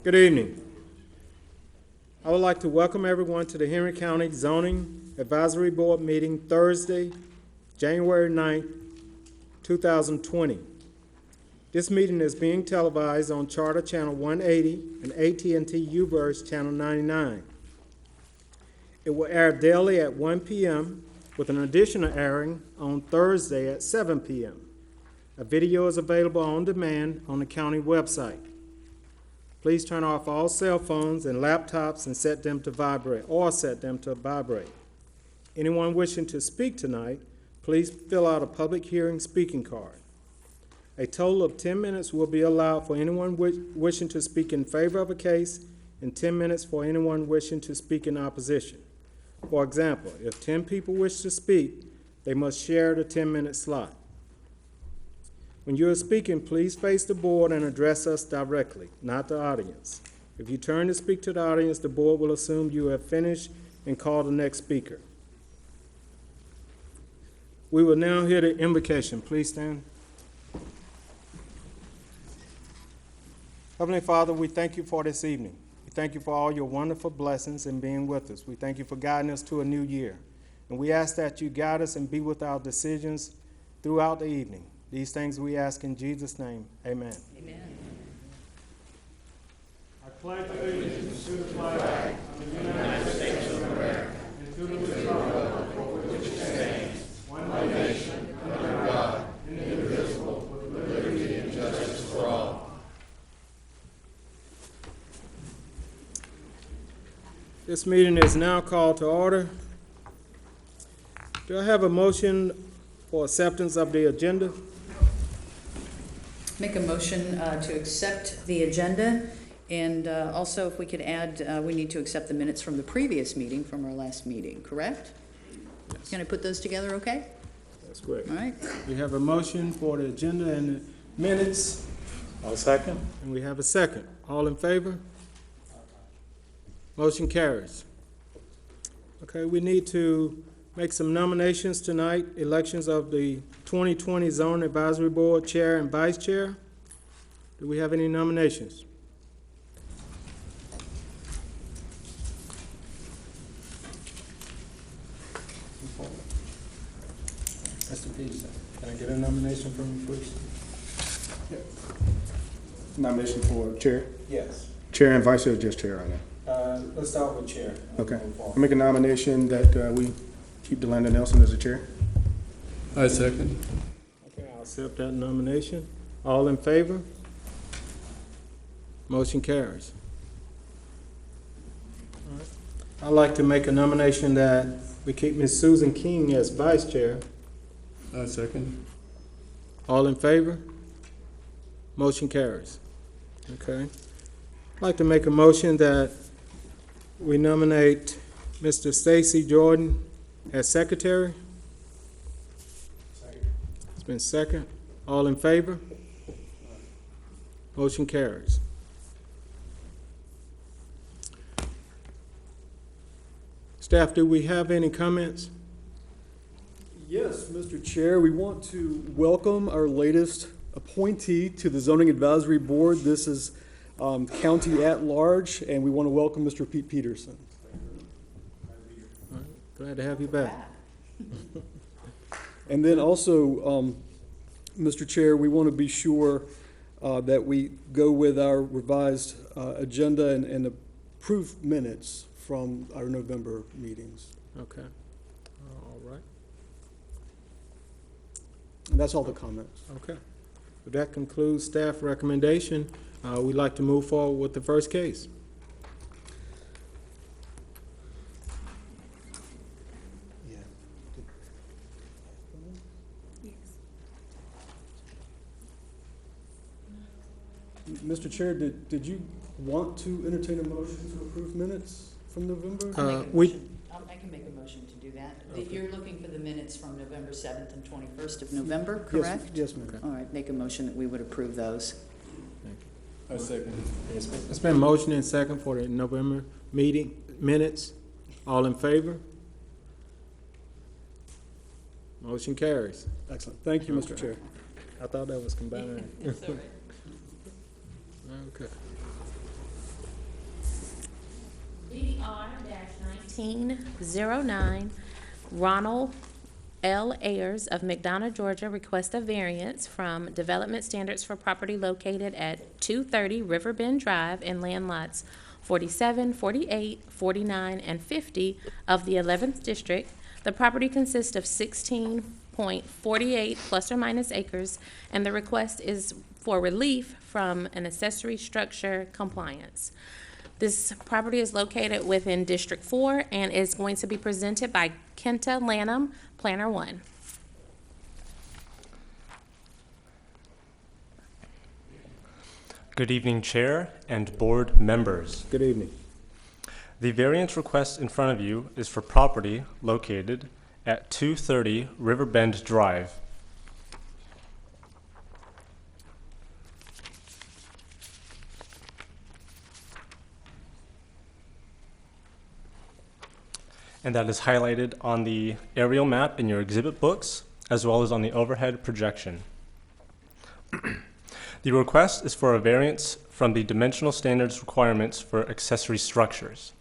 Good evening. I would like to welcome everyone to the Henry County Zoning Advisory Board meeting Thursday, January 9th, 2020. This meeting is being televised on Charter Channel 180 and AT&T UVerse Channel 99. It will air daily at 1 p.m. with an additional airing on Thursday at 7 p.m. A video is available on demand on the county website. Please turn off all cell phones and laptops and set them to vibrate. Anyone wishing to speak tonight, please fill out a public hearing speaking card. A total of 10 minutes will be allowed for anyone wishing to speak in favor of a case and 10 minutes for anyone wishing to speak in opposition. For example, if 10 people wish to speak, they must share the 10-minute slot. When you are speaking, please face the board and address us directly, not the audience. If you turn to speak to the audience, the board will assume you have finished and call the next speaker. We will now hear the invocation. Please stand. Heavenly Father, we thank you for this evening. We thank you for all your wonderful blessings and being with us. We thank you for guiding us to a new year. And we ask that you guide us and be with our decisions throughout the evening. These things we ask in Jesus' name. Amen. Amen. I pledge allegiance to the flag of the United States of America and to the republic for which it stands, one nation, under God, indivisible, with liberty and justice for all. This meeting is now called to order. Do I have a motion for acceptance of the agenda? Make a motion to accept the agenda, and also if we could add, we need to accept the minutes from the previous meeting, from our last meeting, correct? Yes. Can I put those together okay? That's great. All right. We have a motion for the agenda and the minutes. I'll second. And we have a second. All in favor? Motion carries. Okay, we need to make some nominations tonight. Elections of the 2020 Zone Advisory Board Chair and Vice Chair. Do we have any nominations? Mr. Peterson, can I get a nomination from you, please? Nomination for chair? Yes. Chair and vice chair, or just chair right now? Let's start with Chair. Okay. I make a nomination that we keep Delanda Nelson as the chair. I second. Okay, I'll accept that nomination. All in favor? Motion carries. All right. I'd like to make a nomination that we keep Ms. Susan King as Vice Chair. I second. All in favor? Motion carries. Okay. I'd like to make a motion that we nominate Mr. Stacy Jordan as Secretary. Second. It's been second. All in favor? Motion carries. Staff, do we have any comments? Yes, Mr. Chair, we want to welcome our latest appointee to the Zoning Advisory Board. This is County at Large, and we want to welcome Mr. Pete Peterson. All right, glad to have you back. And then also, Mr. Chair, we want to be sure that we go with our revised agenda and approve minutes from our November meetings. Okay. All right. And that's all the comments. Okay. So that concludes staff recommendation. We'd like to move forward with the first case. Mr. Chair, did you want to entertain a motion to approve minutes from November? I'll make a we- motion. I can make a motion to do that. You're looking for the minutes from November 7th and 21st of November, correct? Yes, ma'am. All right, make a motion that we would approve those. I second. It's been motion and second for the November meeting minutes. All in favor? Motion carries. Excellent. Thank you, Mr. Okay. Chair. I thought that was combined. That's all right. Okay. 1409, Ronald L. Ayers of McDonough, Georgia, requests a variance from development standards for property located at 230 Riverbend Drive in land lots 47, 48, 49, and 50 of the 11th District. The property consists of 16.48 plus or minus acres, and the request is for relief from an accessory structure compliance. This property is located within District 4 and is going to be presented by Kenta Lanham, Planner 1. Good evening, Chair and Board members. Good evening. The variance request in front of you is for property located at 230 Riverbend Drive. And that is highlighted on the aerial map in your exhibit books, as well as on the overhead projection. The request is for a variance from the dimensional standards requirements for accessory structures.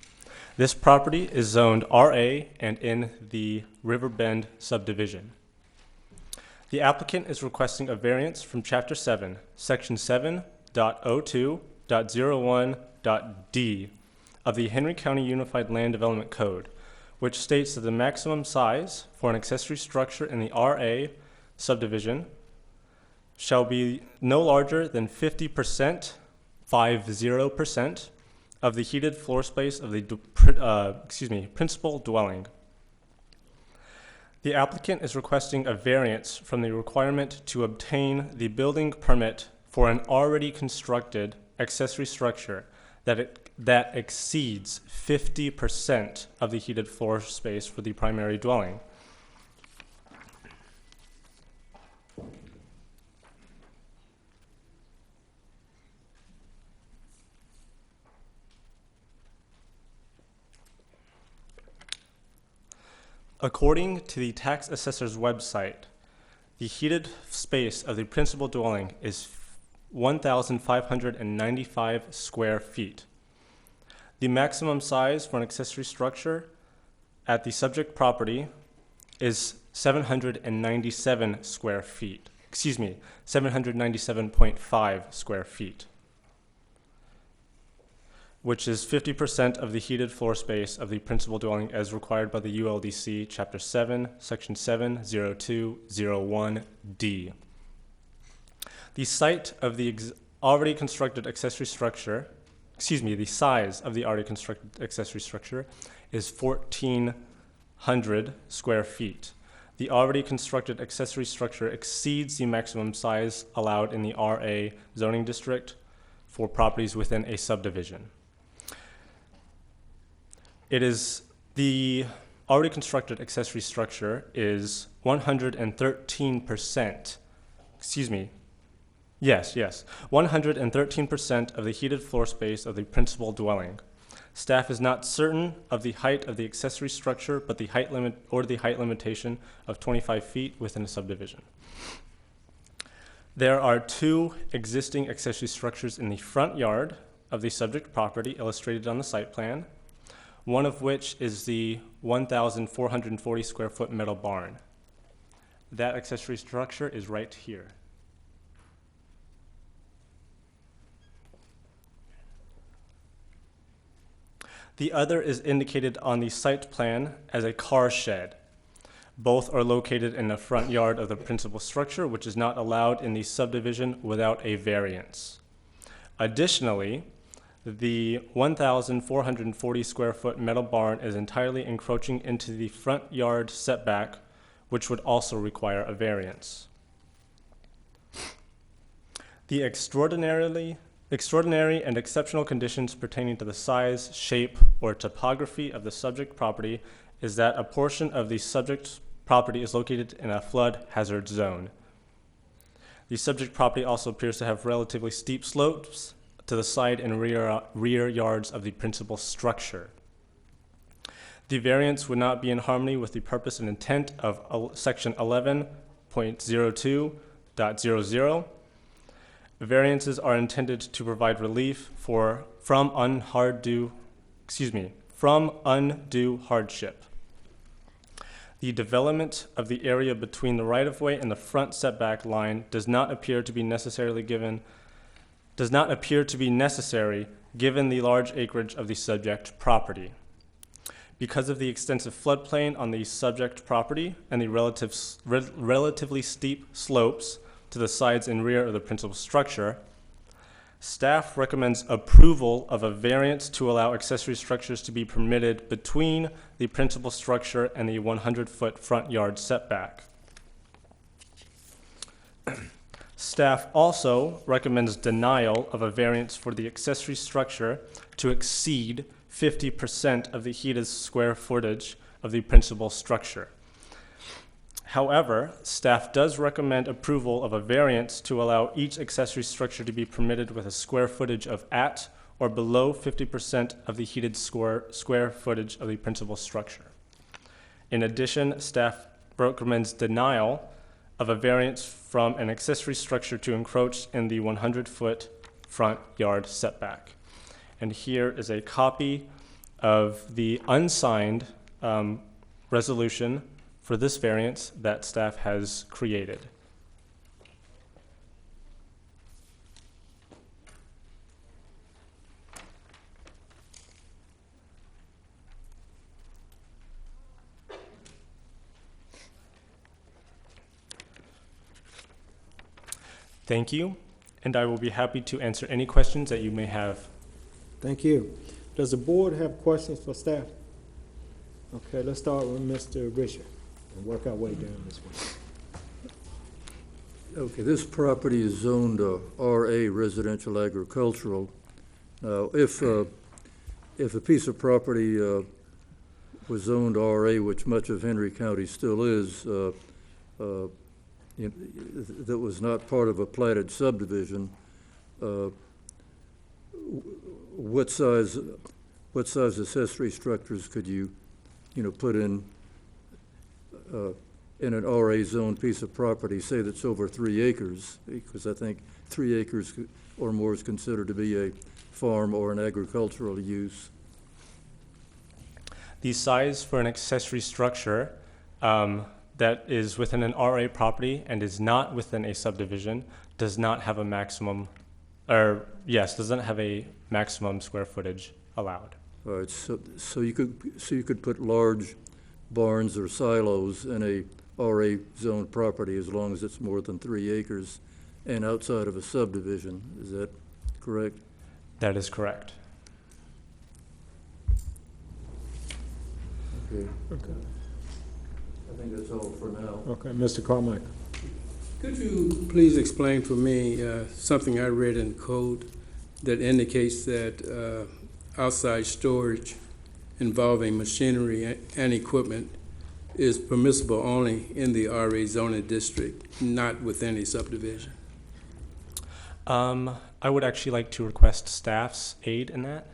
This property is zoned RA and in the Riverbend subdivision. The applicant is requesting a variance from Chapter 7, Section 7.02.01.d of the Henry County Unified Land Development Code, which states that the maximum size for an accessory structure in the RA subdivision shall be no larger than 50% of the heated floor space of the principal dwelling. The applicant is requesting a variance from the requirement to obtain the building permit for an already constructed accessory structure that exceeds 50% of the heated floor space for the primary dwelling. According to the tax assessor's website, the heated space of the principal dwelling is 1,595 square feet. The maximum size for an accessory structure at the subject property is 797 square feet. 797.5 square feet, which is 50% of the heated floor space of the principal dwelling as required by the ULDC Chapter 7, Section 70201D. The site of the already constructed accessory structure, the size of the already constructed accessory structure is 1,400 square feet. The already constructed accessory structure exceeds the maximum size allowed in the RA zoning district for properties within a subdivision. The already constructed accessory structure is 113%, 113% of the heated floor space of the principal dwelling. Staff is not certain of the height of the accessory structure, but the height limitation of 25 feet within a subdivision. There are two existing accessory structures in the front yard of the subject property illustrated on the site plan, one of which is the 1,440 square foot metal barn. That accessory structure is right here. The other is indicated on the site plan as a car shed. Both are located in the front yard of the principal structure, which is not allowed in the subdivision without a variance. Additionally, the 1,440 square foot metal barn is entirely encroaching into the front yard setback, which would also require a variance. The extraordinary and exceptional conditions pertaining to the size, shape, or topography of the subject property is that a portion of the subject property is located in a flood hazard zone. The subject property also appears to have relatively steep slopes to the side and rear yards of the principal structure. The variance would not be in harmony with the purpose and intent of Section 11.02.00. Variances are intended to provide relief from undue from undue hardship. The development of the area between the right-of-way and the front setback line does not appear to be necessary given the large acreage of the subject property. Because of the extensive floodplain on the subject property and the relatively steep slopes to the sides and rear of the principal structure, staff recommends approval of a variance to allow accessory structures to be permitted between the principal structure and the 100-foot front yard setback. Staff also recommends denial of a variance for the accessory structure to exceed 50% of the heated square footage of the principal structure. However, staff does recommend approval of a variance to allow each accessory structure to be permitted with a square footage of at or below 50% of the heated square footage of the principal structure. In addition, staff recommends denial of a variance from an accessory structure to encroach in the 100-foot front yard setback. And here is a copy of the unsigned resolution for this variance that staff has created. Thank you, and I will be happy to answer any questions that you may have. Thank you. Does the board have questions for staff? Okay, let's start with Mr. Richard and work our way down this way. Okay, this property is zoned RA, residential agricultural. Now, if a piece of property was zoned RA, which much of Henry County still is, that was not part of a platted subdivision, what size accessory structures could you put in an RA zone piece of property, say that's over 3 acres, because I think 3 acres or more is considered to be a farm or an agricultural use. The size for an accessory structure that is within an RA property and is not within a subdivision does not have a maximum, doesn't have a maximum square footage allowed. All right, so you could put large barns or silos in a RA zone property as long as it's more than 3 acres and outside of a subdivision. Is that correct? That is correct. Okay. I think that's all for now. Okay, Mr. Carmichael. Could you please explain for me something I read in code that indicates that outside storage involving machinery and equipment is permissible only in the RA zoning district, not within a subdivision? I would actually like to request staff's aid in that.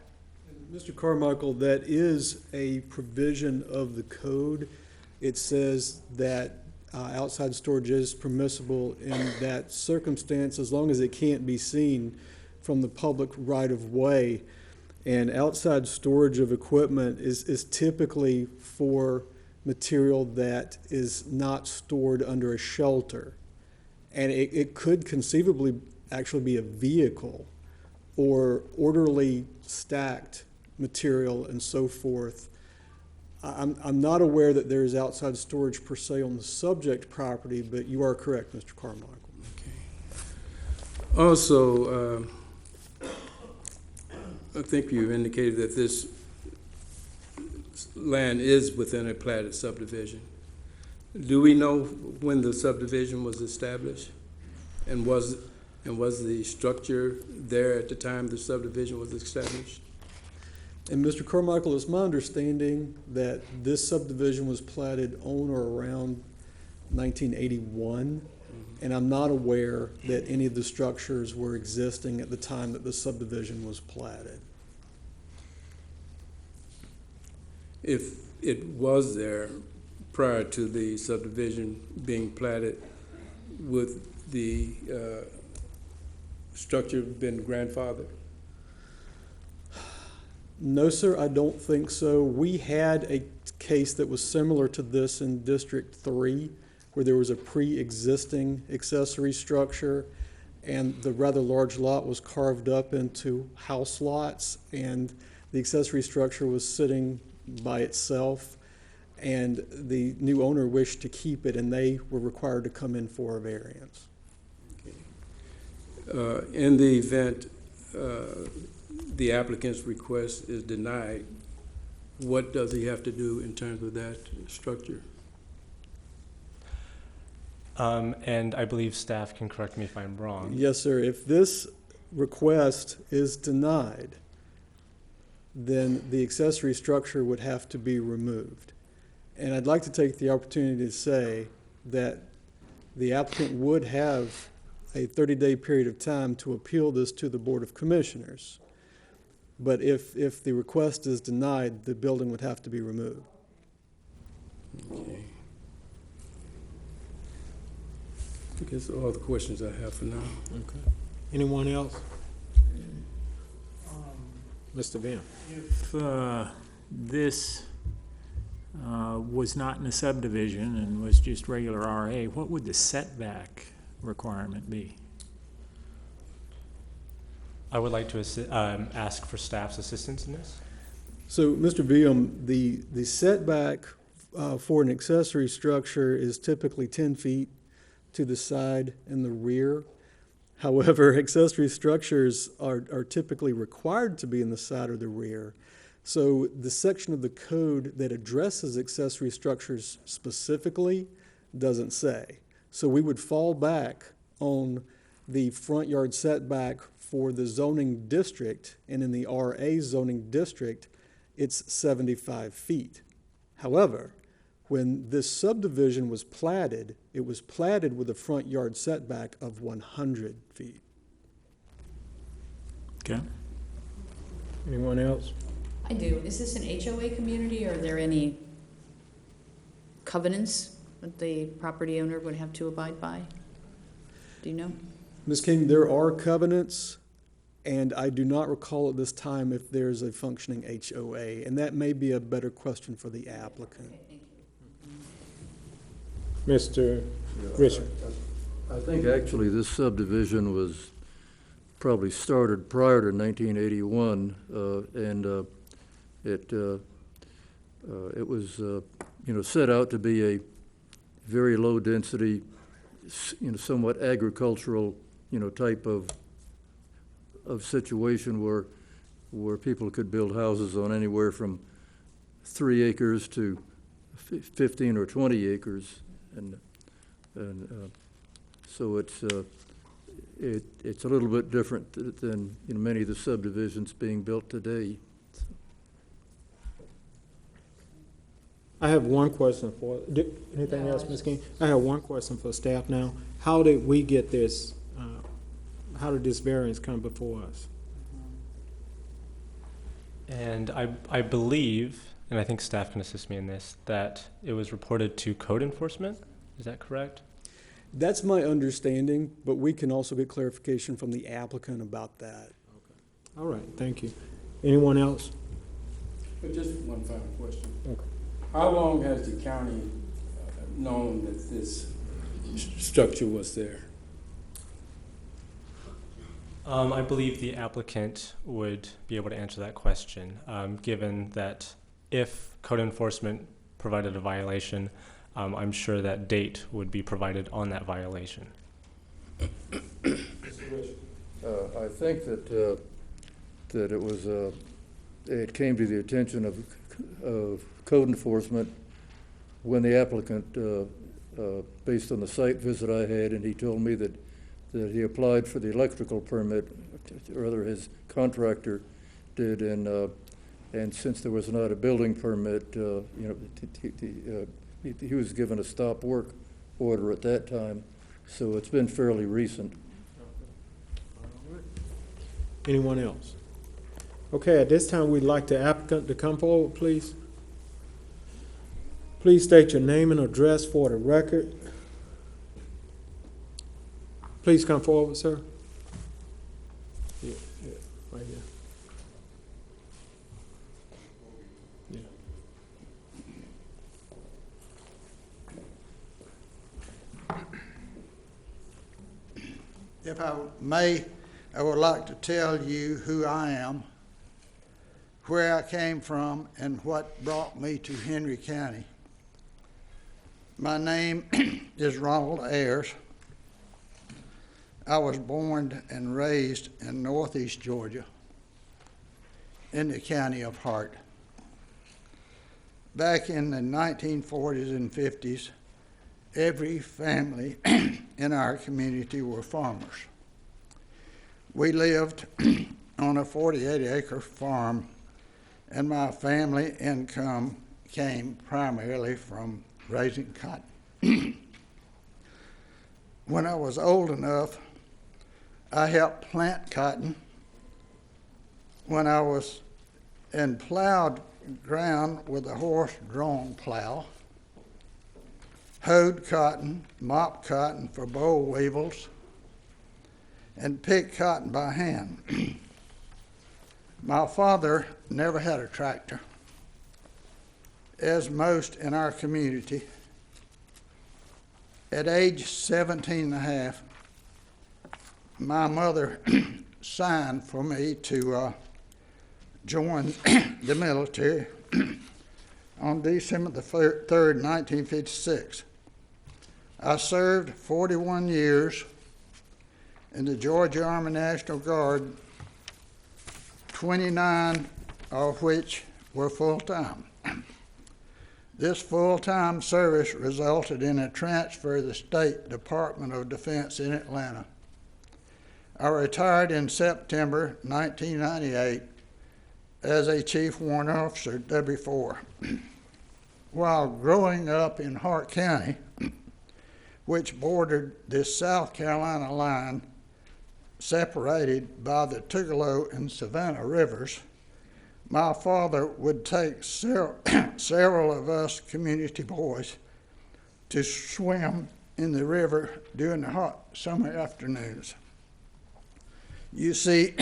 Mr. Carmichael, that is a provision of the code. It says that outside storage is permissible in that circumstance as long as it can't be seen from the public right-of-way. And outside storage of equipment is typically for material that is not stored under a shelter. And it could conceivably actually be a vehicle or orderly stacked material and so forth. I'm not aware that there is outside storage per se on the subject property, but you are correct, Mr. Carmichael. Okay. Also, I think you indicated that this land is within a platted subdivision. Do we know when the subdivision was established? And was the structure there at the time the subdivision was established? And Mr. Carmichael, it's my understanding that this subdivision was platted on or around 1981, and I'm not aware that any of the structures were existing at the time that the subdivision was platted. If it was there prior to the subdivision being platted, would the structure have been grandfathered? No, sir, I don't think so. We had a case that was similar to this in District 3, where there was a pre-existing accessory structure, and the rather large lot was carved up into house lots, and the accessory structure was sitting by itself, and the new owner wished to keep it, and they were required to come in for a variance. In the event the applicant's request is denied, what does he have to do in terms of that structure? And I believe staff can correct me if I'm wrong. Yes, sir. If this request is denied, then the accessory structure would have to be removed. And I'd like to take the opportunity to say that the applicant would have a 30-day period of time to appeal this to the Board of Commissioners. But if the request is denied, the building would have to be removed. Okay. I think that's all the questions I have for now. Okay. Anyone else? Mr. Van. If this was not in a subdivision and was just regular RA, what would the setback requirement be? I would like to ask for staff's assistance in this. So, Mr. Beam, the setback for an accessory structure is typically 10 feet to the side and the rear. However, accessory structures are typically required to be in the side or the rear. So the section of the code that addresses accessory structures specifically doesn't say. So we would fall back on the front yard setback for the zoning district, and in the RA zoning district, it's 75 feet. However, when this subdivision was platted, it was platted with a front yard setback of 100 feet. Okay. Anyone else? I do. Is this an HOA community, or are there any covenants that the property owner would have to abide by? Do you know? Ms. King, there are covenants, and I do not recall at this time if there's a functioning HOA, and that may be a better question for the applicant. Mr. Richard. I think actually this subdivision was probably started prior to 1981, and it was set out to be a very low density, somewhat agricultural, type of situation where people could build houses on anywhere from 3 acres to 15 or 20 acres, and so it's a little bit different than many of the subdivisions being built today. I have one question for, anything else, Ms. King? I have one question for staff now. How did we get this, how did this variance come before us? And I believe, and I think staff can assist me in this, that it was reported to code enforcement. Is that correct? That's my understanding, but we can also get clarification from the applicant about that. All right, thank you. Anyone else? But just one final question. Okay. How long has the county known that this structure was there? I believe the applicant would be able to answer that question, given that if code enforcement provided a violation, I'm sure that date would be provided on that violation. I think that it came to the attention of code enforcement when the applicant, based on the site visit I had, and he told me that he applied for the electrical permit, or rather his contractor did, and since there was not a building permit, he was given a stop work order at that time, so it's been fairly recent. Anyone else? Okay, at this time, we'd like the applicant to come forward, please. Please state your name and address for the record. Please come forward, sir. Yeah, right here. If I may, I would like to tell you who I am, where I came from, and what brought me to Henry County. My name is Ronald Ayers. I was born and raised in Northeast Georgia in the county of Hart. Back in the 1940s and 50s, every family in our community were farmers. We lived on a 48-acre farm, and my family income came primarily from raising cotton. When I was old enough, I helped plant cotton. When I was in plowed ground with a horse-drawn plow, hoed cotton, mopped cotton for boll weevils, and picked cotton by hand. My father never had a tractor, as most in our community. At age 17 and a half, my mother signed for me to join the military on December the 3rd, 1956. I served 41 years in the Georgia Army National Guard, 29 of which were full-time. This full-time service resulted in a transfer to the State Department of Defense in Atlanta. I retired in September 1998 as a Chief Warrant Officer, W4. While growing up in Hart County, which bordered the South Carolina line, separated by the Tugelo and Savannah rivers, my father would take several of us community boys to swim in the river during the hot summer afternoons. You see,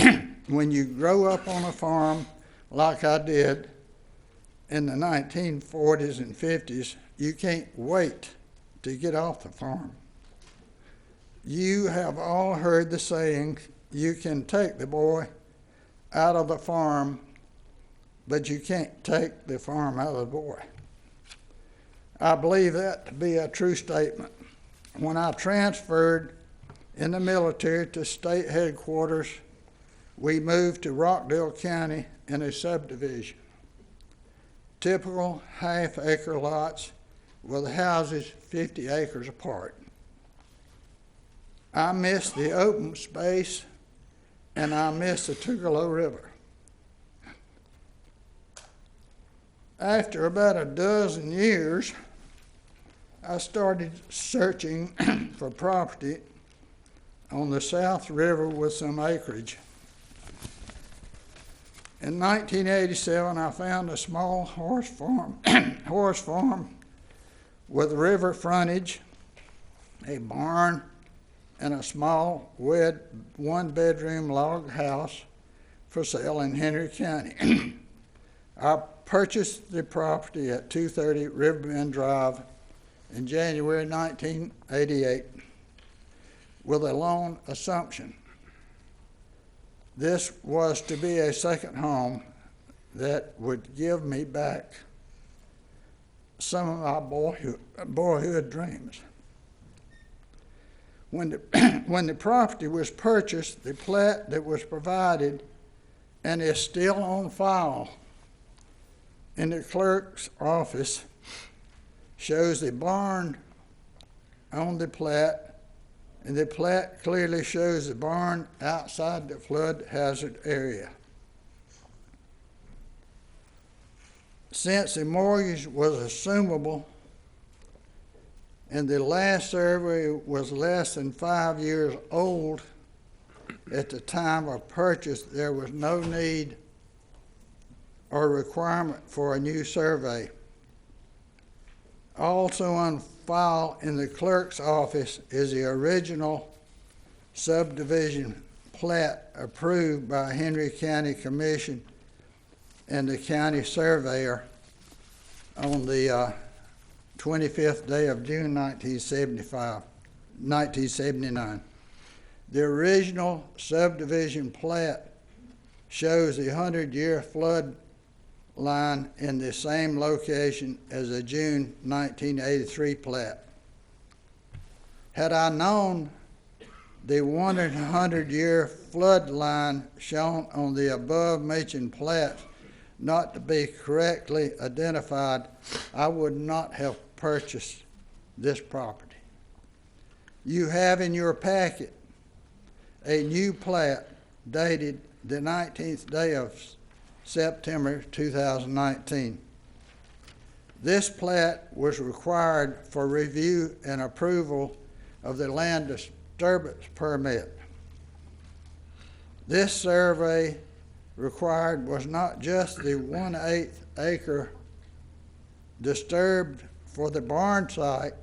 when you grow up on a farm like I did in the 1940s and 50s, you can't wait to get off the farm. You have all heard the saying, you can take the boy out of the farm, but you can't take the farm out of the boy. I believe that to be a true statement. When I transferred in the military to state headquarters, we moved to Rockdale County in a subdivision. Typical half-acre lots with houses 50 acres apart. I miss the open space, and I miss the Tugelo River. After about a dozen years, I started searching for property on the South River with some acreage. In 1987, I found a small horse farm with river frontage, a barn, and a small one-bedroom log house for sale in Henry County. I purchased the property at 230 Riverbend Drive in January 1988 with a loan assumption. This was to be a second home that would give me back some of my boyhood dreams. When the property was purchased, the plat that was provided and is still on file in the clerk's office shows the barn on the plat, and the plat clearly shows the barn outside the flood hazard area. Since the mortgage was assumable and the last survey was less than 5 years old at the time of purchase, there was no need or requirement for a new survey. Also on file in the clerk's office is the original subdivision plat approved by Henry County Commission and the county surveyor on the 25th day of June 1979. The original subdivision plat shows the 100-year flood line in the same location as the June 1983 plat. Had I known the 100-year flood line shown on the above-mentioned plats not to be correctly identified, I would not have purchased this property. You have in your packet a new plat dated the 19th day of September 2019. This plat was required for review and approval of the land disturbance permit. This survey required was not just the 1/8 acre disturbed for the barn site,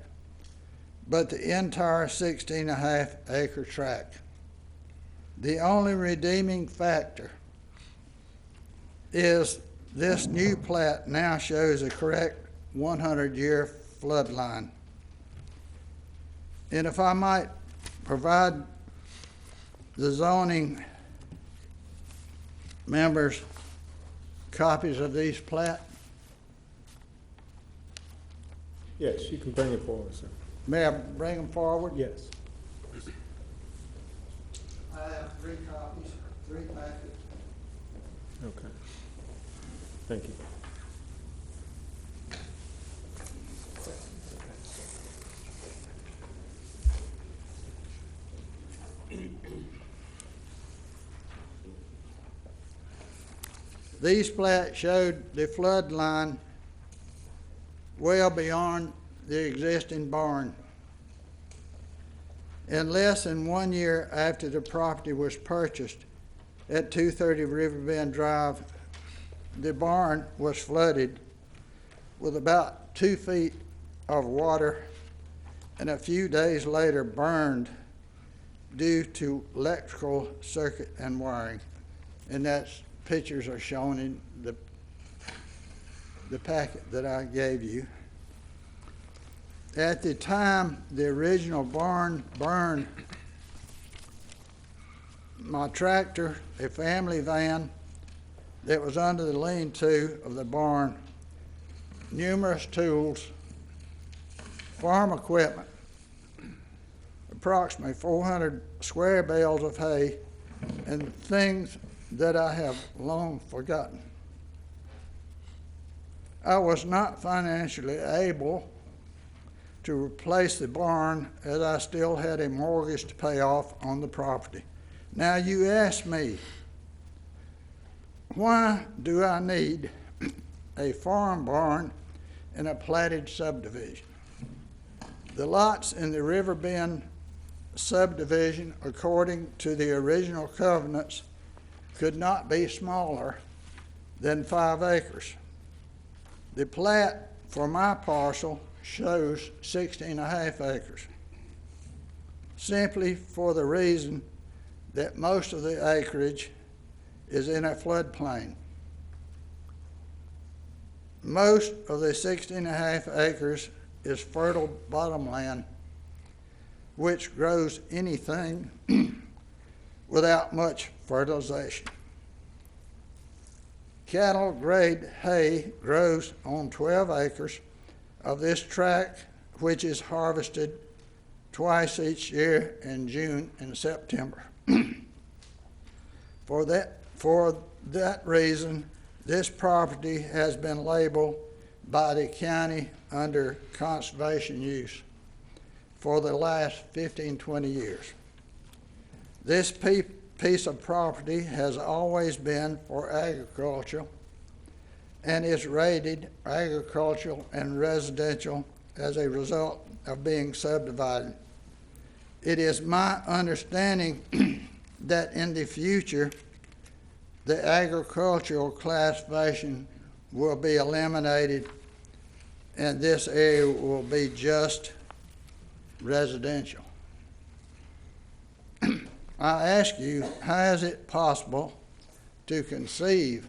but the entire 16.5 acre tract. The only redeeming factor is this new plat now shows a correct 100-year flood line. And if I might provide the zoning members copies of these plat. Yes, you can bring it forward, sir. May I bring them forward? Yes. I have 3 copies, 3 packets. Okay. Thank you. These plats showed the flood line well beyond the existing barn. In less than 1 year after the property was purchased at 230 Riverbend Drive, the barn was flooded with about 2 feet of water and a few days later burned due to electrical circuit and wiring. And that's pictures are shown in the packet that I gave you. At the time the original barn burned, my tractor, a family van that was under the lean-to of the barn, numerous tools, farm equipment, approximately 400 square bales of hay, and things that I have long forgotten. I was not financially able to replace the barn as I still had a mortgage to pay off on the property. Now you ask me, why do I need a farm barn in a platted subdivision? The lots in the Riverbend subdivision, according to the original covenants, could not be smaller than 5 acres. The plat for my parcel shows 16.5 acres, simply for the reason that most of the acreage is in a floodplain. Most of the 16.5 acres is fertile bottomland, which grows anything without much fertilization. Cattle grade hay grows on 12 acres of this tract, which is harvested twice each year in June and September. For that reason, this property has been labeled by the county under conservation use for the last 15-20 years. This piece of property has always been for agriculture and is rated agricultural and residential as a result of being subdivided. It is my understanding that in the future, the agricultural classification will be eliminated and this area will be just residential. I ask you, how is it possible to conceive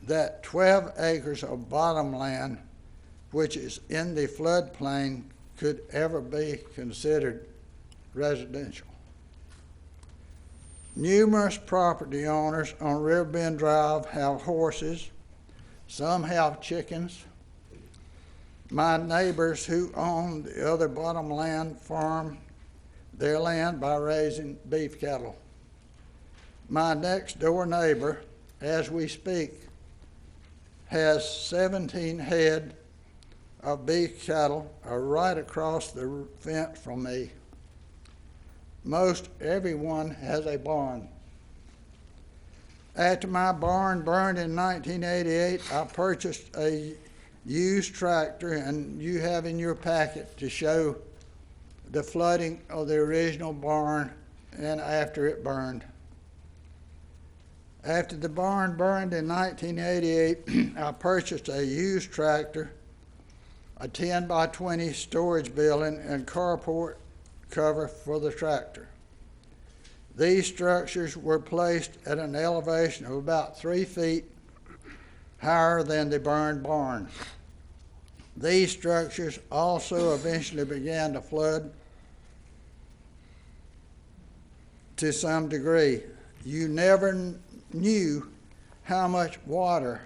that 12 acres of bottomland, which is in the floodplain, could ever be considered residential? Numerous property owners on Riverbend Drive have horses. Some have chickens. My neighbors who own the other bottomland farm their land by raising beef cattle. My next door neighbor, as we speak, has 17 head of beef cattle right across the fence from me. Most everyone has a barn. After my barn burned in 1988, I purchased a used tractor, and you have in your packet to show the flooding of the original barn and after it burned. After the barn burned in 1988, I purchased a used tractor, a 10 by 20 storage building, and carport cover for the tractor. These structures were placed at an elevation of about 3 feet higher than the burned barn. These structures also eventually began to flood to some degree. You never knew how much water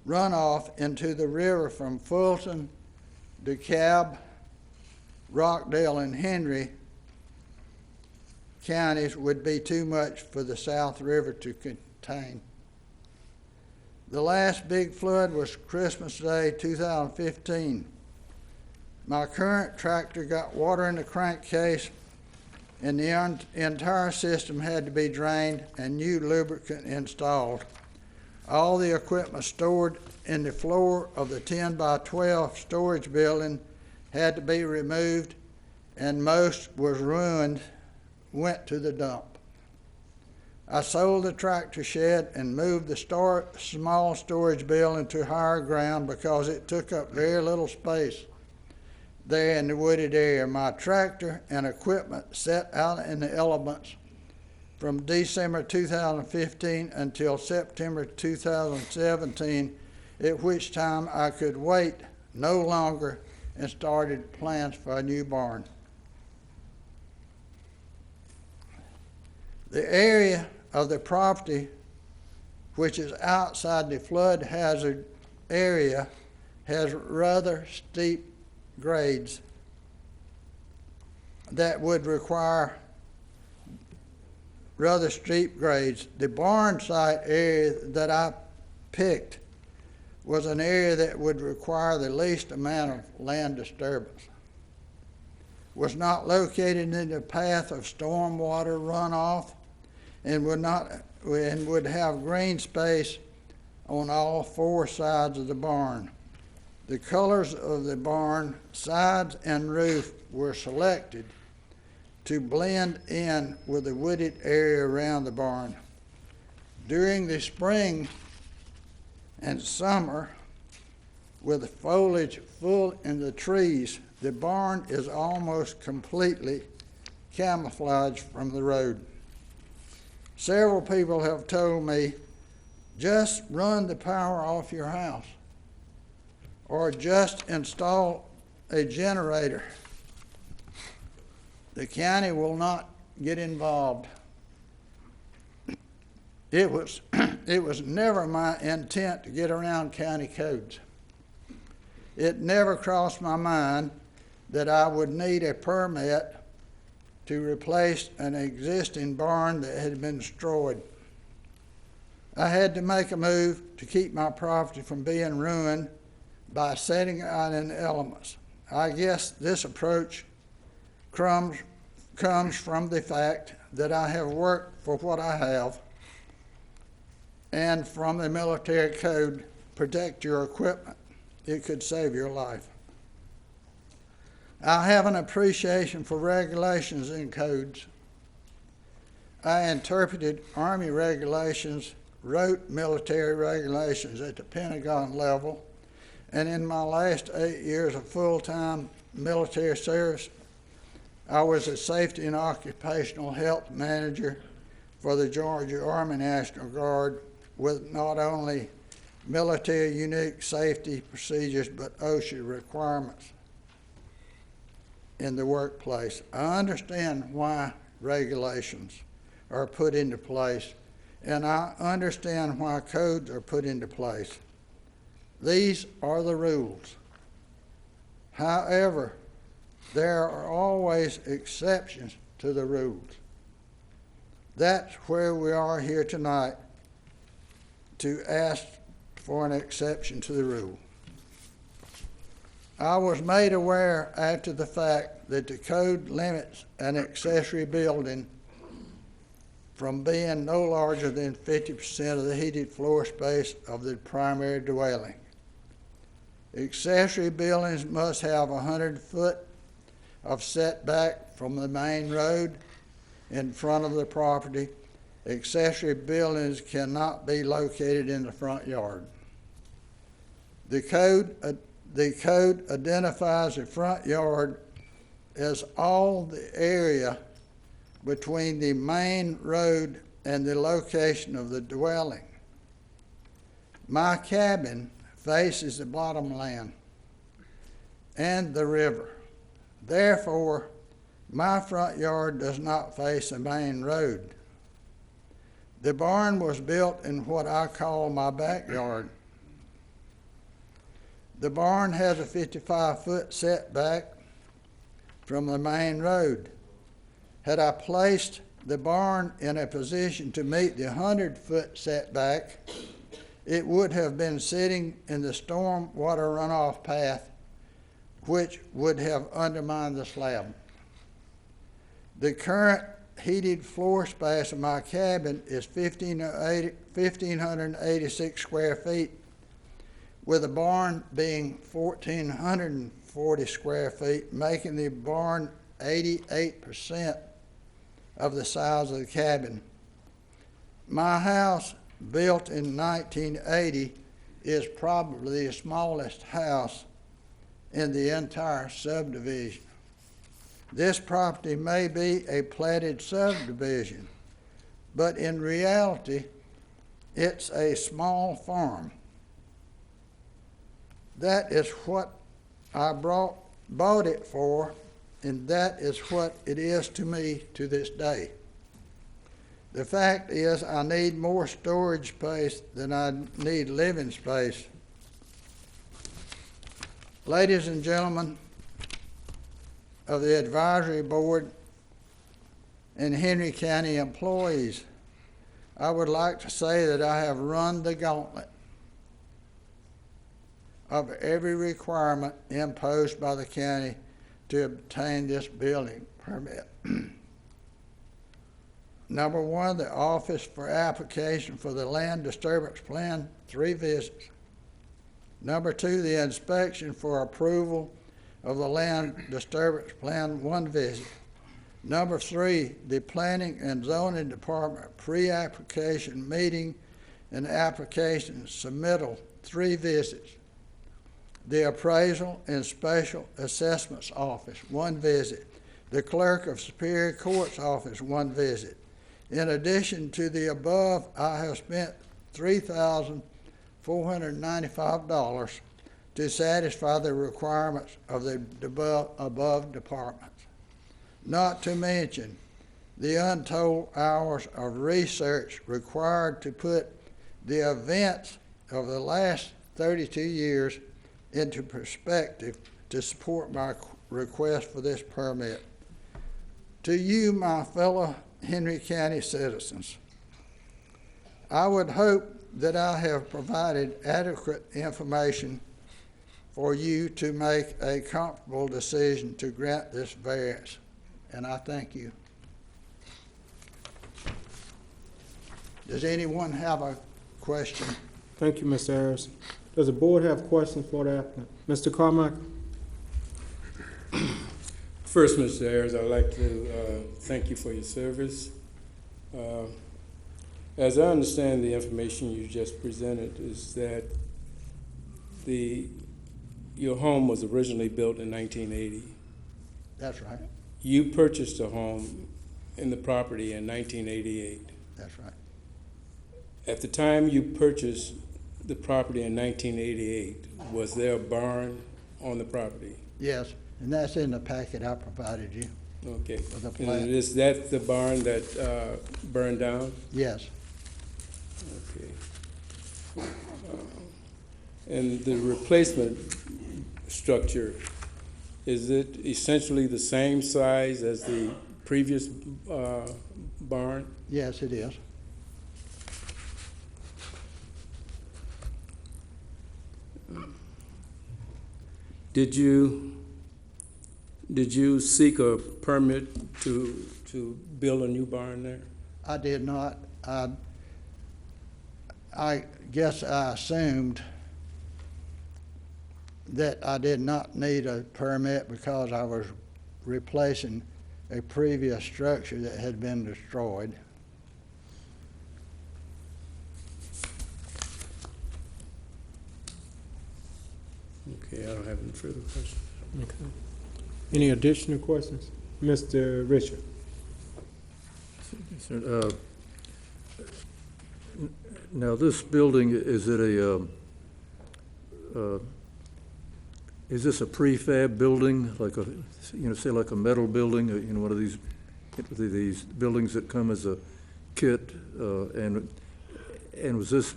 runoff into the river from Fulton, DeKalb, Rockdale, and Henry counties would be too much for the South River to contain. The last big flood was Christmas Day 2015. My current tractor got water in the crankcase, and the entire system had to be drained and new lubricant installed. All the equipment stored in the floor of the 10 by 12 storage building had to be removed, and most was ruined, went to the dump. I sold the tractor shed and moved the small storage building to higher ground because it took up very little space there in the wooded area. My tractor and equipment sat out in the elements from December 2015 until September 2017, at which time I could wait no longer and started plans for a new barn. The area of the property which is outside the flood hazard area has rather steep grades that would require rather steep grades. The barn site area that I picked was an area that would require the least amount of land disturbance. Was not located in the path of stormwater runoff and would have green space on all 4 sides of the barn. The colors of the barn sides and roof were selected to blend in with the wooded area around the barn. During the spring and summer, with the foliage full in the trees, the barn is almost completely camouflaged from the road. Several people have told me, just run the power off your house or just install a generator. The county will not get involved. It was never my intent to get around county codes. It never crossed my mind that I would need a permit to replace an existing barn that had been destroyed. I had to make a move to keep my property from being ruined by setting out in the elements. I guess this approach comes from the fact that I have worked for what I have, and from the military code, protect your equipment. It could save your life. I have an appreciation for regulations and codes. I interpreted Army regulations, wrote military regulations at the Pentagon level, and in my last 8 years of full-time military service, I was a safety and occupational health manager for the Georgia Army National Guard, with not only military unique safety procedures but OSHA requirements in the workplace. I understand why regulations are put into place, and I understand why codes are put into place. These are the rules. However, there are always exceptions to the rules. That's where we are here tonight, to ask for an exception to the rule. I was made aware after the fact that the code limits an accessory building from being no larger than 50% of the heated floor space of the primary dwelling. Accessory buildings must have 100 foot of setback from the main road in front of the property. Accessory buildings cannot be located in the front yard. The code identifies the front yard as all the area between the main road and the location of the dwelling. My cabin faces the bottomland and the river. Therefore, my front yard does not face the main road. The barn was built in what I call my backyard. The barn has a 55-foot setback from the main road. Had I placed the barn in a position to meet the 100-foot setback, it would have been sitting in the storm water runoff path, which would have undermined the slab. The current heated floor space of my cabin is 1,586 square feet, with the barn being 1,440 square feet, making the barn 88% of the size of the cabin. My house, built in 1980, is probably the smallest house in the entire subdivision. This property may be a platted subdivision, but in reality, it's a small farm. That is what I bought it for, and that is what it is to me to this day. The fact is, I need more storage space than I need living space. Ladies and gentlemen of the advisory board and Henry County employees, I would like to say that I have run the gauntlet of every requirement imposed by the county to obtain this building permit. Number one, the Office for Application for the Land Disturbance Plan, 3 visits. Number two, the inspection for approval of the Land Disturbance Plan, 1 visit. Number three, the Planning and Zoning Department pre-application meeting and application submittal, 3 visits. The Appraisal and Special Assessments Office, 1 visit. The Clerk of Superior Court's Office, 1 visit. In addition to the above, I have spent $3,495 to satisfy the requirements of the above departments. Not to mention the untold hours of research required to put the events of the last 32 years into perspective to support my request for this permit. To you, my fellow Henry County citizens, I would hope that I have provided adequate information for you to make a comfortable decision to grant this variance, and I thank you. Does anyone have a question? Thank you, Mr. Ayers. Does the board have questions for the applicant? Mr. Carmichael? First, Mr. Ayers, I'd like to thank you for your service. As I understand the information you just presented, is that your home was originally built in 1980. That's right. You purchased a home in the property in 1988. That's right. At the time you purchased the property in 1988, was there a barn on the property? Yes, and that's in the packet I provided you. Okay. the And plat. is that the barn that burned down? Yes, Okay. And the replacement structure, is it essentially the same size as the previous barn? yes, it is. Did you seek a permit to build a new barn there? I did not. I guess I assumed that I did not need a permit because I was replacing a previous structure that had been destroyed. Okay, I don't have any further questions. Okay. Any additional questions? Mr. Richard? Now, this building, is it is this a prefab building, like a, say like a metal building, one of these buildings that come as a kit? And was this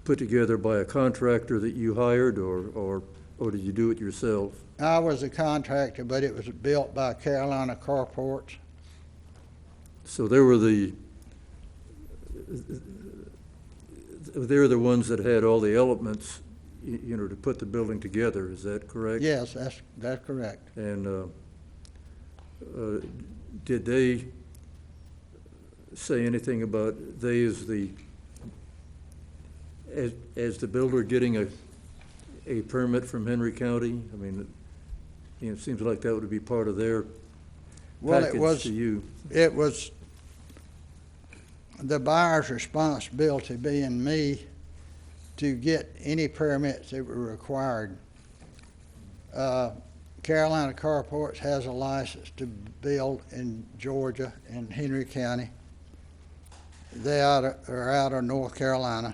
put together by a contractor that you hired, or did you do it yourself? I was a contractor, but it was built by Carolina Carports. So they were they're the ones that had all the elements, to put the building together. Is that correct? Yes, that's correct. And did they say anything about as the builder getting a permit from Henry County? I mean, it seems like that would be part of their package to you. It was the buyer's responsibility, being me, to get any permits that were required. Carolina Carports has a license to build in Georgia and Henry County. They are out of North Carolina.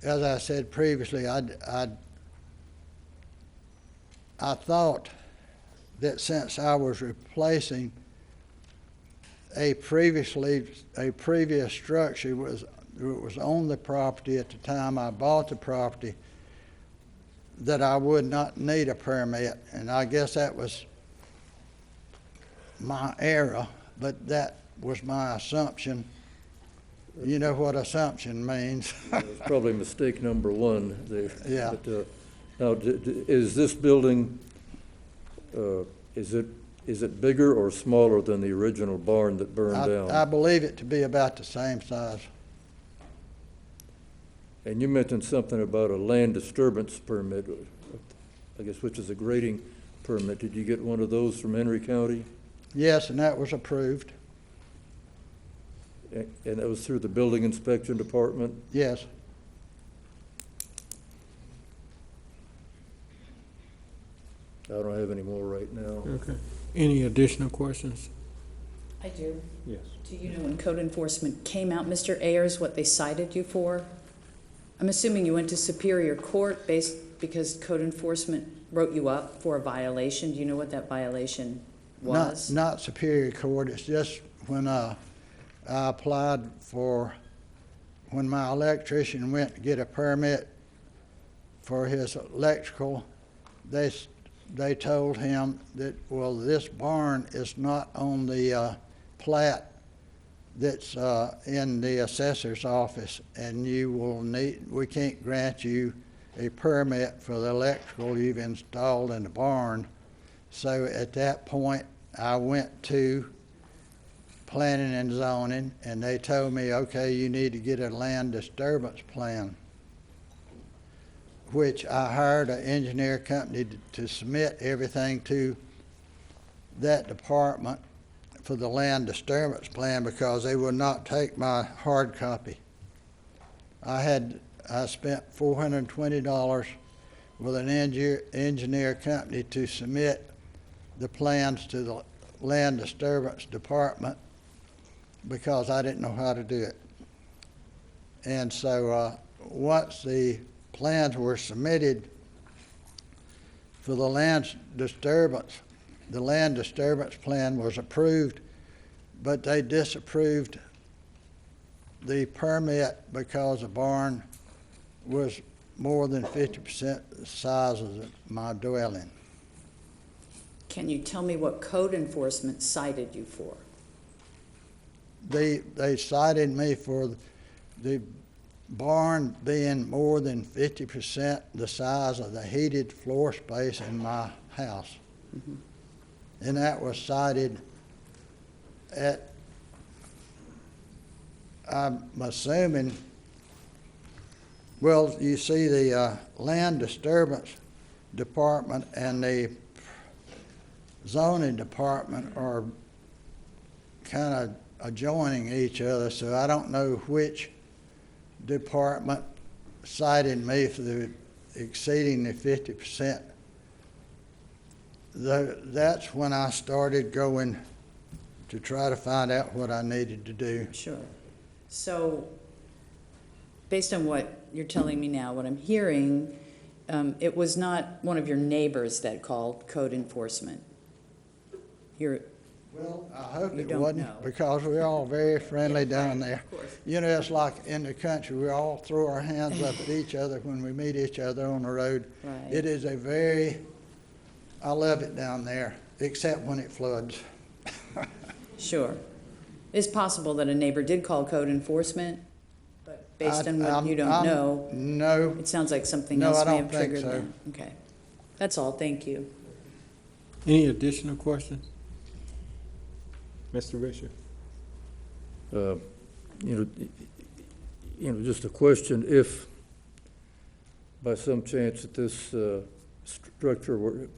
As I said previously, I thought that since I was replacing a previous structure was on the property at the time I bought the property, that I would not need a permit, and I guess that was my error, but that was my assumption. You know what assumption means. It's probably mistake number one there. Yeah. But, now, is this building, is it bigger or smaller than the original barn that burned down? I believe it to be about the same size. And you mentioned something about a land disturbance permit, I guess, which is a grading permit. Did you get one of those from Henry County? Yes, and that was approved. And that was through the building inspection department? Yes. I don't have any more right now. Okay. Any additional questions? I do. Yes. Do you know when code enforcement came out, Mr. Ayers, what they cited you for? I'm assuming you went to Superior Court because code enforcement wrote you up for a violation. Do you know what that violation was? Not Superior Court. It's just when I applied when my electrician went to get a permit for his electrical, they told him that, well, this barn is not on the plat that's in the assessor's office, and we can't grant you a permit for the electrical you've installed in the barn. So at that point, I went to planning and zoning, and they told me, okay, you need to get a land disturbance plan, which I hired an engineer company to submit everything to that department for the land disturbance plan, because they would not take my hard copy. I spent $420 with an engineer company to submit the plans to the land disturbance department because I didn't know how to do it. And so once the plans were submitted for the land disturbance the land disturbance plan was approved, but they disapproved the permit because the barn was more than 50% the size of my dwelling. Can you tell me what code enforcement cited you for? They cited me for the barn being more than 50% the size of the heated floor space in my house. And that was cited at, I'm assuming, well, you see the land disturbance department and the zoning department are kind of adjoining each other, so I don't know which department cited me for the exceeding the 50%. That's when I started going to try to find out what I needed to do. Sure. So, based on what you're telling me now, what I'm hearing, it was not one of your neighbors that called code enforcement. Well, I hope You it don't wasn't, know. because we're all very friendly down there. Of course. You know, it's like in the country, we all throw our hands up at each other when we meet each other on the road. Right. It is I love it down there, except when it floods. Sure. It's possible that a neighbor did call code enforcement, but based on what you don't know, No, it sounds like something No, else I may don't have think triggered so. that. Okay. That's all. Thank you. Any additional questions? Mr. Bishop? Just a question, if by some chance that this structure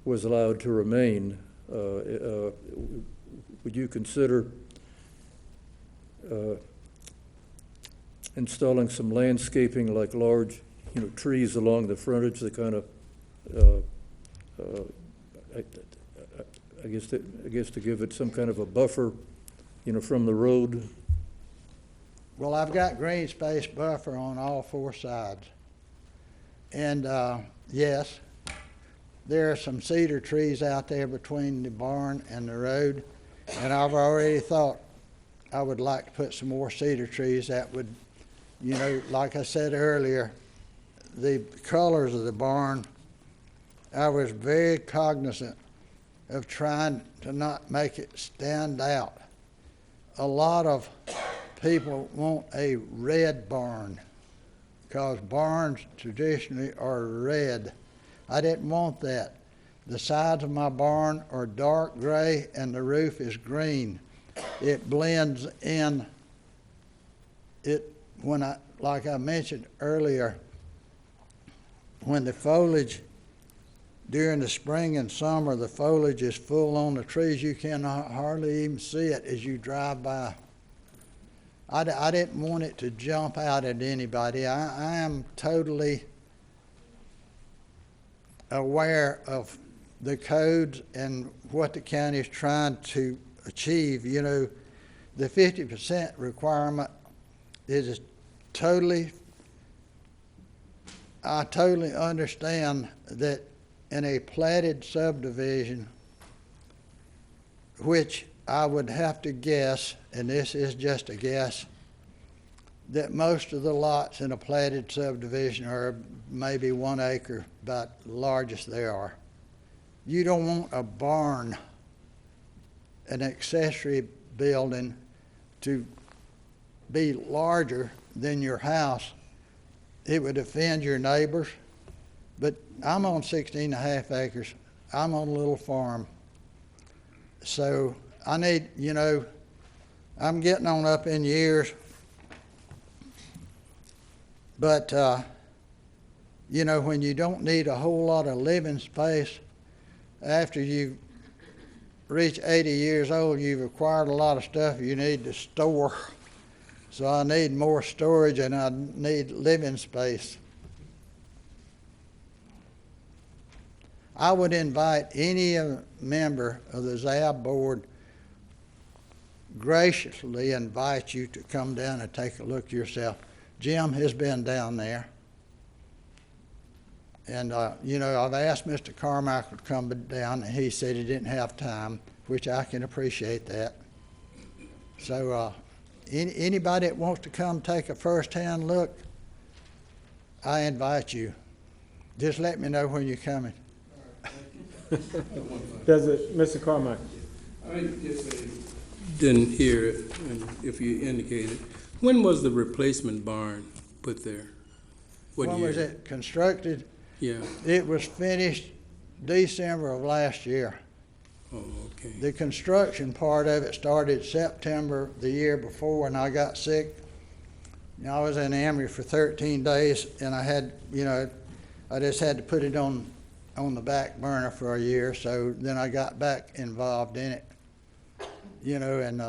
was allowed to remain, would you consider installing some landscaping, like large, trees along the frontage that kind of, I guess to give it some kind of a buffer, from the road? well, I've got green space buffer on all four sides. And, yes, there are some cedar trees out there between the barn and the road, and I've already thought I would like to put some more cedar trees that would, like I said earlier, the colors of the barn, I was very cognizant of trying to not make it stand out. A lot of people want a red barn, because barns traditionally are red. I didn't want that. The sides of my barn are dark gray and the roof is green. It blends in. Like I mentioned earlier, when the foliage, during the spring and summer, the foliage is full on the trees, you cannot hardly even see it as you drive by. I didn't want it to jump out at anybody. I am totally aware of the codes and what the county is trying to achieve. The 50% requirement is I totally understand that in a platted subdivision, which I would have to guess, and this is just a guess, that most of the lots in a platted subdivision are maybe 1 acre, about the largest they are. You don't want a barn, an accessory building, to be larger than your house. It would offend your neighbors. But I'm on 16.5 acres. I'm on a little farm. So I need, I'm getting on up in years. But, when you don't need a whole lot of living space, after you reach 80 years old, you've acquired a lot of stuff you need to store. So I need more storage and I need living space. I would invite any member of the ZAB board, graciously invite you to come down and take a look yourself. Jim has been down there. And, you know, I've asked Mr. Carmichael to come down, and he said he didn't have time, which I can appreciate that. So, anybody that wants to come take a first-hand look, I invite you. Just let me know when you're coming. Does it, Mr. Carmichael? I guess I didn't hear it, and if you indicated. When was the replacement barn put there? What When year? was it constructed? Yeah, It was finished December of last year. oh, okay. The construction part of it started September the year before, and I got sick. You know, I was in Emory for 13 days, and I had, you know, I just had to put it on the back burner for a year. So then I got back involved in it, you know, in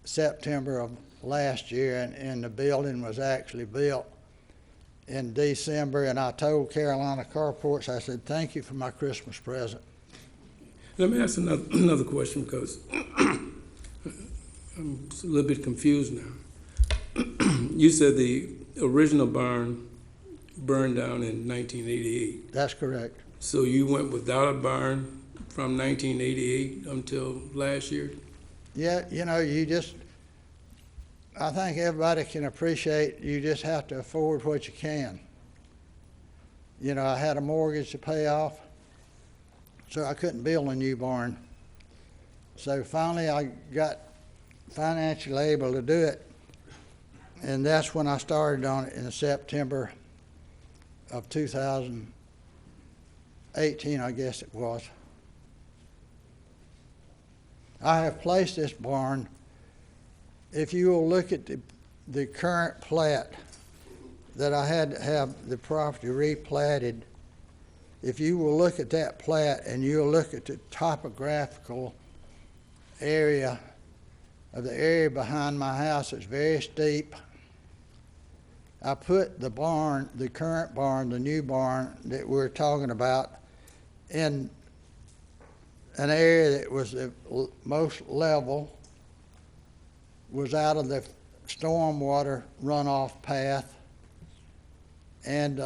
September of last year, and the building was actually built in December. And I told Carolina Carports, I said, thank you for my Christmas present. Let me ask another question, because I'm a little bit confused now. You said the original barn burned down in 1988. That's correct. So you went without a barn from 1988 until last year? Yeah, you know, I think everybody can appreciate you just have to afford what you can. You know, I had a mortgage to pay off, so I couldn't build a new barn. So finally I got financially able to do it, and that's when I started on it in September of 2018, I guess it was. I have placed this barn, if you will look at the current plat that I had to have the property replatted, if you will look at that plat and you'll look at the topographical area of the area behind my house, it's very steep. I put the barn, the current barn, the new barn that we're talking about, in an area that was the most level, was out of the stormwater runoff path, and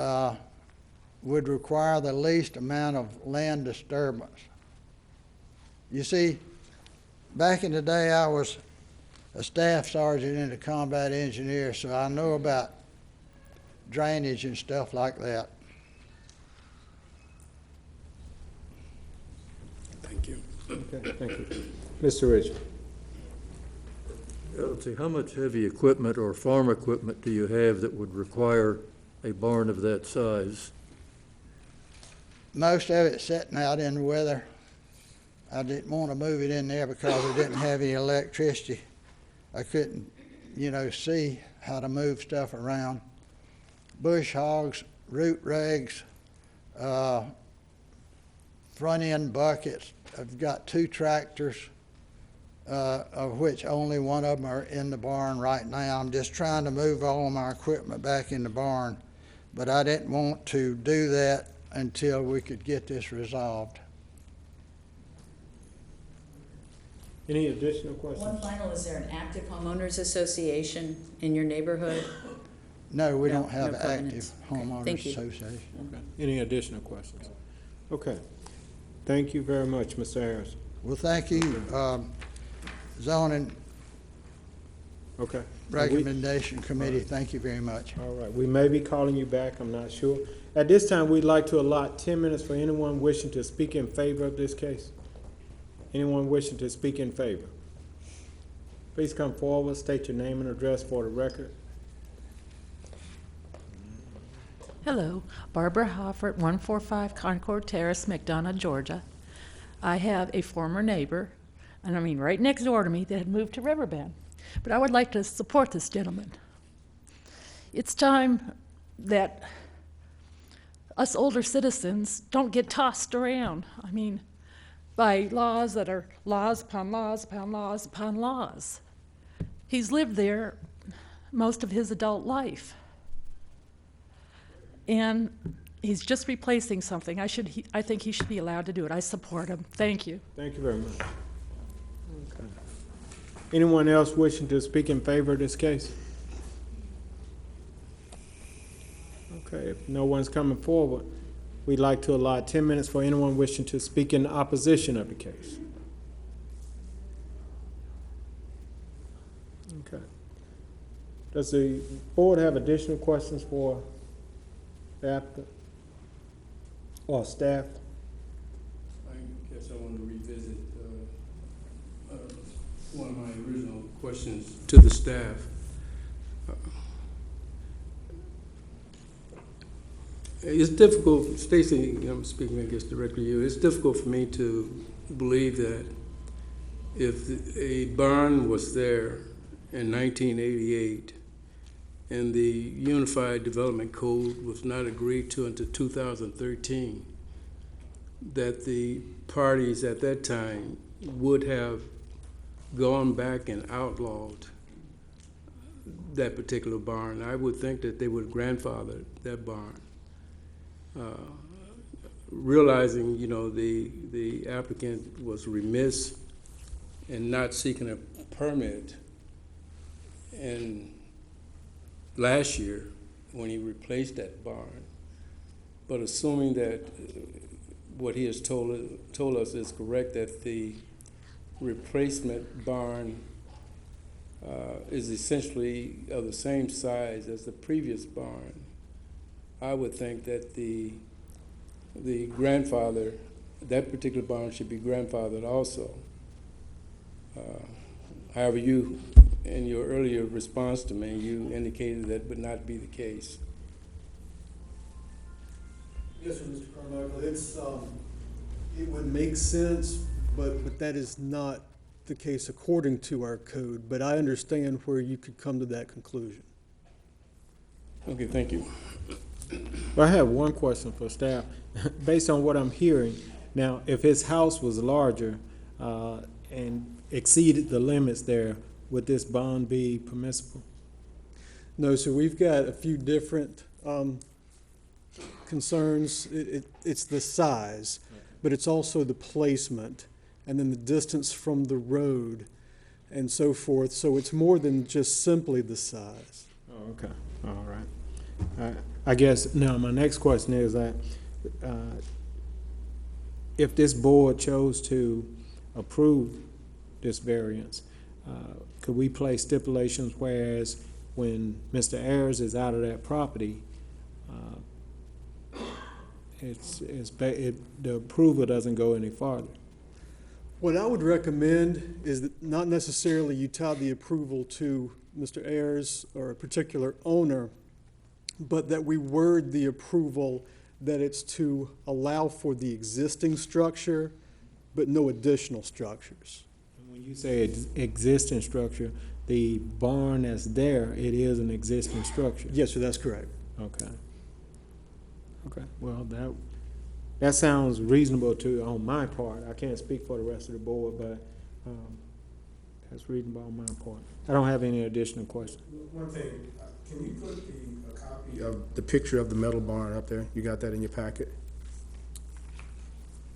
would require the least amount of land disturbance. You see, back in the day I was a staff sergeant in the combat engineer, so I know about drainage and stuff like that. Thank you. Okay, thank you. Mr. Richard? Let's see, how much heavy equipment or farm equipment do you have that would require a barn of that size? Most of it sitting out in the weather. I didn't want to move it in there because I didn't have any electricity. I couldn't, you know, see how to move stuff around. Bush hogs, root rags, front end buckets. I've got 2 tractors, of which only one of them are in the barn right now. I'm just trying to move all of my equipment back in the barn, but I didn't want to do that until we could get this resolved. Any additional questions? One final, is there an active homeowners association in your neighborhood? No, we No, don't have no an active covenants. Okay, homeowners thank you. association. Okay. Any additional questions? Okay. Thank you very much, Mr. Harris. Well, thank you, zoning Okay. recommendation committee, thank you very much. All right, we may be calling you back, I'm not sure. At this time, we'd like to allot 10 minutes for anyone wishing to speak in favor of this case. Anyone wishing to speak in favor? Please come forward, state your name and address for the record. Hello, Barbara Hoffert, 145 Concord Terrace, McDonough, Georgia. I have a former neighbor, and I mean right next door to me, that had moved to Riverbend. But I would like to support this gentleman. It's time that us older citizens don't get tossed around. I mean, by laws that are laws upon laws upon laws upon laws. He's lived there most of his adult life. And he's just replacing something. I think he should be allowed to do it. I support him. Thank you. Thank you very much. Okay. Anyone else wishing to speak in favor of this case? Okay, if no one's coming forward, we'd like to allot 10 minutes for anyone wishing to speak in opposition of the case. Okay. Does the board have additional questions for the applicant or staff? I guess I want to revisit one of my original questions to the staff. It's difficult, Stacy, I'm speaking, I guess, directly to you. It's difficult for me to believe that if a barn was there in 1988 and the Unified Development Code was not agreed to until 2013, that the parties at that time would have gone back and outlawed that particular barn. I would think that they would grandfather that barn. Realizing, you know, the applicant was remiss in not seeking a permit, and last year when he replaced that barn, but assuming that what he has told us is correct, that the replacement barn is essentially of the same size as the previous barn, I would think that the grandfather, that particular barn should be grandfathered also. However, you, in your earlier response to me, you indicated that would not be the case. Yes, sir, Mr. Carmichael, it would make sense, but that is not the case according to our code, but I understand where you could come to that conclusion. Okay, thank you. Well, I have one question for staff. Based on what I'm hearing, now, if his house was larger and exceeded the limits there, would this bond be permissible? No, so we've got a few different concerns. It's the size, but it's also the placement, and then the distance from the road, and so forth. So it's more than just simply the size. Oh, okay, all right. I guess, now, my next question is that if this board chose to approve this variance, could we place stipulations whereas when Mr. Ayers is out of that property, the approval doesn't go any farther? What I would recommend is that not necessarily you tie the approval to Mr. Ayers or a particular owner, but that we word the approval that it's to allow for the existing structure, but no additional structures. When you say existing structure, the barn that's there, it is an existing structure? Yes, sir, that's correct. Okay. Okay, well, that sounds reasonable on my part. I can't speak for the rest of the board, but that's reasonable on my part. I don't have any additional questions. One thing, can you put a copy of the picture of the metal barn up there? You got that in your packet?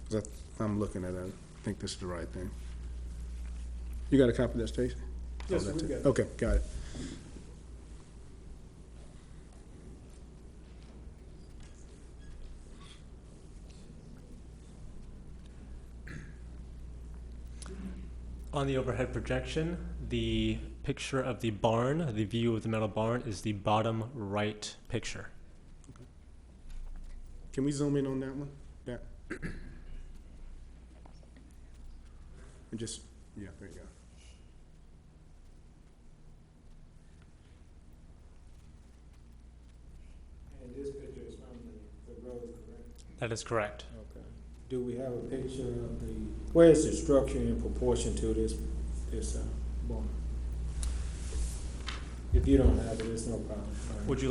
'Cause I'm looking at it. I think this is the right thing. You got a copy of that, Stacy? Yes, sir, we got it. Okay, got it. On the overhead projection, the picture of the barn, the view of the metal barn, is the bottom right picture. Can we zoom in on that one? That. And just, yeah, there you go. And this picture is from the road, correct? That is correct. Okay. Do we have a picture of where is the structure in proportion to this barn? If you don't have it, it's no problem. All right. Would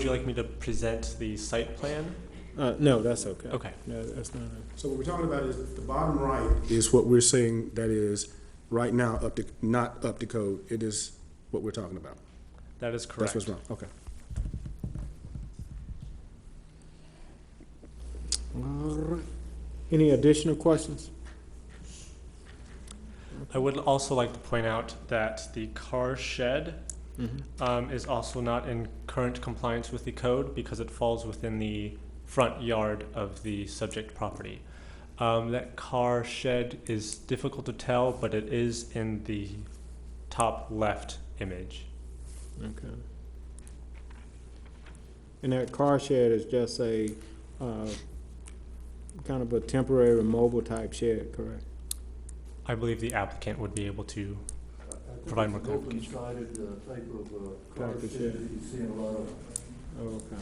you like me to present the site plan? No, that's okay. Okay. No, that's not. So what we're talking about is the bottom right is what we're saying that is right now not up to code. It is what we're talking about. That is correct. That's what's wrong. Okay. All right. Any additional questions? I would also like to point out that the car shed is also not in current compliance with the code because it falls within the front yard of the subject property. That car shed is difficult to tell, but it is in the top left image. Okay. And that car shed is just a, kind of a temporary mobile type shed, correct? I believe the applicant would be able to provide more clarification. Open-sided type of car Type of shed shed. that you see in a lot of, Oh, okay.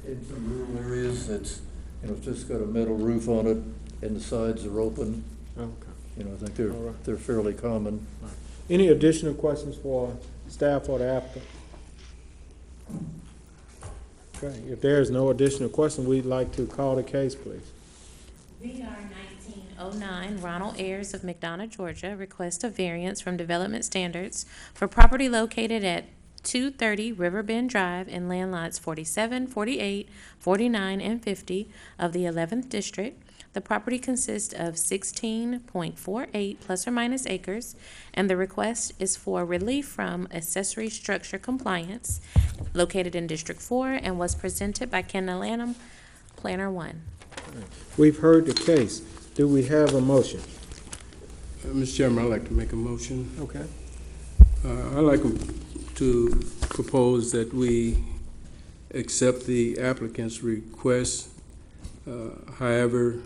in some rural areas, it's, it's just got a metal roof on it and the sides are open. Okay. I think All right. they're fairly common. Any additional questions for staff or the applicant? Okay, if there is no additional question, we'd like to call the case, please. VR 1909, Ronald Ayers of McDonough, Georgia, requests a variance from development standards for property located at 230 Riverbend Drive in land lots 47, 48, 49, and 50 of the 11th District. The property consists of 16.48 plus or minus acres, and the request is for relief from accessory structure compliance located in District 4 and was presented by Ken Lanham, Planner 1. We've heard the case. Do we have a motion? Mr. Chairman, I'd like to make a motion. Okay. I'd like to propose that we accept the applicant's request. However,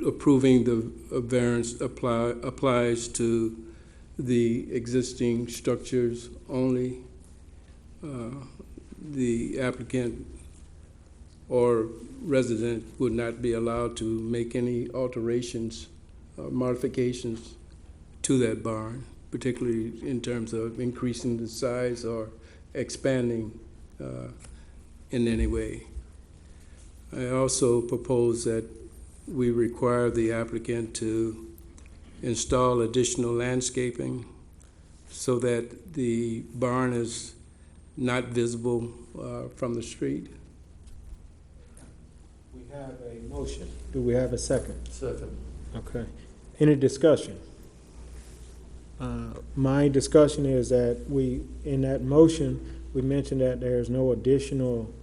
approving the variance applies to the existing structures only. The applicant or resident would not be allowed to make any alterations or modifications to that barn, particularly in terms of increasing the size or expanding in any way. I also propose that we require the applicant to install additional landscaping so that the barn is not visible from the street. We have a motion. Do we have a second? Second. Okay. Any discussion? My discussion is that in that motion, we mentioned that there's no additional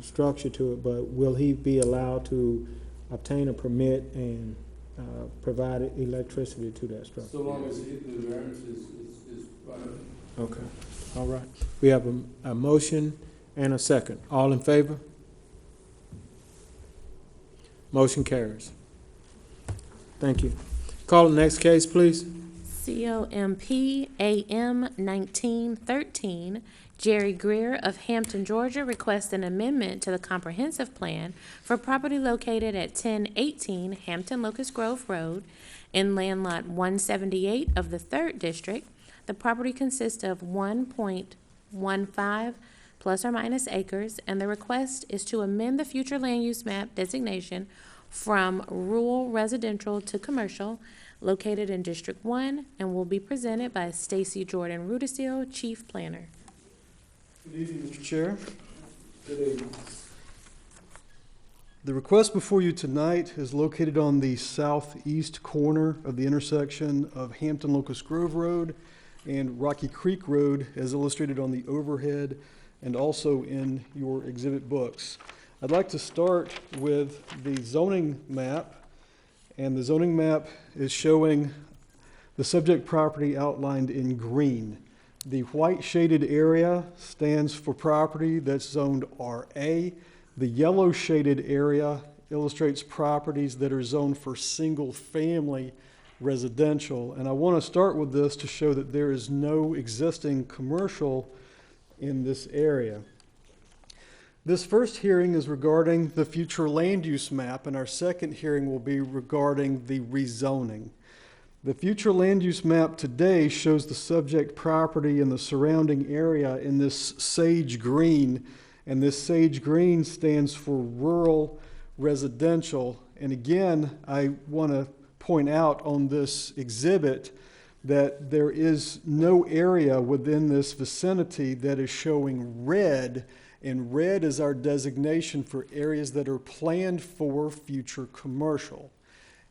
structure to it, but will he be allowed to obtain a permit and provide electricity to that structure? So long as the variance is fine. Okay, all right. We have a motion and a second. All in favor? Motion carries. Thank you. Call the next case, please. COMP AM 1913, Jerry Greer of Hampton, Georgia, requests an amendment to the comprehensive plan for property located at 1018 Hampton Locust Grove Road in land lot 178 of the 3rd District. The property consists of 1.15 plus or minus acres, and the request is to amend the future land use map designation from rural residential to commercial, located in District 1, and will be presented by Stacy Jordan Rudisil, Chief Planner. Good evening, Mr. Chair. Good evening. The request before you tonight is located on the southeast corner of the intersection of Hampton Locust Grove Road and Rocky Creek Road, as illustrated on the overhead and also in your exhibit books. I'd like to start with the zoning map, and the zoning map is showing the subject property outlined in green. The white shaded area stands for property that's zoned RA. The yellow shaded area illustrates properties that are zoned for single-family residential. And I want to start with this to show that there is no existing commercial in this area. This first hearing is regarding the future land use map, and our second hearing will be regarding the rezoning. The future land use map today shows the subject property and the surrounding area in this sage green, and this sage green stands for rural residential. And again, I want to point out on this exhibit that there is no area within this vicinity that is showing red, and red is our designation for areas that are planned for future commercial.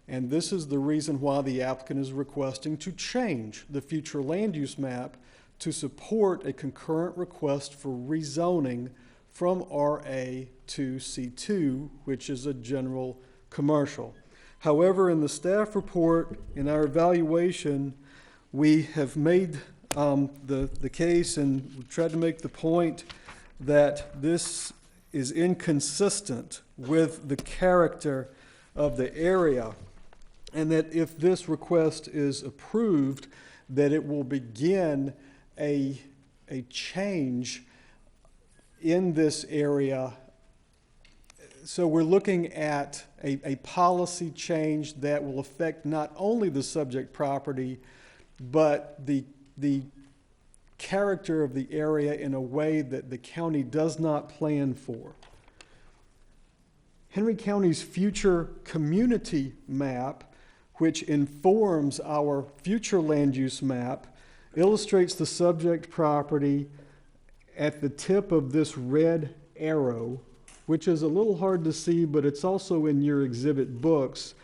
And this is the reason why the applicant is requesting to change the future land use map to support a concurrent request for rezoning from RA to C2, which is a general commercial. However, in the staff report, in our evaluation, we have made the case and we've tried to make the point that this is inconsistent with the character of the area, and that if this request is approved, that it will begin a change in this area. So we're looking at a policy change that will affect not only the subject property, but the character of the area in a way that the county does not plan for. Henry County's future community map, which informs our future land use map, illustrates the subject property at the tip of this red arrow, which is a little hard to see, but it's also in your exhibit books.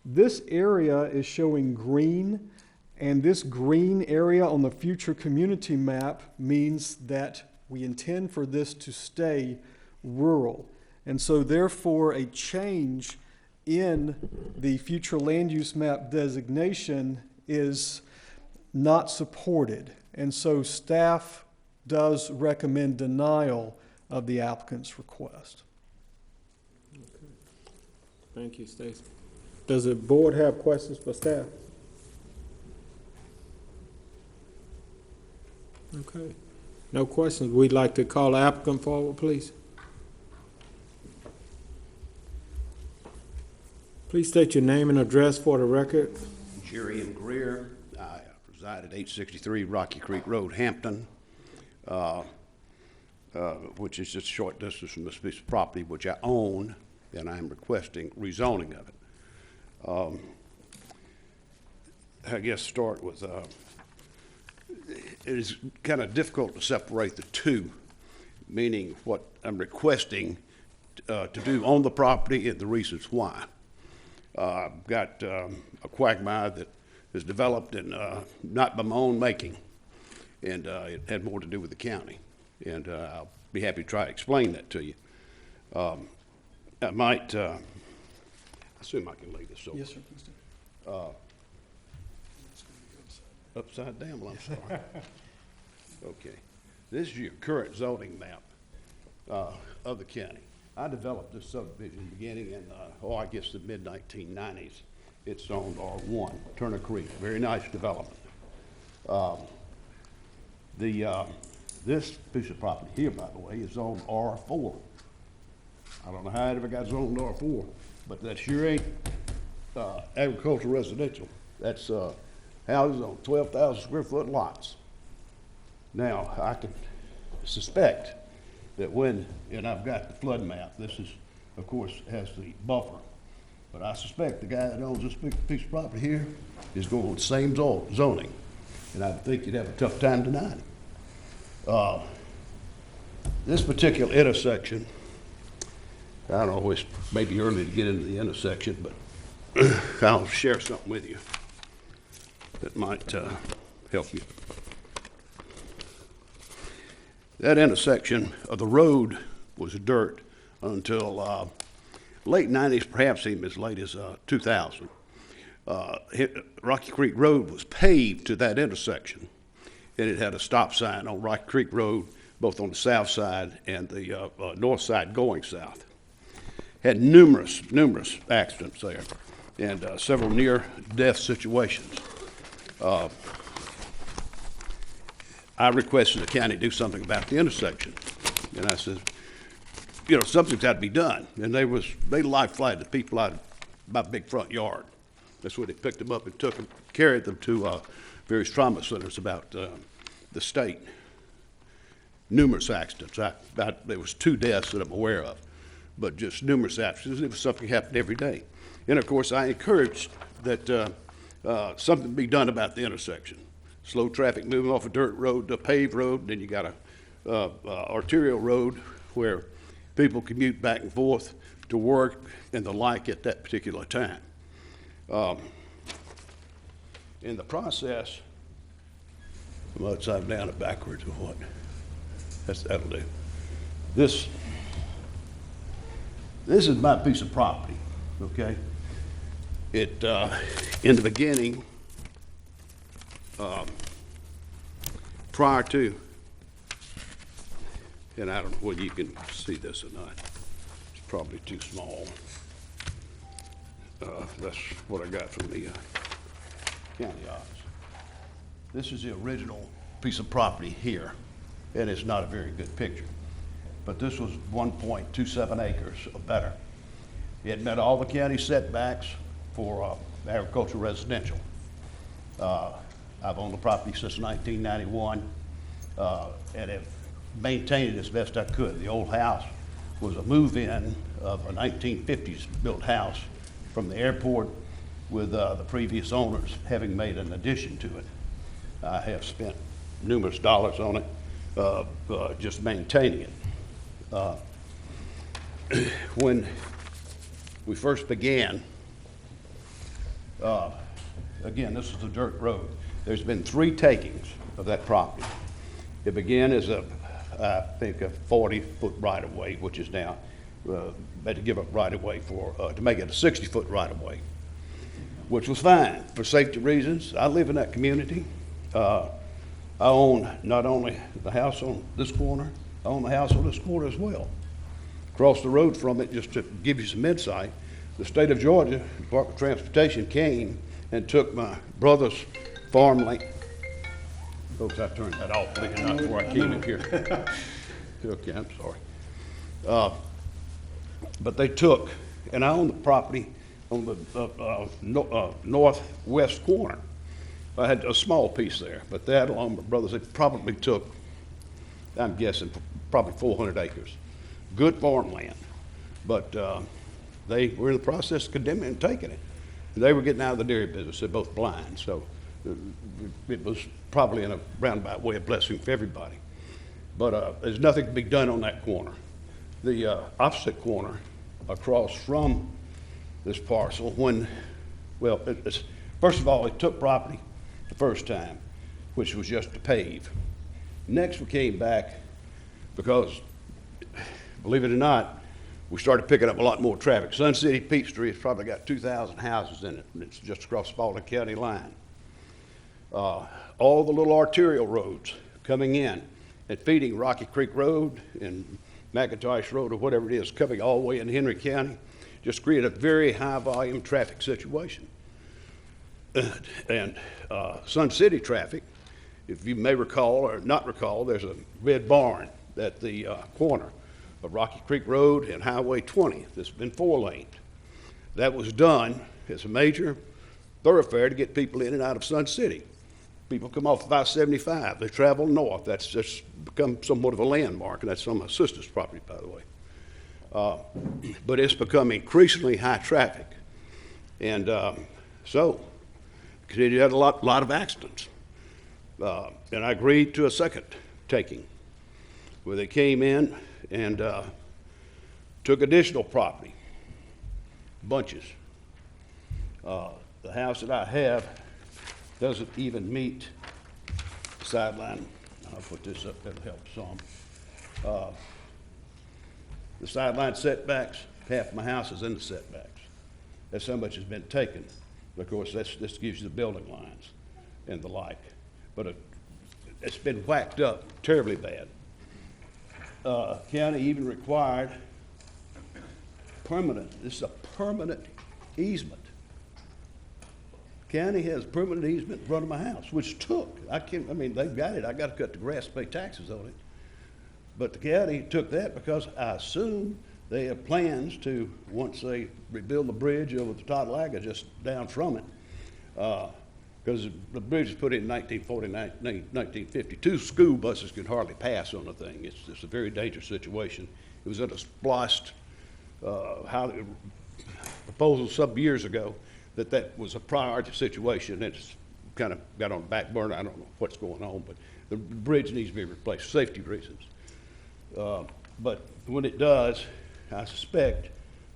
This area is showing green, and this green area on the future community map means that we intend for this to stay rural. And so therefore, a change in the future land use map designation is not supported. And so staff does recommend denial of the applicant's request. Thank you, Stacy. Does the board have questions for staff? Okay. No questions. We'd like to call the applicant forward, please. Please state your name and address for the record. Jerry M. Greer. I reside at 863 Rocky Creek Road, Hampton, which is just a short distance from this piece of property which I own, and I'm requesting rezoning of it. I guess start with, it is kind of difficult to separate the two, meaning what I'm requesting to do on the property and the reasons why. I've got a quagmire that is developed and not by my own making, and it had more to do with the county, and I'll be happy to try to explain that to you. I might, I assume I can lay this over. Yes, sir, please do. Upside down, well, I'm sorry. Okay. This is your current zoning map of the county. I developed this subdivision beginning in, I guess the mid-1990s. It's zoned R1, Turner Creek, very nice development. This piece of property here, by the way, is zoned R4. I don't know how it ever got zoned R4, but that sure ain't agricultural residential. That's houses on 12,000 square foot lots. Now, I can suspect that and I've got the flood map, this is, of course, has the buffer, but I suspect the guy that owns this big piece of property here is going with the same zoning, and I think you'd have a tough time denying it. This particular intersection, I don't know, it's maybe early to get into the intersection, but I'll share something with you that might help you. That intersection of the road was dirt until late 90s, perhaps even as late as 2000. Rocky Creek Road was paved to that intersection, and it had a stop sign on Rocky Creek Road, both on the south side and the north side going south. Had numerous accidents there, and several near-death situations. I requested the county do something about the intersection, and I said, you know, something's got to be done. And they life-flighted the people out of my big front yard. That's where they picked them up and carried them to various trauma centers about the state. Numerous accidents. There was 2 deaths that I'm aware of, but just numerous accidents. It was something happened every day. And of course, I encouraged that something be done about the intersection. Slow traffic moving off a dirt road to a paved road, then you got a arterial road where people commute back and forth to work and the like at that particular time. In the process, I'm upside down and backwards or what? That'll do. This is my piece of property, okay? It, in the beginning, prior to, and I don't know whether you can see this or not. It's probably too small. That's what I got from the county office. This is the original piece of property here, and it's not a very good picture. But this was 1.27 acres or better. It met all the county setbacks for agricultural residential. I've owned the property since 1991 and have maintained it as best I could. The old house was a move-in of a 1950s built house from the airport with the previous owners having made an addition to it. I have spent numerous dollars on it, just maintaining it. When we first began, again, this is a dirt road. There's been 3 takings of that property. It began as I think a 40-foot right-of-way, which is now, had to give up right-of-way to make it a 60-foot right-of-way, which was fine for safety reasons. I live in that community. I own not only the house on this corner, I own the house on this corner as well. Across the road from it, just to give you some insight, the state of Georgia, Department of Transportation came and took my brother's farmland. Folks, I turned that off, believe it or not, before I came in here. Okay, I'm sorry. But they took, and I own the property on the northwest corner. I had a small piece there, but that, along with my brothers, they probably took, I'm guessing, probably 400 acres. Good farmland, but they were in the process of condemning and taking it. They were getting out of the dairy business. They're both blind, so it was probably in a roundabout way a blessing for everybody. But there's nothing to be done on that corner. The opposite corner across from this parcel, first of all, it took property the first time, which was just to pave. Next, we came back because, believe it or not, we started picking up a lot more traffic. Sun City Peachtree has probably got 2,000 houses in it, and it's just across the Spalding County line. All the little arterial roads coming in and feeding Rocky Creek Road and McIntosh Road or whatever it is, coming all the way in Henry County, just create a very high volume traffic situation. And Sun City traffic, if you may recall or not recall, there's a red barn at the corner of Rocky Creek Road and Highway 20 that's been 4-laned. That was done as a major thoroughfare to get people in and out of Sun City. People come off of I-75, they travel north. That's just become somewhat of a landmark, and that's on my sister's property, by the way. But it's become increasingly high traffic. And so, you had a lot of accidents. And I agreed to a second taking, where they came in and took additional property, bunches. The house that I have doesn't even meet the sideline. I'll put this up, that'll help some. The sideline setbacks, half my house is in the setbacks. That's how much has been taken. Of course, this gives you the building lines and the like. But it's been whacked up terribly bad. County even required this is a permanent easement. County has permanent easement in front of my house, which they've got it. I got to cut the grass to pay taxes on it. But the county took that because I assume they have plans to, once they rebuild the bridge over the Toddlaga just down from it, because the bridge was put in 1949, 1952. School buses could hardly pass on the thing. It's a very dangerous situation. It was in a spliced proposal some years ago that was a priority situation. It's kind of got on the back burner. I don't know what's going on, but the bridge needs to be replaced for safety reasons. But when it does, I suspect,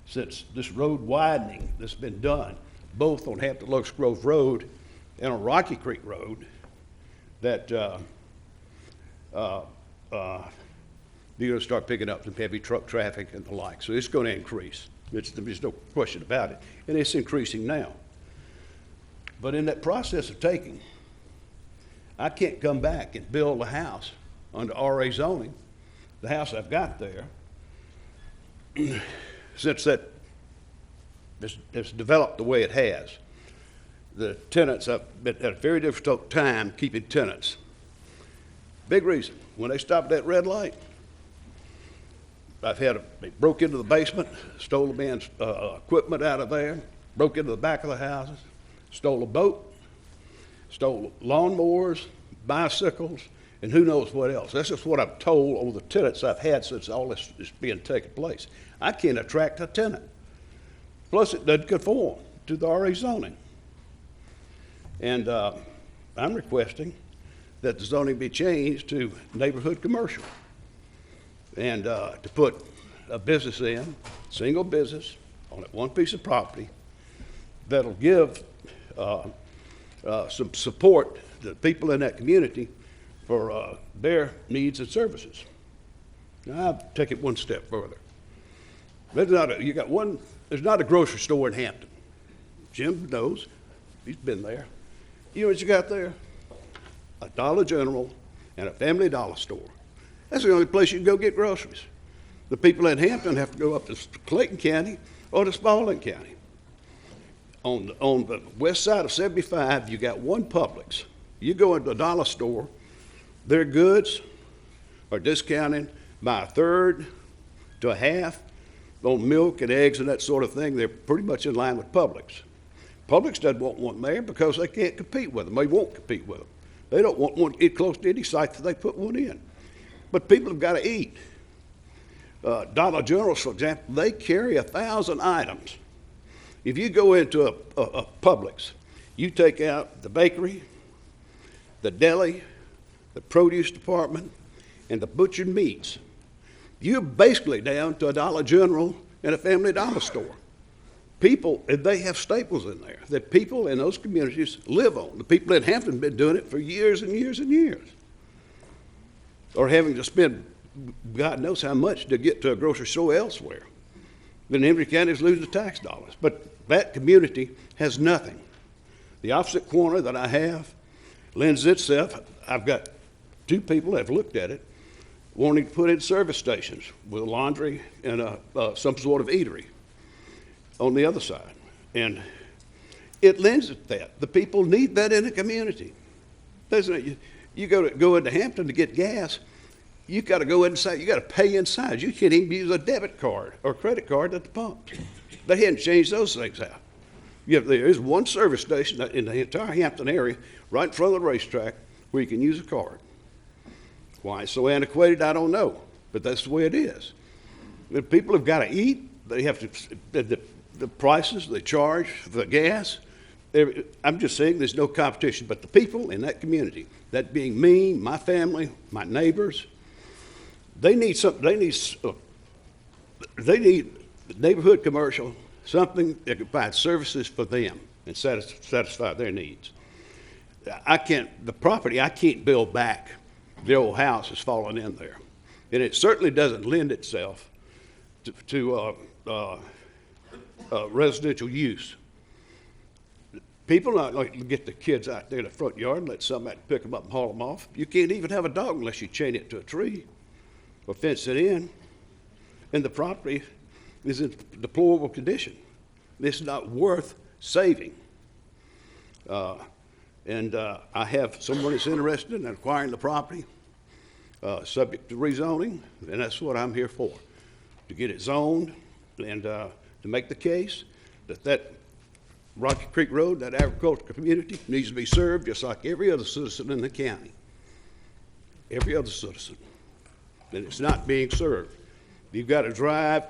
since this road widening that's been done, both on Hampton Locust Grove Road and on Rocky Creek Road, that, you're gonna start picking up some heavy truck traffic and the like, so it's gonna increase. There's no question about it, and it's increasing now. But in that process of taking, I can't come back and build a house under RA zoning, the house I've got there, since it's developed the way it has. The tenants have been at a very difficult time keeping tenants. Big reason, when they stopped at that red light, they broke into the basement, stole the man's equipment out of there, broke into the back of the houses, stole a boat, stole lawnmowers, bicycles, and who knows what else. That's just what I'm told over the tenants I've had since all this is being taken place. I can't attract a tenant. Plus, it doesn't conform to the RA zoning. And I'm requesting that the zoning be changed to neighborhood commercial, and to put a business in, single business, on that one piece of property that'll give some support to the people in that community for their needs and services. Now, I'll take it one step further. There's not a grocery store in Hampton. Jim knows, he's been there. You know what you got there? A Dollar General and a Family Dollar store. That's the only place you can go get groceries. The people in Hampton have to go up to Clayton County or to Spalding County. On the west side of 75, you got one Publix. You go into a dollar store, their goods are discounted by a third to a half on milk and eggs and that sort of thing. They're pretty much in line with Publix. Publix doesn't want one there because they can't compete with them. They won't compete with them. They don't want one close to any site that they put one in. But people have got to eat. Dollar General, for example, they carry 1,000 items. If you go into a Publix, you take out the bakery, the deli, the produce department, and the butchered meats. You're basically down to a Dollar General and a Family Dollar store. People, and they have staples in there that people in those communities live on. The people in Hampton have been doing it for years and years and years, or having to spend God knows how much to get to a grocery store elsewhere. Then Henry County is losing tax dollars. But that community has nothing. The opposite corner that I have lends itself. I've got two people that have looked at it, wanting to put in service stations with a laundry and some sort of eatery on the other side. And it lends it that. The people need that in the community. You go into Hampton to get gas, you got to go inside, you got to pay inside. You can't even use a debit card or credit card at the pumps. They hadn't changed those things out. There is one service station in the entire Hampton area right in front of the racetrack where you can use a card. Why it's so antiquated, I don't know, but that's the way it is. The people have got to eat. They have to, the prices they charge for the gas. I'm just saying there's no competition, but the people in that community, that being me, my family, my neighbors, they need something. They need neighborhood commercial, something that can provide services for them and satisfy their needs. I can't build back. The old house has fallen in there, and it certainly doesn't lend itself to residential use. People not like to get the kids out there in the front yard and let somebody pick them up and haul them off. You can't even have a dog unless you chain it to a tree or fence it in, and the property is in deplorable condition. It's not worth saving. I have someone that's interested in acquiring the property, subject to rezoning, and that's what I'm here for, to get it zoned and to make the case that Rocky Creek Road, that agricultural community, needs to be served just like every other citizen in the county. Every other citizen. And it's not being served. You've got to drive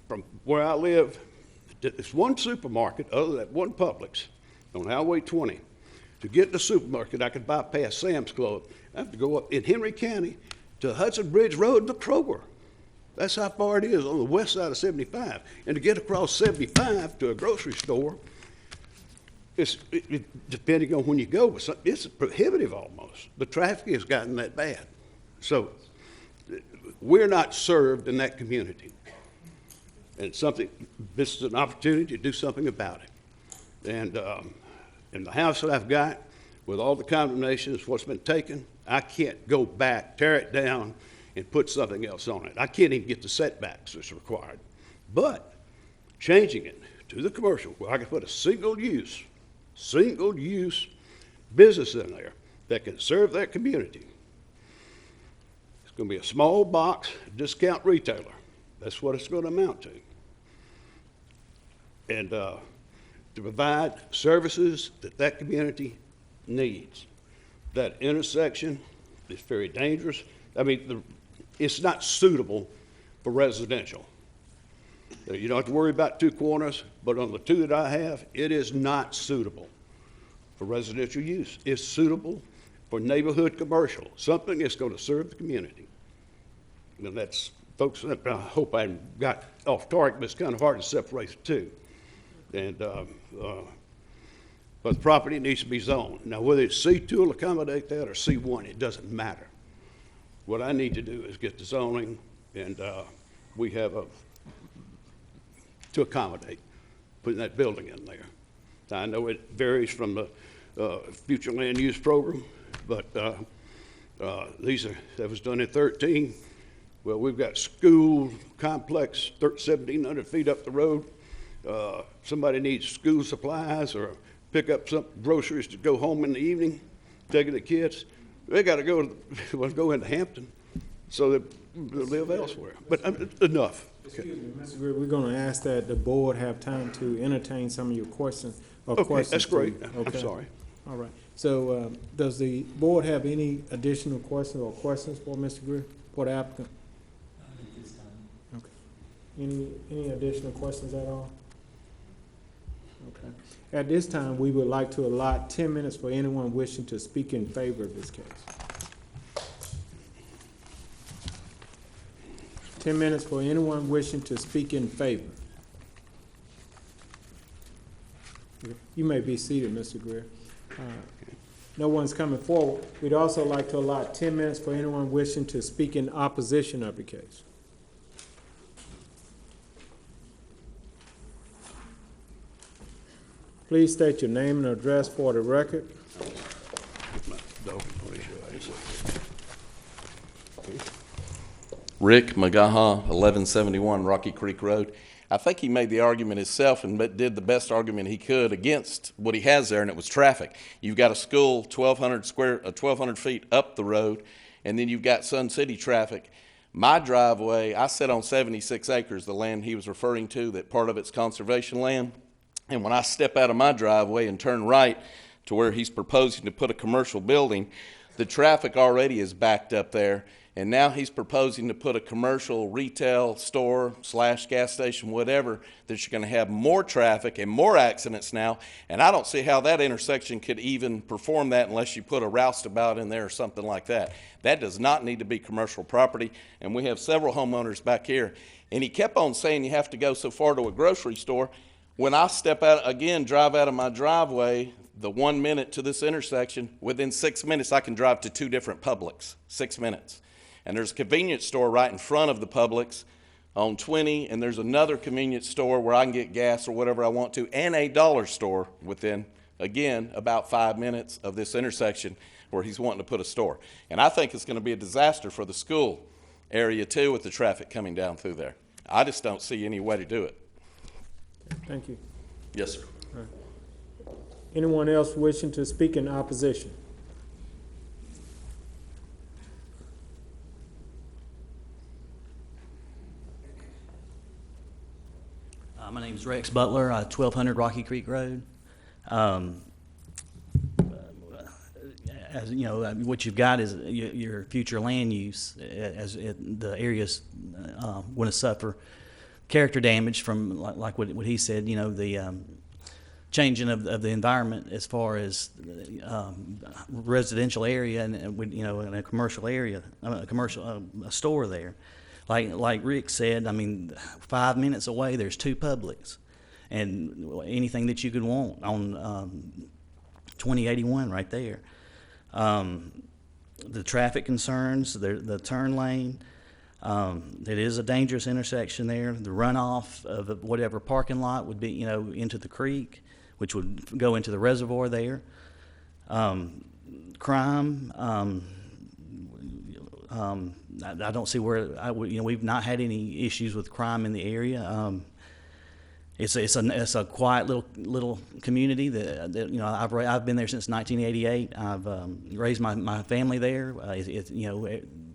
from where I live. It's one supermarket, other than that one Publix, on Highway 20. To get to the supermarket, I could bypass Sam's Club. I have to go up in Henry County to Hudson Bridge Road to Kroger. That's how far it is on the west side of 75. And to get across 75 to a grocery store, depending on when you go, but it's prohibitive almost. The traffic has gotten that bad. So we're not served in that community. And this is an opportunity to do something about it. And in the house that I've got, with all the condemnations, what's been taken, I can't go back, tear it down, and put something else on it. I can't even get the setbacks that's required. But changing it to the commercial, where I can put a single-use business in there that can serve that community. It's going to be a small box discount retailer. That's what it's going to amount to. And to provide services that community needs. That intersection is very dangerous. I mean, it's not suitable for residential. You don't have to worry about two corners, but on the two that I have, it is not suitable for residential use. It's suitable for neighborhood commercial, something that's going to serve the community. And that's, folks, I hope I got off target, but it's kind of hard to separate the two. And, but the property needs to be zoned. Now, whether it's C2 will accommodate that or C1, it doesn't matter. What I need to do is get the zoning, and we have to accommodate putting that building in there. Now, I know it varies from the future land use program, but that was done in 13. Well, we've got school complex 1,700 feet up the road. Somebody needs school supplies or pick up some groceries to go home in the evening, taking the kids. They got to go into Hampton, so they live elsewhere. But enough. Excuse me, Mr. Greer, we're going to ask that the board have time to entertain some of your questions. Okay, that's great. Okay. I'm sorry. All right. So does the board have any additional questions for Mr. Greer, for the applicant? Okay. Any additional questions at all? Okay. At this time, we would like to allot 10 minutes for anyone wishing to speak in favor of this case. 10 minutes for anyone wishing to speak in favor. You may be seated, Mr. Greer. No one's coming forward. We'd also like to allot 10 minutes for anyone wishing to speak in opposition of the case. Please state your name and address for the record. Rick Magaha, 1171 Rocky Creek Road. I think he made the argument himself and did the best argument he could against what he has there, and it was traffic. You've got a school 1,200 feet up the road, and then you've got Sun City traffic. My driveway, I sit on 76 acres, the land he was referring to, that part of it's conservation land. And when I step out of my driveway and turn right to where he's proposing to put a commercial building, the traffic already is backed up there. And now he's proposing to put a commercial retail store / gas station, whatever, that you're going to have more traffic and more accidents now. And I don't see how that intersection could even perform that unless you put a roustabout in there or something like that. That does not need to be commercial property. And we have several homeowners back here. And he kept on saying you have to go so far to a grocery store. When I step out again, drive out of my driveway, the 1 minute to this intersection, within 6 minutes I can drive to two different Publix, 6 minutes. And there's a convenience store right in front of the Publix on 20, and there's another convenience store where I can get gas or whatever I want to, and a dollar store within, again, about 5 minutes of this intersection where he's wanting to put a store. And I think it's going to be a disaster for the school area too with the traffic coming down through there. I just don't see any way to do it. Thank you. Yes, sir. Right. Anyone else wishing to speak in opposition? My name is Rex Butler, 1200 Rocky Creek Road. As you know, what you've got is your future land use, as the area's going to suffer character damage from, like what he said, you know, the changing of the environment as far as residential area and you know, in a commercial area, a store there. Like Rick said, I mean, 5 minutes away, there's two Publix. and anything that you could want on 2081 right there. The traffic concerns, the turn lane, it is a dangerous intersection there. The runoff of whatever parking lot would be, into the creek, which would go into the reservoir there. Crime, I don't see where we've not had any issues with crime in the area. It's a quiet little community that I've been there since 1988. I've raised my family there.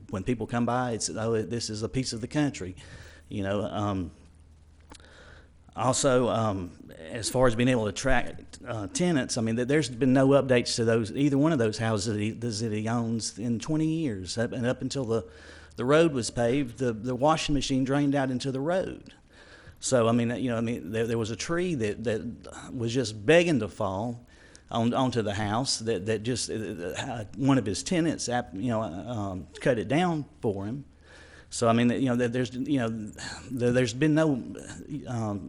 When people come by, this is a piece of the country, Also, as far as being able to attract tenants, I mean, there's been no updates to either one of those houses that he owns in 20 years. And up until the road was paved, the washing machine drained out into the road. So, there was a tree that was just begging to fall onto the house that just one of his tenants, cut it down for him. So there's been no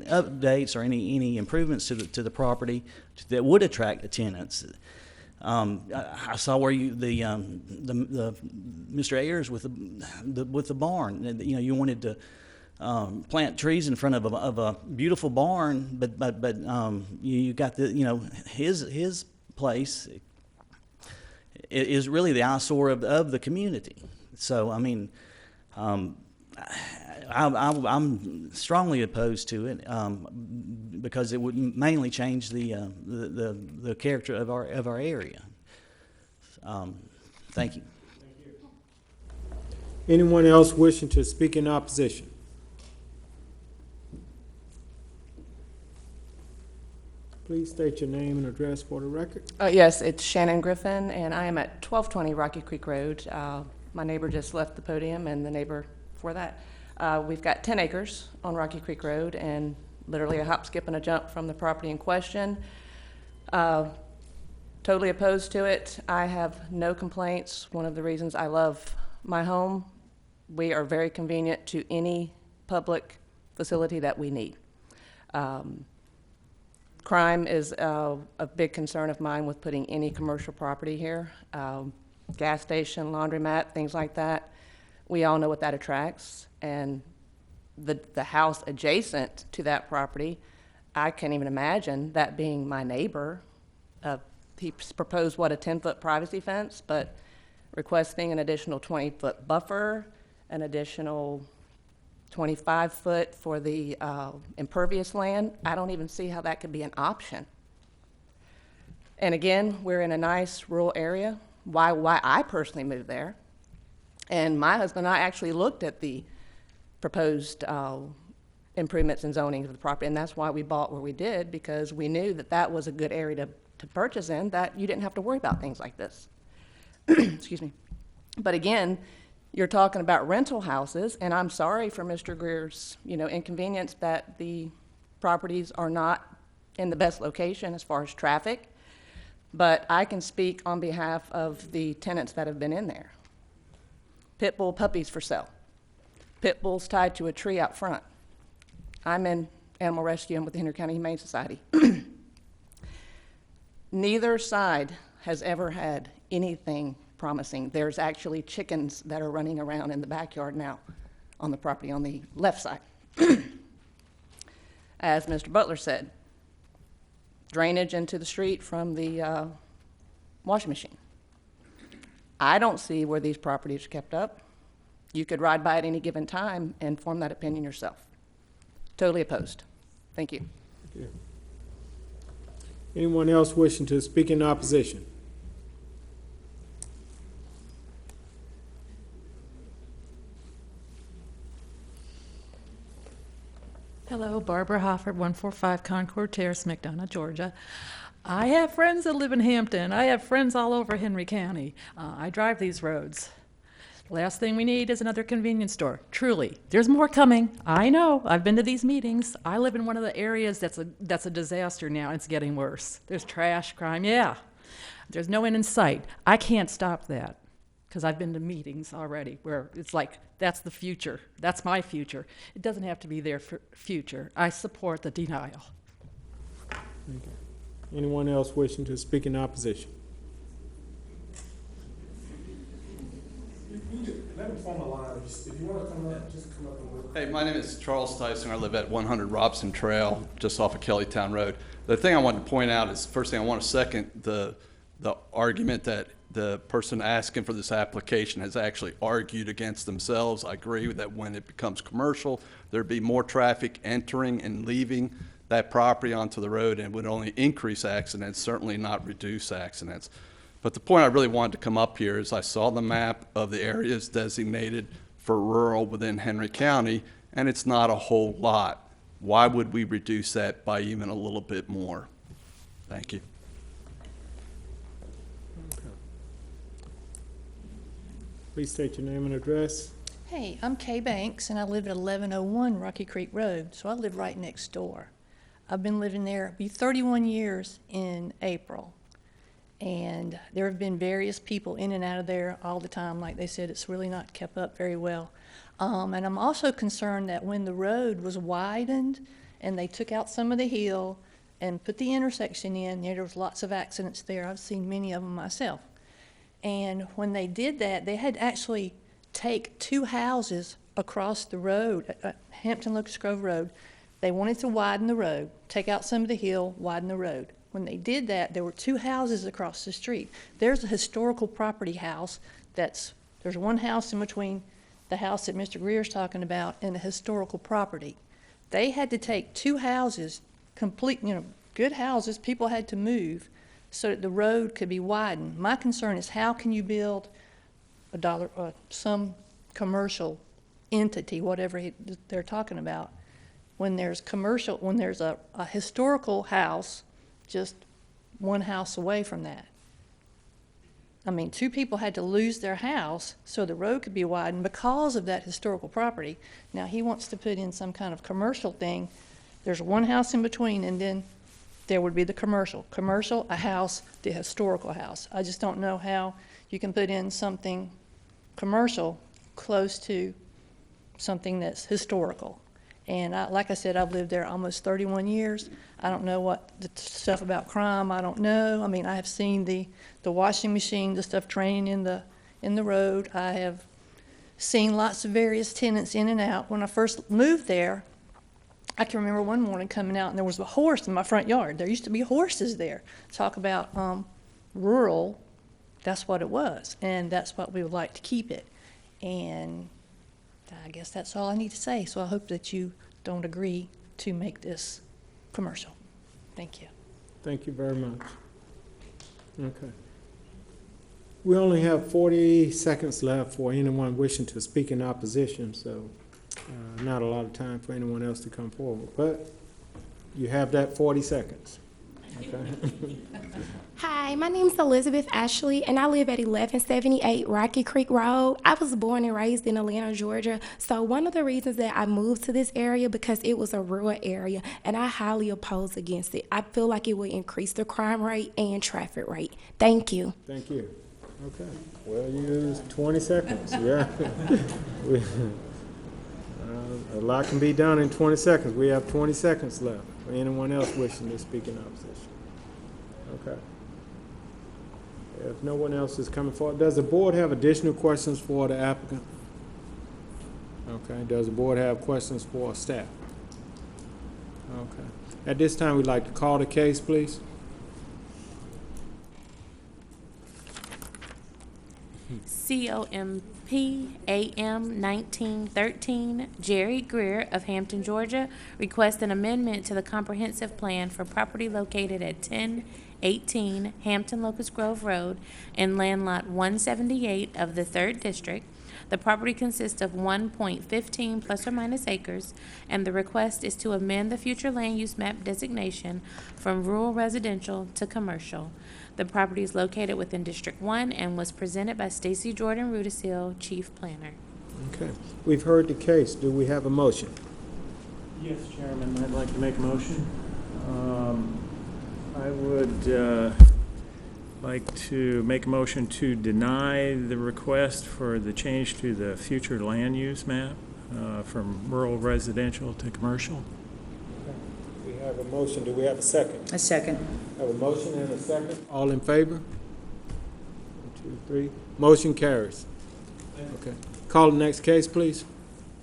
updates or any improvements to the property that would attract the tenants. I saw where the Mr. Ayers with the barn. You wanted to plant trees in front of a beautiful barn, but you got his place is really the eyesore of the community. So I'm strongly opposed to it because it would mainly change the character of our area. Thank you. Anyone else wishing to speak in opposition? Please state your name and address for the record. Yes, it's Shannon Griffin, and I am at 1220 Rocky Creek Road. My neighbor just left the podium, and the neighbor before that. We've got 10 acres on Rocky Creek Road, and literally a hop, skip, and a jump from the property in question. Totally opposed to it. I have no complaints. One of the reasons I love my home, we are very convenient to any public facility that we need. Crime is a big concern of mine with putting any commercial property here. Gas station, laundromat, things like that. We all know what that attracts. And the house adjacent to that property, I can't even imagine that being my neighbor. He proposed, a 10-foot privacy fence, but requesting an additional 20-foot buffer, an additional 25-foot for the impervious land. I don't even see how that could be an option. And again, we're in a nice rural area. Why I personally moved there. And my husband and I actually looked at the proposed improvements and zoning of the property, and that's why we bought where we did, because we knew that was a good area to purchase in, that you didn't have to worry about things like this. Excuse me. But again, you're talking about rental houses, and I'm sorry for Mr. Greer's, inconvenience that the properties are not in the best location as far as traffic, but I can speak on behalf of the tenants that have been in there. Pit bull puppies for sale. Pit bulls tied to a tree out front. I'm in animal rescue and with the Henry County Humane Society. Neither side has ever had anything promising. There's actually chickens that are running around in the backyard now on the property on the left side. As Mr. Butler said, drainage into the street from the washing machine. I don't see where these properties are kept up. You could ride by at any given time and form that opinion yourself. Totally opposed. Thank you. Thank you. Anyone else wishing to speak in opposition? Hello, Barbara Hoffert, 145 Concord Terrace, McDonough, Georgia. I have friends that live in Hampton. I have friends all over Henry County. I drive these roads. Last thing we need is another convenience store. Truly, there's more coming. I know. I've been to these meetings. I live in one of the areas that's a disaster now. It's getting worse. There's trash, crime. Yeah, there's no end in sight. I can't stop that because I've been to meetings already where it's like, that's the future. That's my future. It doesn't have to be their future. I support the denial. Thank you. Anyone else wishing to speak in opposition? Let him form a line. If you want to come up, just come up and look. Hey, my name is Charles Tyson. I live at 100 Robson Trail, just off of Kellytown Road. The thing I wanted to point out is, first thing I want to second the argument that the person asking for this application has actually argued against themselves. I agree that when it becomes commercial, there'd be more traffic entering and leaving that property onto the road, and would only increase accidents, certainly not reduce accidents. But the point I really wanted to come up here is I saw the map of the areas designated for rural within Henry County, and it's not a whole lot. Why would we reduce that by even a little bit more? Thank you. Please state your name and address. Hey, I'm Kay Banks, and I live at 1101 Rocky Creek Road, so I live right next door. I've been living there, it'll be 31 years in April, and there have been various people in and out of there all the time. Like they said, it's really not kept up very well. And I'm also concerned that when the road was widened and they took out some of the hill and put the intersection in, there was lots of accidents there. I've seen many of them myself. And when they did that, they had to actually take two houses across the road, Hampton Locust Grove Road. They wanted to widen the road, take out some of the hill, widen the road. When they did that, there were two houses across the street. There's a historical property house there's one house in between the house that Mr. Greer's talking about and the historical property. They had to take two houses, good houses, people had to move so that the road could be widened. My concern is, how can you build some commercial entity, whatever they're talking about, when there's a historical house just one house away from that? I mean, two people had to lose their house so the road could be widened because of that historical property. Now he wants to put in some kind of commercial thing. There's one house in between, and then there would be the commercial, a house, the historical house. I just don't know how you can put in something commercial close to something that's historical. And like I said, I've lived there almost 31 years. I don't know what the stuff about crime, I don't know. I mean, I have seen the washing machine, the stuff draining in the road. I have seen lots of various tenants in and out. When I first moved there, I can remember one morning coming out and there was a horse in my front yard. There used to be horses there. Talk about rural, that's what it was. And that's what we would like to keep it. And I guess that's all I need to say. So I hope that you don't agree to make this commercial. Thank you. Thank you very much. Okay. We only have 40 seconds left for anyone wishing to speak in opposition, so not a lot of time for anyone else to come forward. But you have that 40 seconds. Okay. Hi, my name is Elizabeth Ashley, and I live at 1178 Rocky Creek Road. I was born and raised in Atlanta, Georgia. So one of the reasons that I moved to this area because it was a rural area, and I highly oppose against it. I feel like it would increase the crime rate and traffic rate. Thank you. Thank you. Okay. Well, you used 20 seconds. Yeah. A lot can be done in 20 seconds. We have 20 seconds left for anyone else wishing to speak in opposition. Okay. If no one else is coming forward, does the board have additional questions for the applicant? Okay. Does the board have questions for staff? Okay. At this time, we'd like to call the case, please. COMP AM 1913, Jerry Greer of Hampton, Georgia, requests an amendment to the comprehensive plan for property located at 1018 Hampton Locust Grove Road in land lot 178 of the 3rd District. The property consists of 1.15 plus or minus acres, and the request is to amend the future land use map designation from rural residential to commercial. The property is located within District 1 and was presented by Stacy Jordan Rudisil, Chief Planner. Okay. We've heard the case. Do we have a motion? Yes, Chairman, I'd like to make a motion. I would like to make a motion to deny the request for the change to the future land use map from rural residential to commercial. We have Have a motion, do we have a second? A second. Have a motion and a second. All in favor? 1, 2, 3. Motion carries. Okay. Call the next case, please.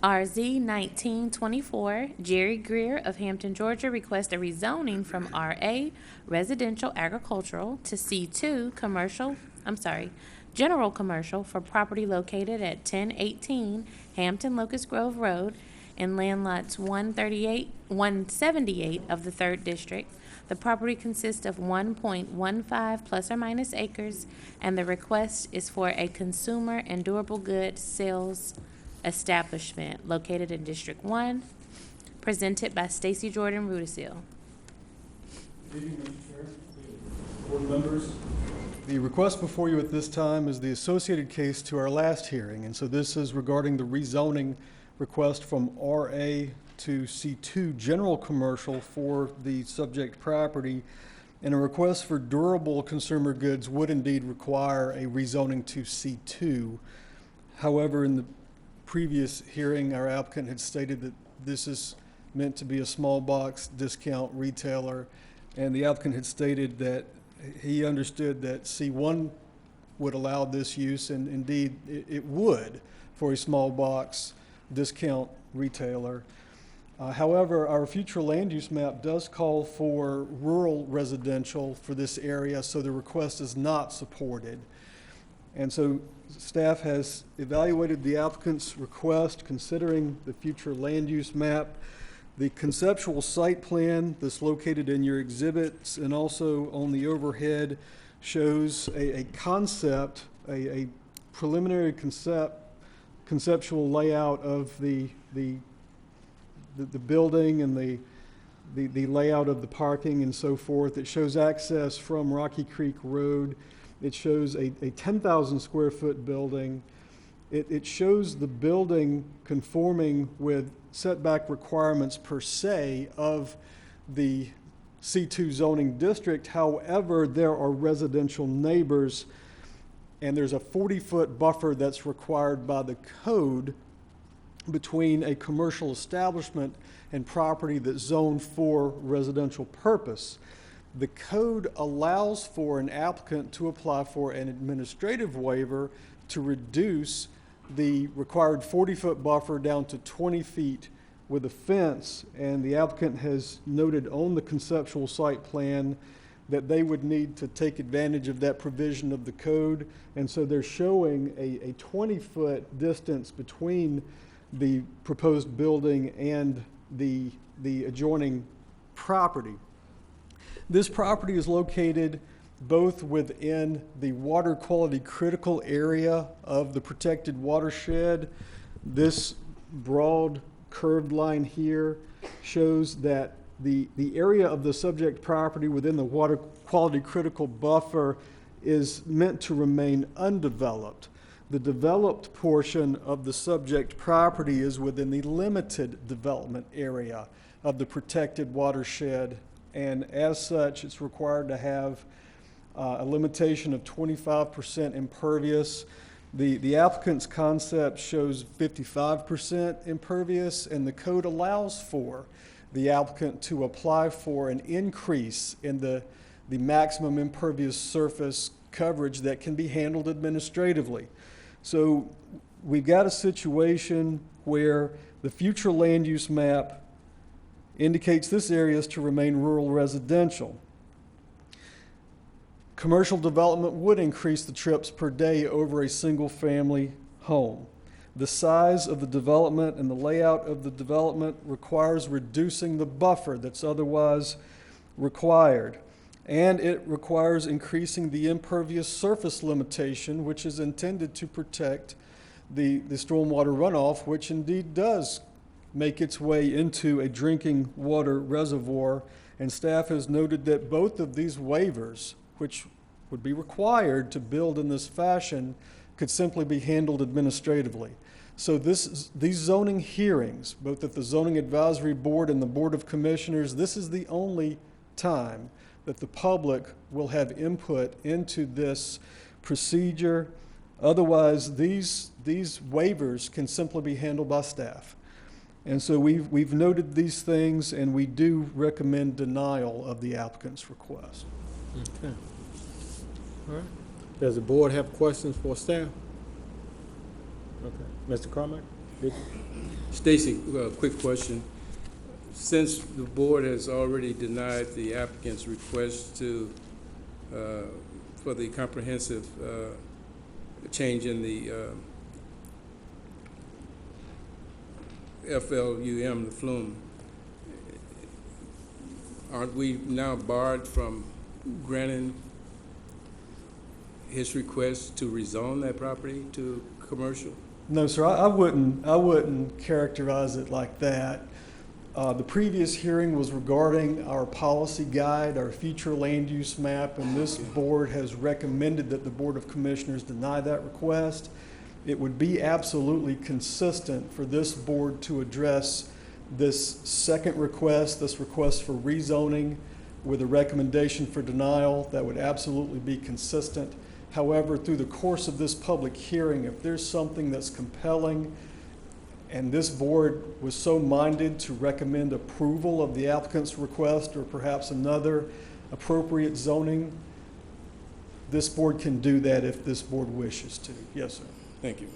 RZ 1924, Jerry Greer of Hampton, Georgia, requests a rezoning from RA Residential Agricultural to C2 General Commercial for property located at 1018 Hampton Locust Grove Road in land lots 178 of the 3rd District. The property consists of 1.15 plus or minus acres, and the request is for a consumer and durable goods sales establishment located in District 1, presented by Stacy Jordan Rudisil. Good evening, Mr. Chair, board members. The request before you at this time is the associated case to our last hearing, and so this is regarding the rezoning request from RA to C2 General Commercial for the subject property, and a request for durable consumer goods would indeed require a rezoning to C2. However, in the previous hearing, our applicant had stated that this is meant to be a small box discount retailer, and the applicant had stated that he understood that C1 would allow this use, and indeed it would for a small box discount retailer. However, our future land use map does call for rural residential for this area, so the request is not supported. And so staff has evaluated the applicant's request considering the future land use map, the conceptual site plan that's located in your exhibits and also on the overhead shows a concept, a preliminary conceptual layout of the building and the layout of the parking and so forth. It shows access from Rocky Creek Road. It shows a 10,000 square foot building. It shows the building conforming with setback requirements per se of the C2 zoning district. However, there are residential neighbors, and there's a 40-foot buffer that's required by the code between a commercial establishment and property that's zoned for residential purpose. The code allows for an applicant to apply for an administrative waiver to reduce the required 40-foot buffer down to 20 feet with a fence, and the applicant has noted on the conceptual site plan that they would need to take advantage of that provision of the code, and so they're showing a 20-foot distance between the proposed building and the adjoining property. This property is located both within the water quality critical area of the protected watershed. This broad curved line here shows that the area of the subject property within the water quality critical buffer is meant to remain undeveloped. The developed portion of the subject property is within the limited development area of the protected watershed, and as such, it's required to have a limitation of 25% impervious. The applicant's concept shows 55% impervious, and the code allows for the applicant to apply for an increase in the maximum impervious surface coverage that can be handled administratively. So we've got a situation where the future land use map indicates this area is to remain rural residential. Commercial development would increase the trips per day over a single family home. The size of the development and the layout of the development requires reducing the buffer that's otherwise required. And it requires increasing the impervious surface limitation, which is intended to protect the stormwater runoff, which indeed does make its way into a drinking water reservoir. And staff has noted that both of these waivers, which would be required to build in this fashion, could simply be handled administratively. So these zoning hearings, both at the Zoning Advisory Board and the Board of Commissioners, this is the only time that the public will have input into this procedure. Otherwise, these waivers can simply be handled by staff. And so we've noted these things, and we do recommend denial of the applicant's request. Okay. All right. Does the board have questions for staff? Okay. Mr. Carmack? Stacy, quick question. Since the board has already denied the applicant's request for the comprehensive change in the FLUM, the flume, aren't we now barred from granting his request to rezone that property to commercial? No, sir, I wouldn't characterize it like that. The previous hearing was regarding our policy guide, our future land use map, and this board has recommended that the Board of Commissioners deny that request. It would be absolutely consistent for this board to address this second request, this request for rezoning, with a recommendation for denial. That would absolutely be consistent. However, through the course of this public hearing, if there's something that's compelling and this board was so minded to recommend approval of the applicant's request or perhaps another appropriate zoning, this board can do that if this board wishes to. Yes, sir. Thank you.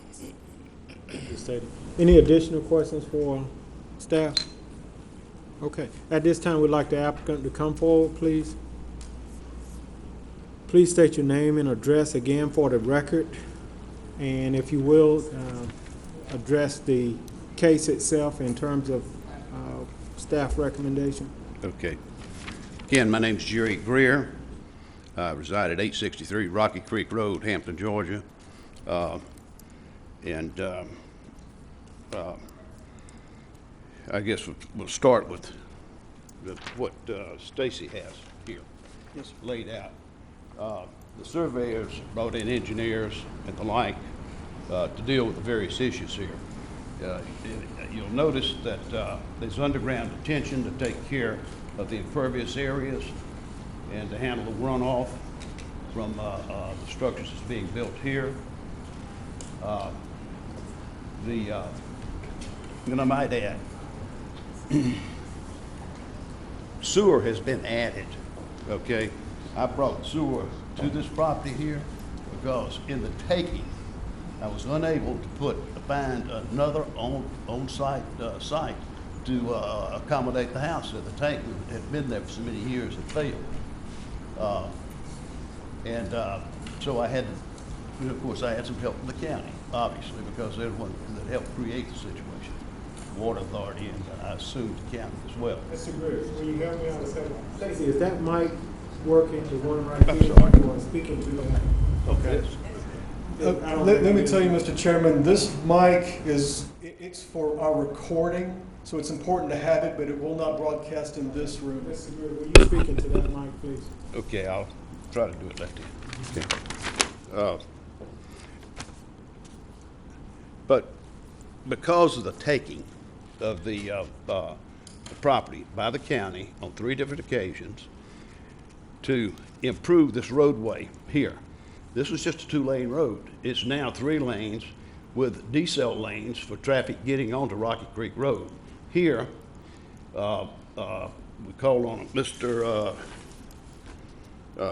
Any additional questions for staff? Okay. At this time, we'd like the applicant to come forward, please. Please state your name and address again for the record. And if you will, address the case itself in terms of staff recommendation. Okay. Again, my name's Jerry Greer. I reside at 863 Rocky Creek Road, Hampton, Georgia. I guess we'll start with what Stacy has here laid out. The surveyors brought in engineers and the like to deal with the various issues here. You'll notice that there's underground detention to take care of the impervious areas and to handle the runoff from the structures that's being built here. And I might add, sewer has been added, okay? I brought sewer to this property here because in the taking, I was unable to find another on-site site to accommodate the house. The tank had been there for so many years and failed. So I had, of course, I had some help from the county, obviously, because they're the one that helped create the situation. Water Authority, and I assumed the county as well. Mr. Greer, will you help me out a second? Stacy, is that mic working, the one right here? I'm sorry. You are speaking to that? Okay. Let me tell you, Mr. Chairman, this mic it's for our recording, so it's important to have it, but it will not broadcast in this room. Mr. Greer, will you speak into that mic, please? Okay, I'll try to do it left-handed. Okay. But because of the taking of the property by the county on 3 different occasions to improve this roadway here. This was just a 2-lane road. It's now 3 lanes with decel lanes for traffic getting onto Rocky Creek Road. Here, we called on Mr.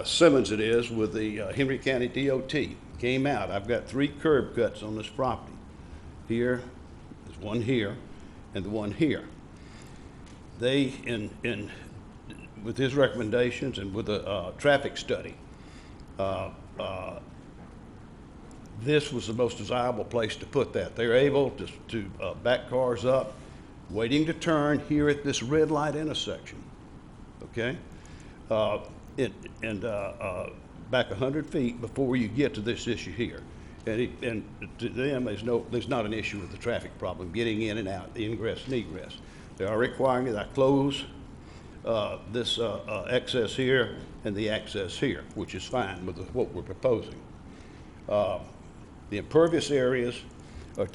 Simmons, it is, with the Henry County DOT. Came out. I've got 3 curb cuts on this property. Here, there's one here, and the one here. They, with his recommendations and with a traffic study, this was the most desirable place to put that. They're able to back cars up, waiting to turn here at this red light intersection, okay? Back 100 feet before you get to this issue here. And to them, there's not an issue with the traffic problem, getting in and out, the ingress and egress. They are requiring that I close this access here and the access here, which is fine with what we're proposing. The impervious areas are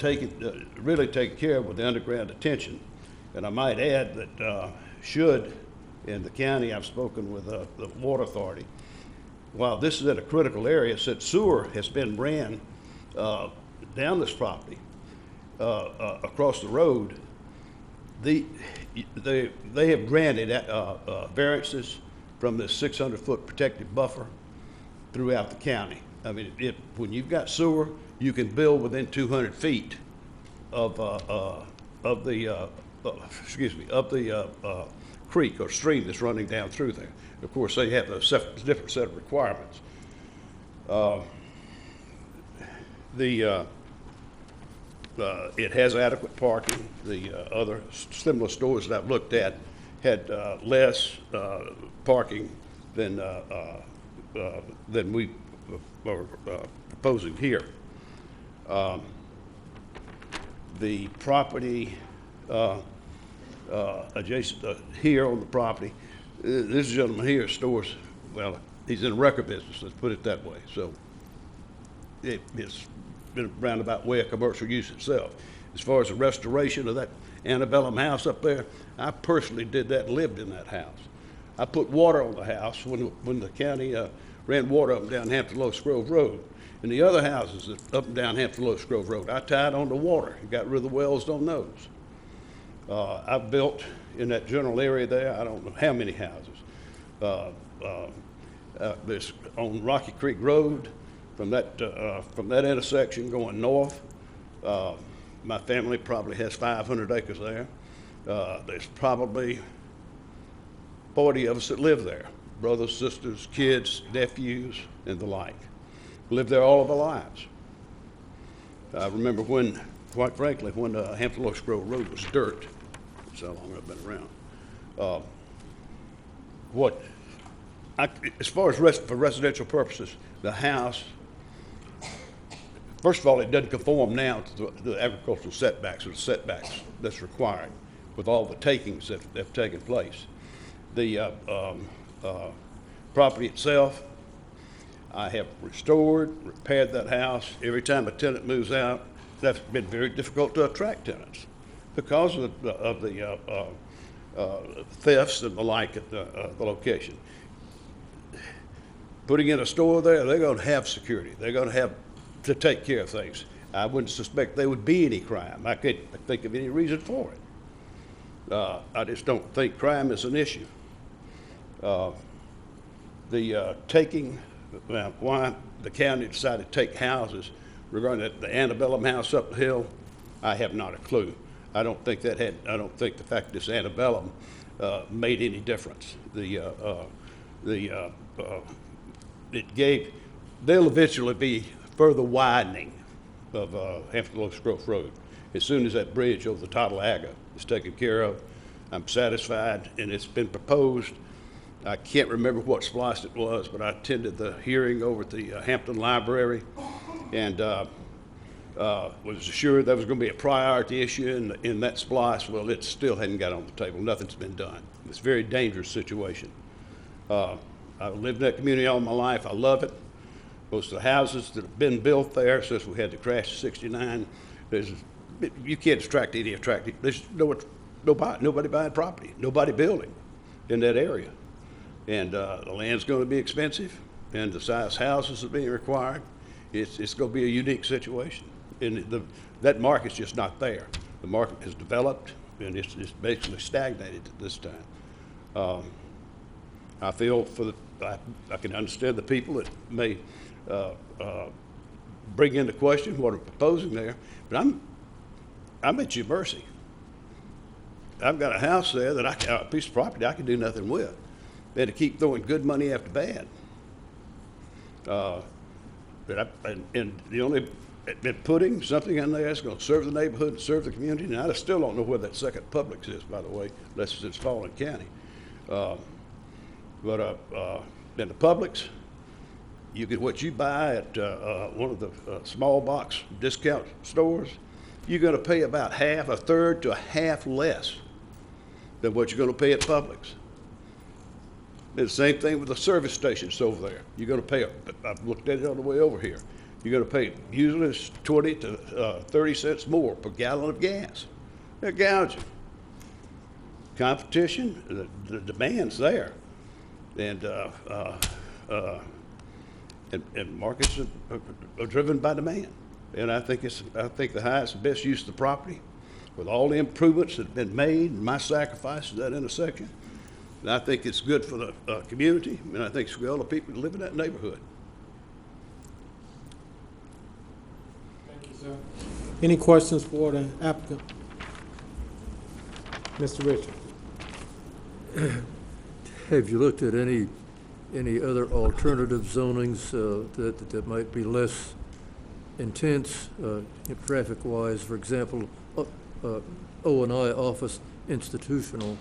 really taken care of with the underground detention. And I might add that should, in the county, I've spoken with the Water Authority, while this is in a critical area, since sewer has been ran down this property across the road, they have granted variances from the 600-foot protected buffer throughout the county. I mean, when you've got sewer, you can build within 200 feet of the creek or stream that's running down through there. Of course, they have a different set of requirements. It has adequate parking. The other similar stores that I've looked at had less parking than we are proposing here. The property adjacent here on the property, this gentleman here stores, well, he's in the record business, let's put it that way. So it's been a roundabout way of commercial use itself. As far as the restoration of that antebellum house up there, I personally did that and lived in that house. I put water on the house when the county ran water up and down Hampton Low Grove Road. And the other houses up and down Hampton Low Grove Road, I tied on the water and got rid of the wells on those. I've built in that general area there, I don't know how many houses. There's on Rocky Creek Road, from that intersection going north, my family probably has 500 acres there. There's probably 40 of us that live there, brothers, sisters, kids, nephews, and the like. Lived there all of our lives. I remember when, quite frankly, when Hampton Low Grove Road was dirt. That's how long I've been around. As far as for residential purposes, the house, first of all, it doesn't conform now to the agricultural setbacks or the setbacks that's required with all the takings that have taken place. The property itself, I have restored, repaired that house. Every time a tenant moves out, that's been very difficult to attract tenants because of the thefts and the like at the location. Putting in a store there, they're going to have security. They're going to have to take care of things. I wouldn't suspect there would be any crime. I can't think of any reason for it. I just don't think crime is an issue. The taking, why the county decided to take houses regarding the antebellum house up the hill, I have not a clue. I don't think the fact that it's antebellum made any difference. There'll eventually be further widening of Hampton Low Grove Road. As soon as that bridge over the Toddleaga is taken care of, I'm satisfied, and it's been proposed. I can't remember what splice it was, but I attended the hearing over at the Hampton Library and was assured that was going to be a priority issue in that splice. Well, it still hadn't got on the table. Nothing's been done. It's a very dangerous situation. I've lived in that community all my life. I love it. Most of the houses that have been built there since we had the crash of '69, you can't attract any attractive. There's nobody buying property, nobody building in that area. And the land's going to be expensive, and the size houses are being required. It's going to be a unique situation. And that market's just not there. The market has developed, and it's basically stagnated at this time. I feel I can understand the people that may bring into question what I'm proposing there, but I'm at your mercy. I've got a house there a piece of property I can do nothing with. They had to keep throwing good money after bad. And the only been putting something in there that's going to serve the neighborhood, serve the community. And I still don't know where that second Publix is, by the way, unless it's Fallen County. But in the Publix, you get what you buy at one of the small box discount stores. You're going to pay about a third to a half less than what you're going to pay at Publix. And the same thing with the service stations over there. You're going to pay, I've looked at it on the way over here. You're going to pay usually it's 20 to 30 cents more per gallon of gas. They're gouging. Competition, the demand's there. And markets are driven by demand. And I think the highest and best use of the property with all the improvements that have been made, my sacrifice at that intersection. And I think it's good for the community, and I think it's good for all the people that live in that neighborhood. Any questions for the applicant? Mr. Richard? Have you looked at any other alternative zonings that might be less intense traffic-wise? For example, O&I office institutional.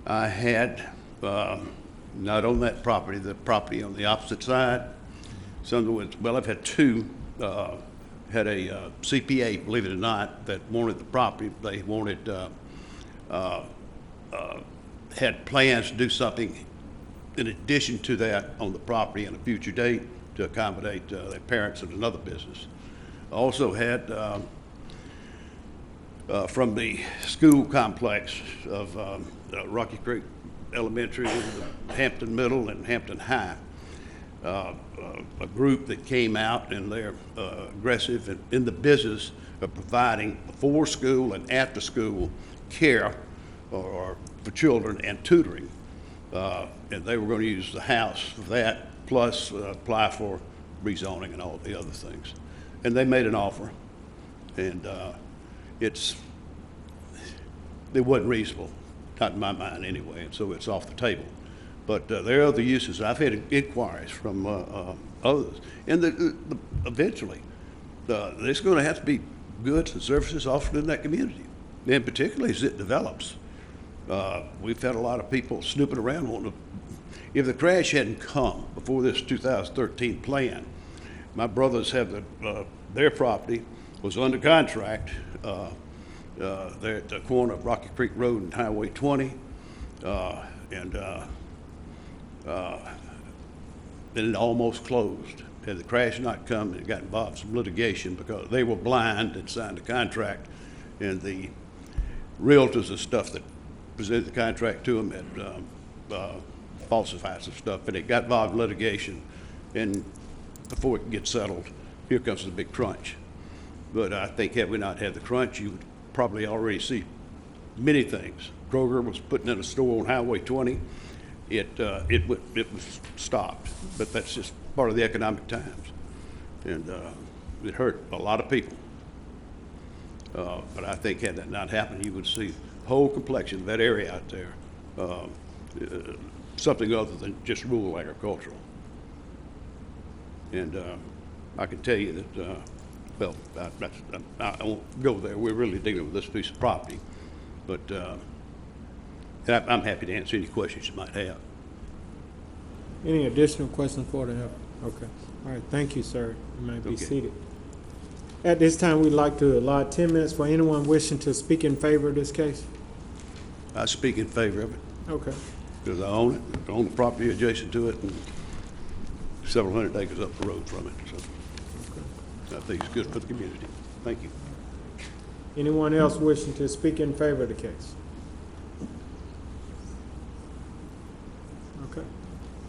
I had, not on that property, the property on the opposite side. Well, I've had two, had a CPA, believe it or not, that wanted the property. They wanted, had plans to do something in addition to that on the property in a future date to accommodate their parents in another business. I also had, from the school complex of Rocky Creek Elementary, Hampton Middle, and Hampton High, a group that came out, and they're aggressive and in the business of providing before school and after school care or for children and tutoring. And they were going to use the house for that, plus apply for rezoning and all the other things. And they made an offer, and it wasn't reasonable, not in my mind anyway, and so it's off the table. But there are other uses. I've had inquiries from others, and eventually there's going to have to be goods and services offered in that community, and particularly as it develops. We've had a lot of people snooping around wanting to. If the crash hadn't come before this 2013 plan, my brothers have their property was under contract there at the corner of Rocky Creek Road and Highway 20, and then it almost closed. Had the crash not come, it got involved in some litigation because they were blind and signed a contract, and the realtors and stuff that presented the contract to them had falsified some stuff, and it got involved in litigation, and before it can get settled, here comes the big crunch. But I think had we not had the crunch, you would probably already see many things. Kroger was putting in a store on Highway 20. It was stopped, but that's just part of the economic times, and it hurt a lot of people. But I think had that not happened, you would see the whole complexion of that area out there something other than just rural agricultural. And I can tell you that, well, I won't go there. We're really dealing with this piece of property. But I'm happy to answer any questions you might have. Any additional questions for the applicant? Okay. All right. Thank you, sir. You may be seated. At this time, we'd like to allot 10 minutes for anyone wishing to speak in favor of this case. I speak in favor of it. Okay. Because I own it. I own the property adjacent to it and several hundred acres up the road from it. So I think it's good for the community. Thank you. Anyone else wishing to speak in favor of the case? Okay.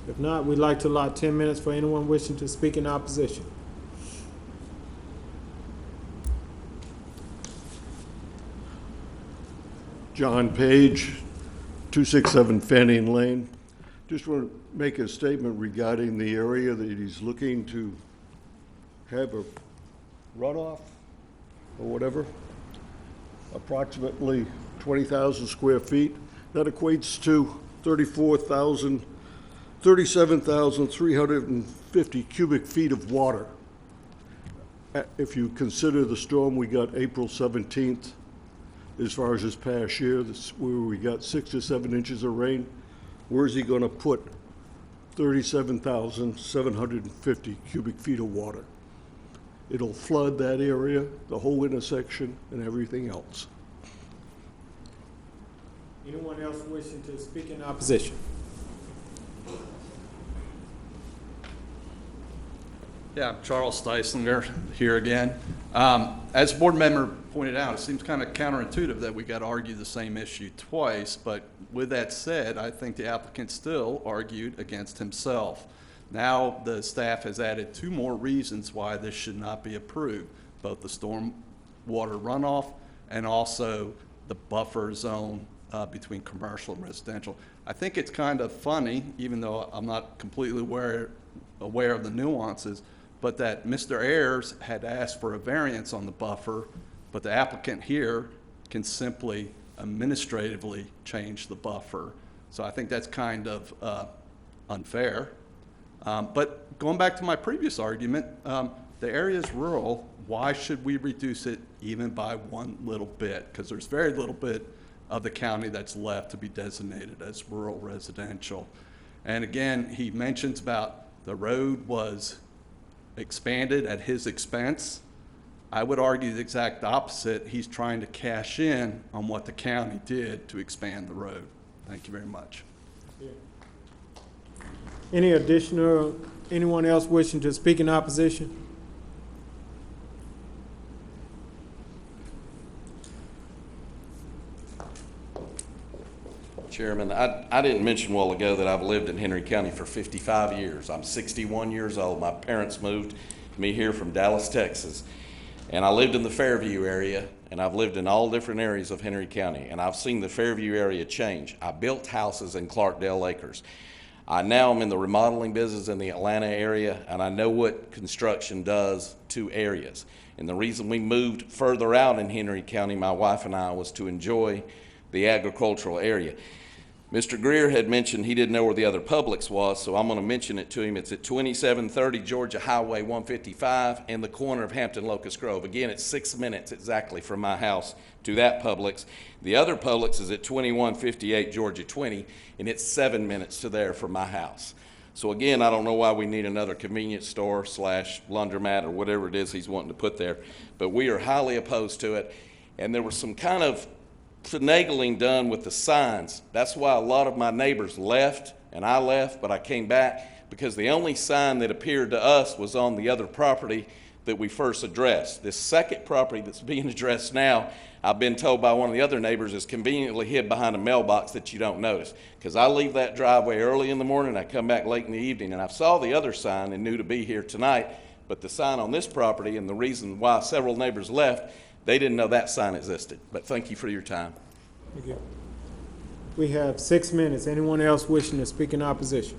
If not, we'd like to allot 10 minutes for anyone wishing to speak in opposition. John Page, 267 Fanning Lane. Just want to make a statement regarding the area that he's looking to have a runoff or whatever, approximately 20,000 square feet. That equates to 37,350 cubic feet of water. If you consider the storm we got April 17th, as far as this past year, where we got 6 to 7 inches of rain, where's he going to put 37,750 cubic feet of water? It'll flood that area, the whole intersection, and everything else. Anyone else wishing to speak in opposition? Yeah, I'm Charles Steislinger here again. As the board member pointed out, it seems kind of counterintuitive that we got to argue the same issue twice, but with that said, I think the applicant still argued against himself. Now the staff has added 2 more reasons why this should not be approved, both the storm water runoff and also the buffer zone between commercial and residential. I think it's kind of funny, even though I'm not completely aware of the nuances, but that Mr. Ayers had asked for a variance on the buffer, but the applicant here can simply administratively change the buffer. So I think that's kind of unfair. But going back to my previous argument, the area is rural. Why should we reduce it even by one little bit? Because there's very little bit of the county that's left to be designated as rural residential. And again, he mentions about the road was expanded at his expense. I would argue the exact opposite. He's trying to cash in on what the county did to expand the road. Thank you very much. Anyone else wishing to speak in opposition? Chairman, I didn't mention a while ago that I've lived in Henry County for 55 years. I'm 61 years old. My parents moved me here from Dallas, Texas. And I lived in the Fairview area, and I've lived in all different areas of Henry County, and I've seen the Fairview area change. I built houses in Clarkdale Acres. I now am in the remodeling business in the Atlanta area, and I know what construction does to areas. And the reason we moved further out in Henry County, my wife and I, was to enjoy the agricultural area. Mr. Greer had mentioned he didn't know where the other Publix was, so I'm going to mention it to him. It's at 2730 Georgia Highway 155 in the corner of Hampton Locust Grove. Again, it's 6 minutes exactly from my house to that Publix. The other Publix is at 2158 Georgia 20, and it's 7 minutes to there from my house. So again, I don't know why we need another convenience store / laundromat or whatever it is he's wanting to put there, but we are highly opposed to it. And there was some kind of finagling done with the signs. That's why a lot of my neighbors left, and I left, but I came back because the only sign that appeared to us was on the other property that we first addressed. This second property that's being addressed now, I've been told by one of the other neighbors, is conveniently hid behind a mailbox that you don't notice. Because I leave that driveway early in the morning, I come back late in the evening, and I saw the other sign and knew to be here tonight, but the sign on this property, and the reason why several neighbors left, they didn't know that sign existed. But thank you for your time. Thank you. We have 6 minutes. Anyone else wishing to speak in opposition?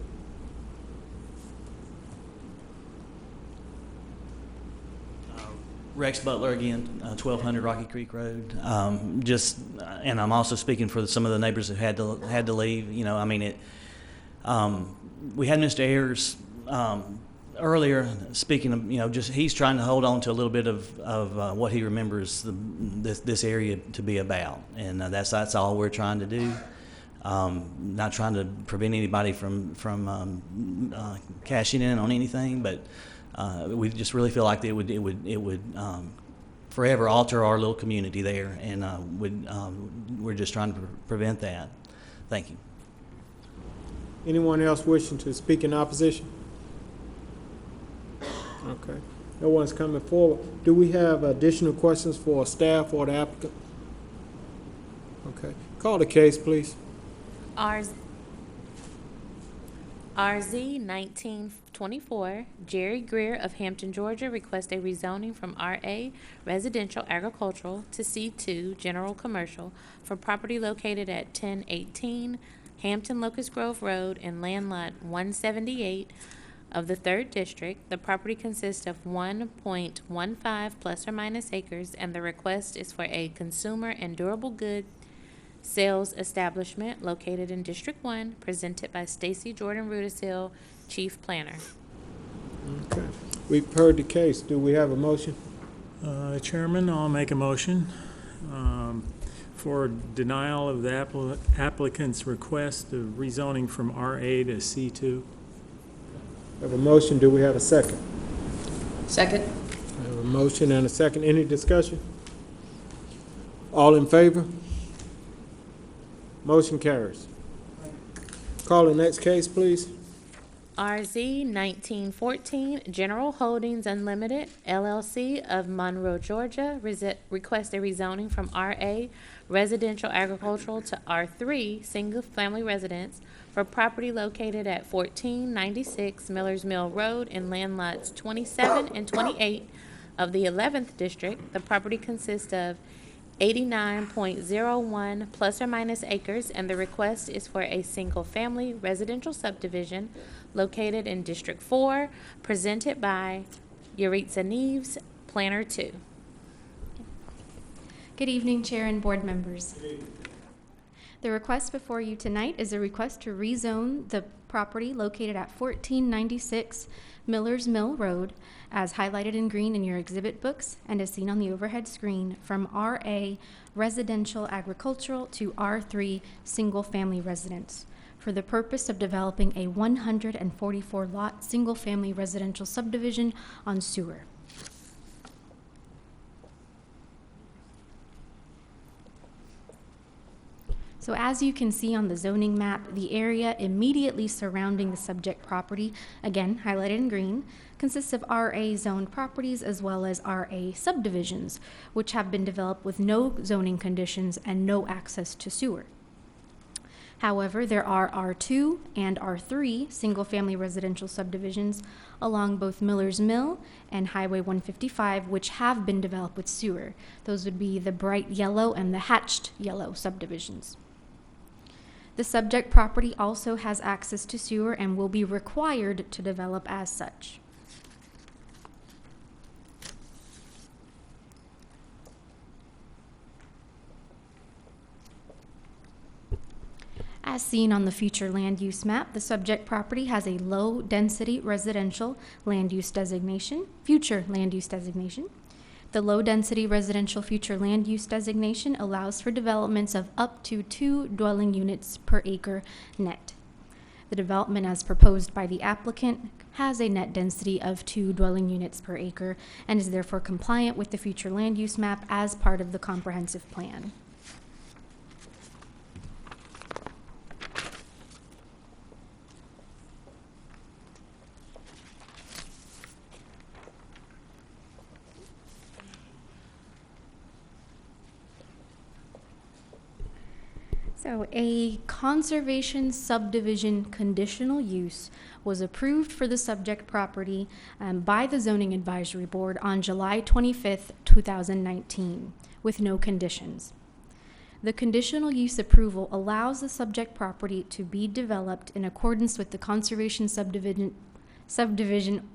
Rex Butler again, 1200 Rocky Creek Road. And I'm also speaking for some of the neighbors who had to leave. You know, I mean, we had Mr. Ayers earlier speaking of, you know, just he's trying to hold on to a little bit of what he remembers this area to be about, and that's all we're trying to do. Not trying to prevent anybody from cashing in on anything, but we just really feel like it would forever alter our little community there, and we're just trying to prevent that. Thank you. Anyone else wishing to speak in opposition? Okay. No one's coming forward. Do we have additional questions for staff or the applicant? Okay. Call the case, please. RZ 1924, Jerry Greer of Hampton, Georgia, requests a rezoning from RA Residential Agricultural to C2 General Commercial for property located at 1018 Hampton Locust Grove Road in Land Lot 178 of the 3rd District. The property consists of 1.15 plus or minus acres, and the request is for a consumer and durable good sales establishment located in District 1, presented by Stacy Jordan Rudisill, Chief Planner. Okay. We've heard the case. Do we have a motion? Chairman, I'll make a motion for denial of the applicant's request of rezoning from RA to C2. We have a motion. Do we have a second? Second. We have a motion and a second. Any discussion? All in favor? Motion carries. Call the next case, please. RZ 1914, General Holdings Unlimited, LLC of Monroe, Georgia, requests a rezoning from RA Residential Agricultural to R3 Single Family Residence for property located at 1496 Millers Mill Road in land lots 27 and 28 of the 11th District. The property consists of 89.01 plus or minus acres, and the request is for a single-family residential subdivision located in District 4, presented by Yuritsa Neves, Planner 2. Good evening, Chair and board members. The request before you tonight is a request to rezone the property located at 1496 Miller's Mill Road, as highlighted in green in your exhibit books and as seen on the overhead screen, from RA Residential Agricultural to R3 Single Family Residence, for the purpose of developing a 144-lot single-family residential subdivision on sewer. So as you can see on the zoning map, the area immediately surrounding the subject property, again highlighted in green, consists of RA zoned properties as well as RA subdivisions, which have been developed with no zoning conditions and no access to sewer. However, there are R2 and R3 single-family residential subdivisions along both Miller's Mill and Highway 155, which have been developed with sewer. Those would be the bright yellow and the hatched yellow subdivisions. The subject property also has access to sewer and will be required to develop as such. As seen on the future land use map, the subject property has a low-density residential land use designation, future land use designation. The low-density residential future land use designation allows for developments of up to 2 dwelling units per acre net. The development as proposed by the applicant has a net density of 2 dwelling units per acre and is therefore compliant with the future land use map as part of the comprehensive plan. So a conservation subdivision conditional use was approved for the subject property by the Zoning Advisory Board on July 25th, 2019, with no conditions. The conditional use approval allows the subject property to be developed in accordance with the Conservation Subdivision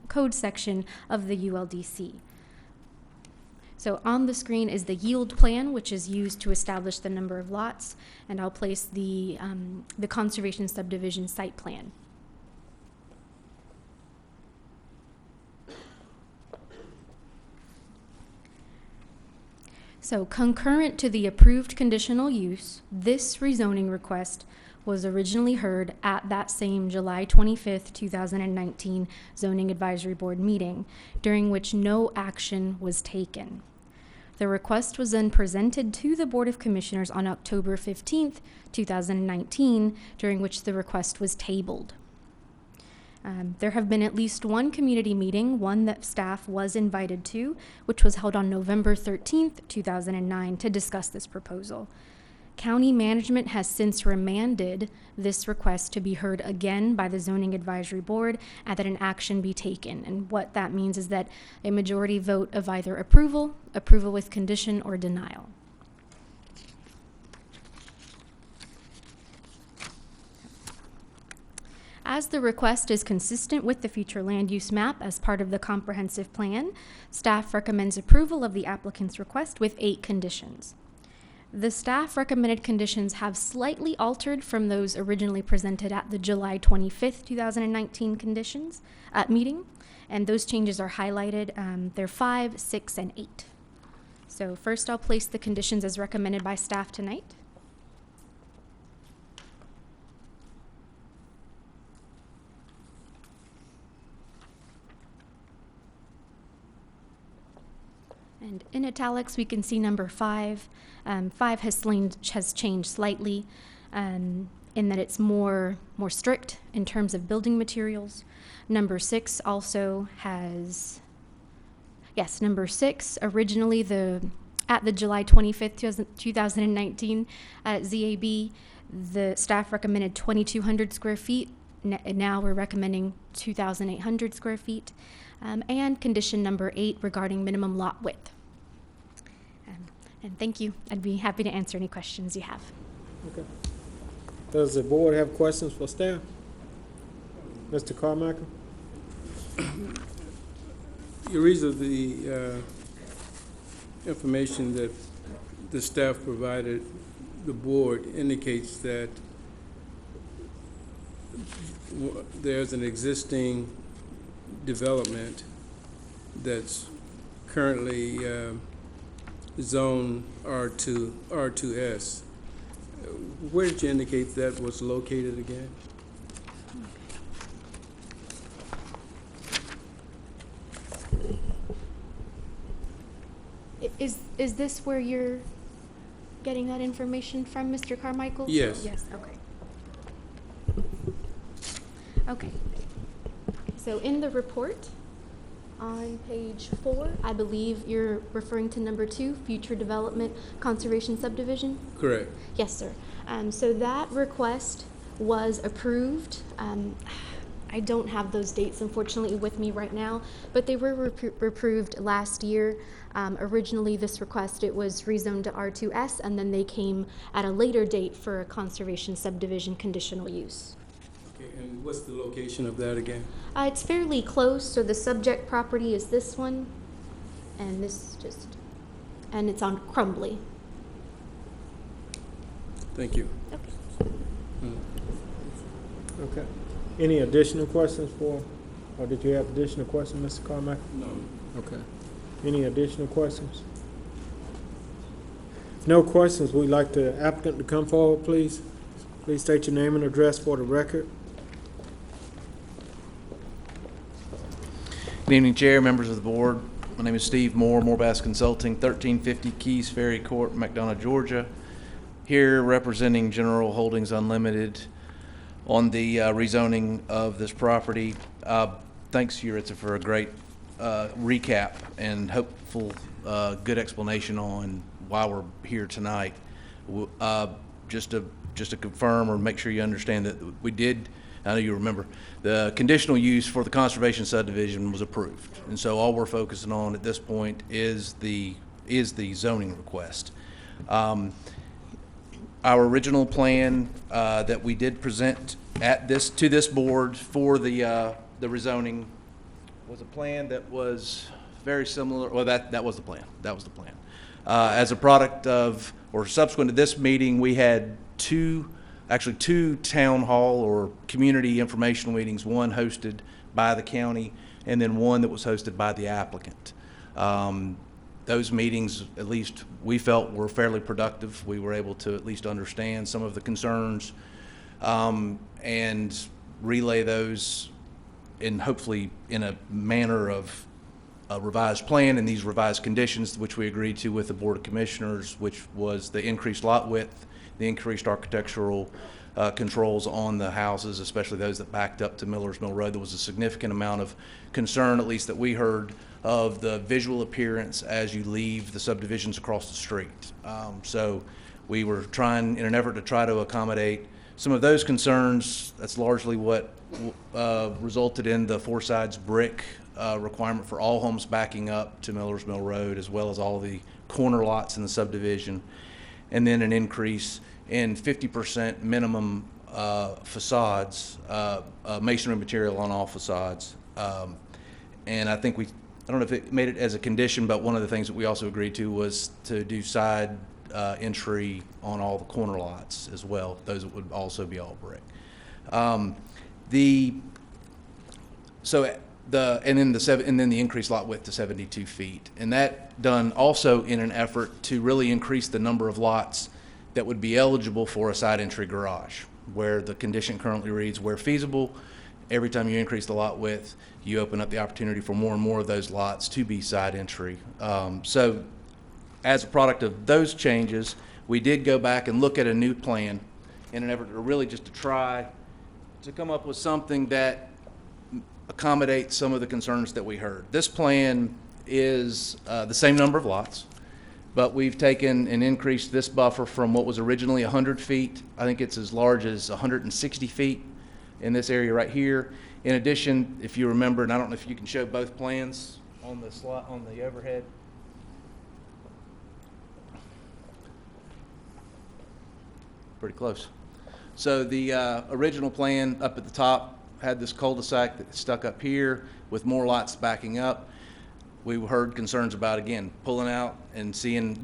Code section of the ULDC. So on the screen is the yield plan, which is used to establish the number of lots, and I'll place the conservation subdivision site plan. So concurrent to the approved conditional use, this rezoning request was originally heard at that same July 25th, 2019 Zoning Advisory Board meeting, during which no action was taken. The request was then presented to the Board of Commissioners on October 15th, 2019, during which the request was tabled. There have been at least one community meeting, one that staff was invited to, which was held on November 13th, 2009, to discuss this proposal. County management has since remanded this request to be heard again by the Zoning Advisory Board and that an action be taken. And what that means is that a majority vote of either approval, approval with condition, or denial. As the request is consistent with the future land use map as part of the comprehensive plan, staff recommends approval of the applicant's request with 8 conditions. The staff recommended conditions have slightly altered from those originally presented at the July 25th, 2019 meeting, and those changes are highlighted. They're 5, 6, and 8. So first I'll place the conditions as recommended by staff tonight. And in italics, we can see number 5. 5 has changed slightly in that it's more strict in terms of building materials. Number 6 also has, yes, number 6, originally at the July 25th, 2019 ZAB, the staff recommended 2,200 square feet. Now we're recommending 2,800 square feet. And condition number 8 regarding minimum lot width. And thank you. I'd be happy to answer any questions you have. Okay. Does the board have questions for staff? Mr. Carmichael? Your reason of the information that the staff provided the board indicates that there's an existing development that's currently zone R2S. Where did you indicate that was located again? Is this where you're getting that information from, Mr. Carmichael? Yes. Yes, okay. Okay. So in the report, on page 4, I believe you're referring to number 2, Future Development Conservation Subdivision? Correct. Yes, sir. So that request was approved. I don't have those dates, unfortunately, with me right now, but they were approved last year. Originally, this request, it was rezoned to R2S, and then they came at a later date for a conservation subdivision conditional use. Okay, and what's the location of that again? It's fairly close, so the subject property is this one, and this and it's on Crumbly. Thank you. Okay. Okay. Any additional questions or did you have additional questions, Mr. Carmichael? No. Okay. Any additional questions? If no questions, we'd like the applicant to come forward, please. Please state your name and address for the record. Good evening, Chair, members of the board. My name is Steve Moore, Moorbass Consulting, 1350 Keys Ferry Court, McDonough, Georgia. Here representing General Holdings Unlimited on the rezoning of this property. Thanks, Yuritsa, for a great recap and hopeful good explanation on why we're here tonight. Just to confirm or make sure you understand that we did, I know you remember, the conditional use for the conservation subdivision was approved. And so all we're focusing on at this point is the zoning request. Our original plan that we did present to this board for the rezoning was a plan that was very similar. Well, that was the plan. That was the plan. As a product of, or subsequent to this meeting, we had two town hall or community informational meetings, one hosted by the county and then one that was hosted by the applicant. Those meetings, at least we felt, were fairly productive. We were able to at least understand some of the concerns and relay those hopefully in a manner of a revised plan and these revised conditions, which we agreed to with the Board of Commissioners, which was the increased lot width, the increased architectural controls on the houses, especially those that backed up to Miller's Mill Road. There was a significant amount of concern, at least that we heard, of the visual appearance as you leave the subdivisions across the street. So we were trying, in an effort to try to accommodate some of those concerns. That's largely what resulted in the four sides brick requirement for all homes backing up to Miller's Mill Road, as well as all the corner lots in the subdivision, and then an increase in 50% minimum facades, masonry material on all facades. And I think I don't know if it made it as a condition, but one of the things that we also agreed to was to do side entry on all the corner lots as well. Those would also be all brick. And then the increased lot width to 72 feet. And that done also in an effort to really increase the number of lots that would be eligible for a side entry garage, where the condition currently reads, where feasible, every time you increase the lot width, you open up the opportunity for more and more of those lots to be side entry. So as a product of those changes, we did go back and look at a new plan in an effort to really just to try to come up with something that accommodates some of the concerns that we heard. This plan is the same number of lots, but we've taken and increased this buffer from what was originally 100 feet. I think it's as large as 160 feet in this area right here. In addition, if you remember, and I don't know if you can show both plans on the slide, on the overhead. pretty close. So the original plan up at the top had this cul-de-sac that stuck up here with more lots backing up. We heard concerns about, again, pulling out and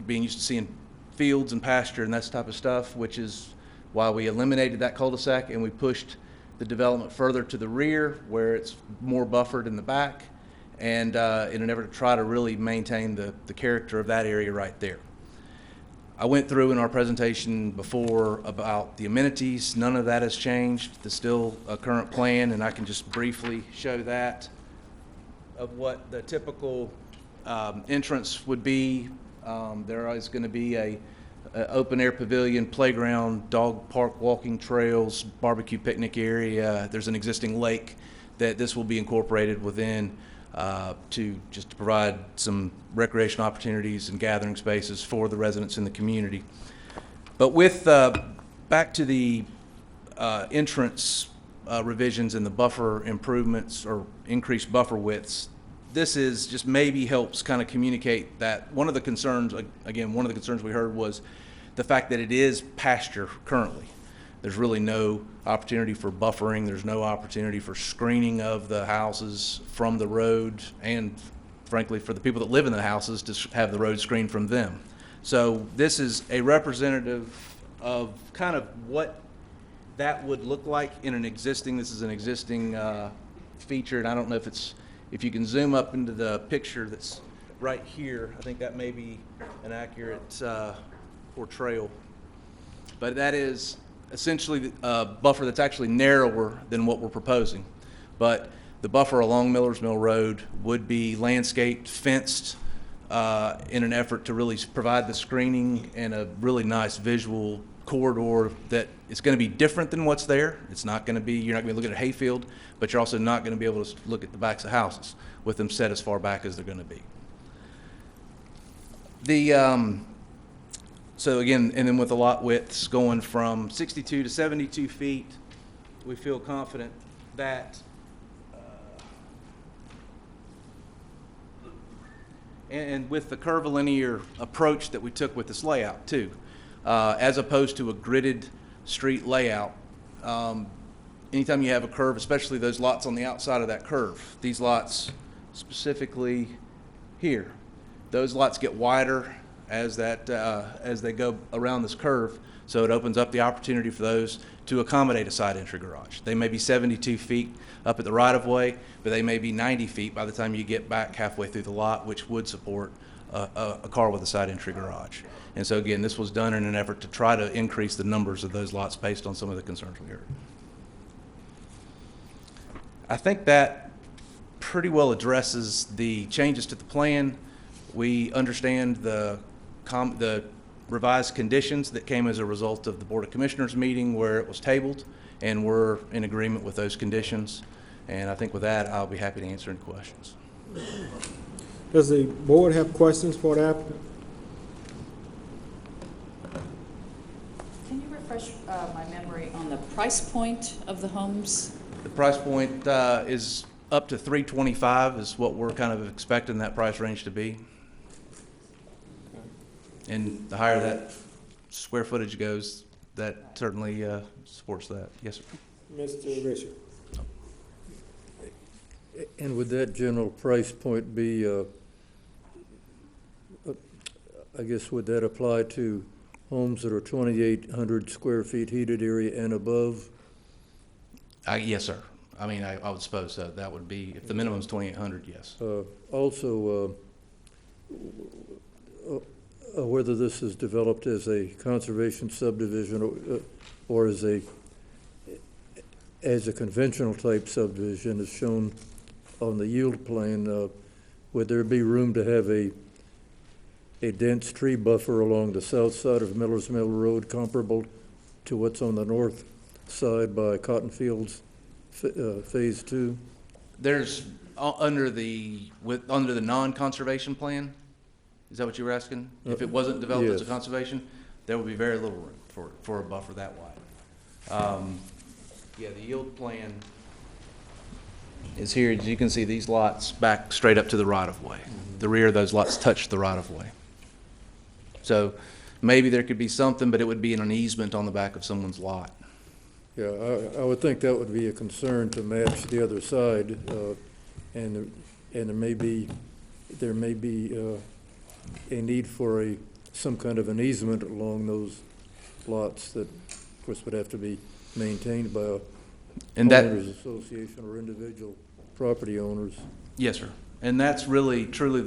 being used to seeing fields and pasture and that type of stuff, which is why we eliminated that cul-de-sac and we pushed the development further to the rear where it's more buffered in the back, and in an effort to try to really maintain the character of that area right there. I went through in our presentation before about the amenities. None of that has changed. There's still a current plan, and I can just briefly show that of what the typical entrance would be. There is going to be a open air pavilion, playground, dog park, walking trails, barbecue picnic area. There's an existing lake that this will be incorporated within to provide some recreation opportunities and gathering spaces for the residents in the community. But with back to the entrance revisions and the buffer improvements or increased buffer widths, this is just maybe helps kind of communicate that one of the concerns, again, one of the concerns we heard was the fact that it is pasture currently. There's really no opportunity for buffering. There's no opportunity for screening of the houses from the road, and frankly, for the people that live in the houses to have the road screened from them. So this is a representative of kind of what that would look like in an existing, this is an existing feature, and I don't know if you can zoom up into the picture that's right here. I think that may be an accurate portrayal. But that is essentially a buffer that's actually narrower than what we're proposing. But the buffer along Millers Mill Road would be landscaped, fenced, in an effort to really provide the screening and a really nice visual corridor that is going to be different than what's there. It's not going to be, you're not going to be looking at a hayfield, but you're also not going to be able to look at the backs of houses with them set as far back as they're going to be. So again, and then with the lot widths going from 62 to 72 feet, we feel confident that and with the curvilinear approach that we took with this layout too, as opposed to a gridded street layout, anytime you have a curve, especially those lots on the outside of that curve, these lots specifically here, those lots get wider as they go around this curve, so it opens up the opportunity for those to accommodate a side entry garage. They may be 72 feet up at the right-of-way, but they may be 90 feet by the time you get back halfway through the lot, which would support a car with a side entry garage. And so again, this was done in an effort to try to increase the numbers of those lots based on some of the concerns we heard. I think that pretty well addresses the changes to the plan. We understand the revised conditions that came as a result of the Board of Commissioners meeting where it was tabled, and we're in agreement with those conditions. And I think with that, I'll be happy to answer any questions. Does the board have questions for the applicant? Can you refresh my memory on the price point of the homes? The price point is up to $325 is what we're kind of expecting that price range to be. And the higher that square footage goes, that certainly supports that. Yes, sir. Mr. Richard. And would that general price point be, I guess, would that apply to homes that are 2,800 square feet heated area and above? Yes, sir. I mean, I would suppose so. That would be, if the minimum is 2,800, yes. Also, whether this is developed as a conservation subdivision or as a conventional type subdivision as shown on the yield plan, would there be room to have a dense tree buffer along the south side of Millers Mill Road comparable to what's on the north side by Cotton Fields Phase 2? There's, under the non-conservation plan, is that what you were asking? If it wasn't developed as a conservation, there would be very little room for a buffer that wide. Yeah, the yield plan is here. As you can see, these lots back straight up to the right-of-way. The rear of those lots touch the right-of-way. So maybe there could be something, but it would be an easement on the back of someone's lot. Yeah, I would think that would be a concern to match the other side, and there may be a need for some kind of an easement along those lots that, of course, would have to be maintained by a homeowners association or individual property owners. Yes, sir. And that's really, truly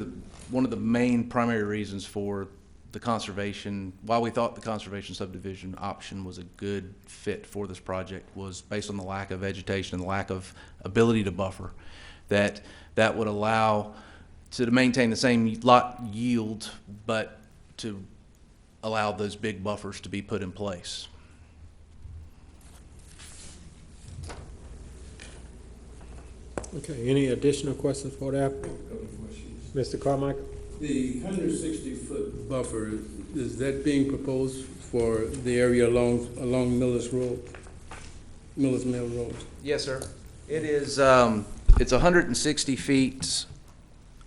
one of the main primary reasons for the conservation, why we thought the conservation subdivision option was a good fit for this project, was based on the lack of vegetation and the lack of ability to buffer, that would allow to maintain the same lot yield, but to allow those big buffers to be put in place. Okay, any additional questions for the applicant? Mr. Carmichael? The 160-foot buffer, is that being proposed for the area along Miller's Road, Miller's Mill Road? Yes, sir. It is, it's 160 feet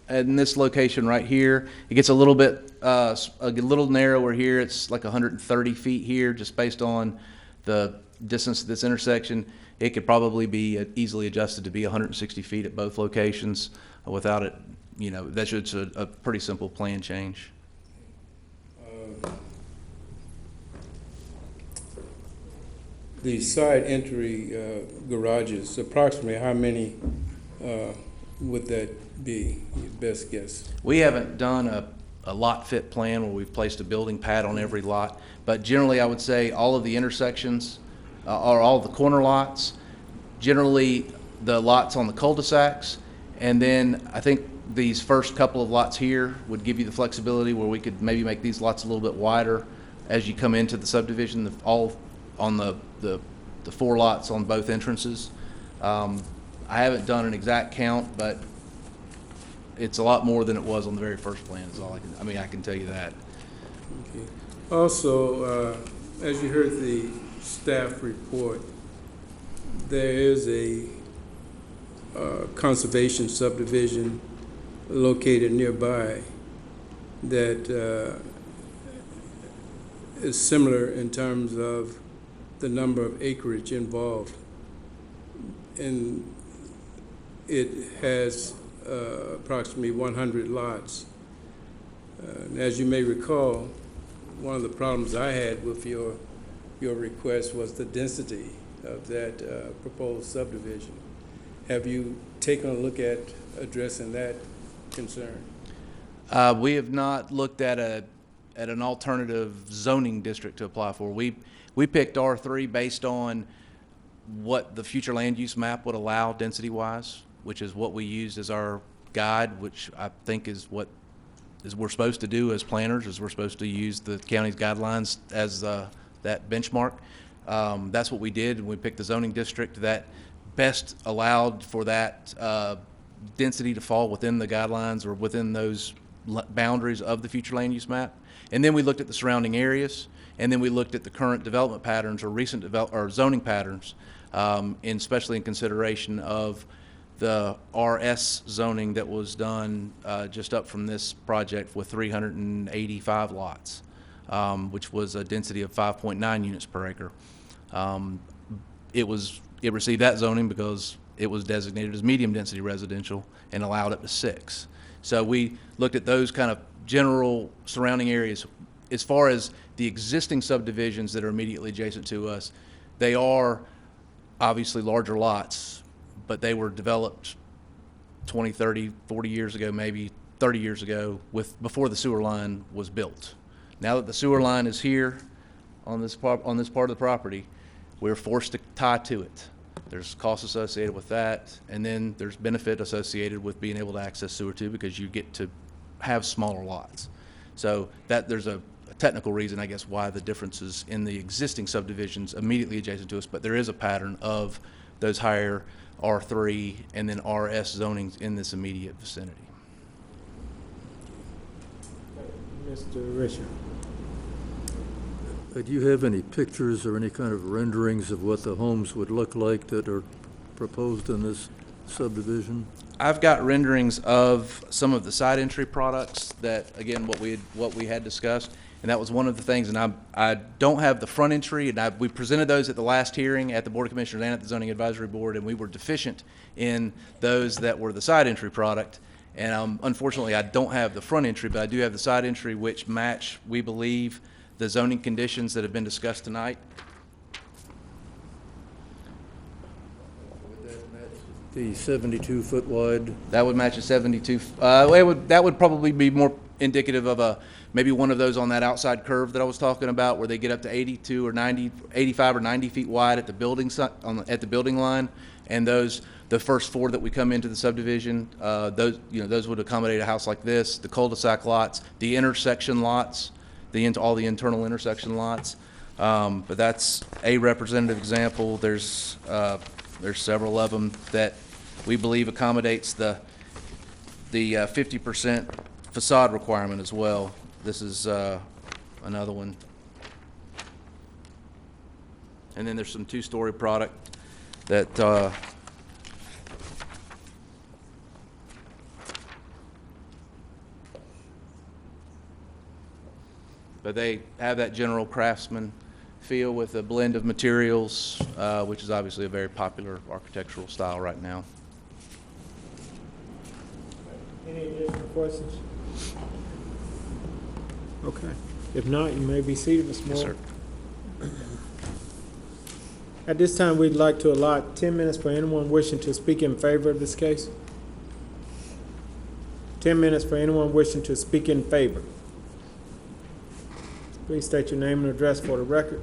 in this location right here. It gets a little bit, a little narrower here. It's like 130 feet here, just based on the distance of this intersection. It could probably be easily adjusted to be 160 feet at both locations without it, that's just a pretty simple plan change. The side entry garages, approximately how many would that be, your best guess? We haven't done a lot fit plan where we've placed a building pad on every lot, but generally I would say all of the intersections or all the corner lots, generally the lots on the cul-de-sacs, and then I think these first couple of lots here would give you the flexibility where we could maybe make these lots a little bit wider as you come into the subdivision, all on the 4 lots on both entrances. I haven't done an exact count, but it's a lot more than it was on the very first plan is all I can tell you that. Okay. Also, as you heard the staff report, there is a conservation subdivision located nearby that is similar in terms of the number of acreage involved. And it has approximately 100 lots. As you may recall, one of the problems I had with your request was the density of that proposed subdivision. Have you taken a look at addressing that concern? We have not looked at an alternative zoning district to apply for. We picked R3 based on what the future land use map would allow density-wise, which is what we used as our guide, which I think is what we're supposed to do as planners, is we're supposed to use the county's guidelines as that benchmark. That's what we did, and we picked the zoning district that best allowed for that density to fall within the guidelines or within those boundaries of the future land use map. And then we looked at the surrounding areas, and then we looked at the current development patterns or recent zoning patterns, especially in consideration of the RS zoning that was done just up from this project with 385 lots, which was a density of 5.9 units per acre. It received that zoning because it was designated as medium density residential and allowed up to 6. So we looked at those kind of general surrounding areas. As far as the existing subdivisions that are immediately adjacent to us, they are obviously larger lots, but they were developed 20, 30, 40 years ago, maybe 30 years ago, before the sewer line was built. Now that the sewer line is here on this part of the property, we're forced to tie to it. There's costs associated with that, and then there's benefit associated with being able to access sewer too, because you get to have smaller lots. So there's a technical reason, I guess, why the differences in the existing subdivisions immediately adjacent to us, but there is a pattern of those higher R3 and then RS zonings in this immediate vicinity. Mr. Richard. Do you have any pictures or any kind of renderings of what the homes would look like that are proposed in this subdivision? I've got renderings of some of the side entry products that, again, what we had discussed, and that was one of the things. And I don't have the front entry, and we presented those at the last hearing at the Board of Commissioners and at the Zoning Advisory Board, and we were deficient in those that were the side entry product. And unfortunately, I don't have the front entry, but I do have the side entry, which match, we believe, the zoning conditions that have been discussed tonight. The 72-foot wide? That would match a 72. That would probably be more indicative of maybe one of those on that outside curve that I was talking about, where they get up to 82 or 90, 85 or 90 feet wide at the building at the building line, and the first four that we come into the subdivision, those would accommodate a house like this. The cul-de-sac lots, the intersection lots, all the internal intersection lots. But that's a representative example. There's several of them that we believe accommodates the 50% facade requirement as well. This is another one. And then there's some two-story product that but they have that general craftsman feel with a blend of materials, which is obviously a very popular architectural style right now. Any additional questions? Okay. If not, you may be seated, Mr. Moore. Yes, sir. At this time, we'd like to allot 10 minutes for anyone wishing to speak in favor of this case. 10 minutes for anyone wishing to speak in favor. Please state your name and address for the record.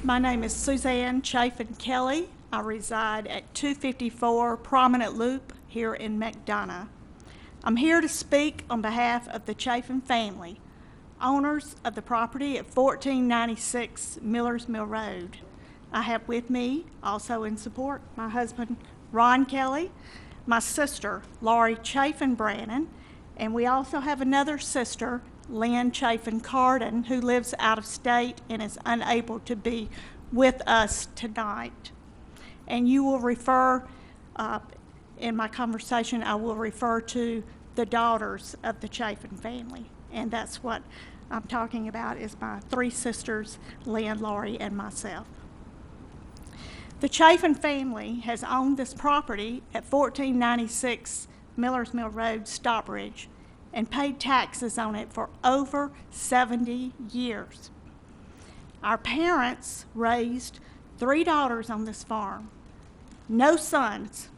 My name is Suzanne Chafin Kelly. I reside at 254 Prominent Loop here in McDonough. I'm here to speak on behalf of the Chafin family, owners of the property at 1496 Millers Mill Road. I have with me, also in support, my husband, Ron Kelly, my sister, Laurie Chafin Brannon, and we also have another sister, Lynn Chafin Carden, who lives out of state and is unable to be with us tonight. And you will refer, in my conversation, I will refer to the daughters of the Chafin family. And that's what I'm talking about, is my three sisters, Lynn, Laurie, and myself. The Chafin family has owned this property at 1496 Millers Mill Road, Stockbridge, and paid taxes on it for over 70 years. Our parents raised 3 daughters on this farm, no sons,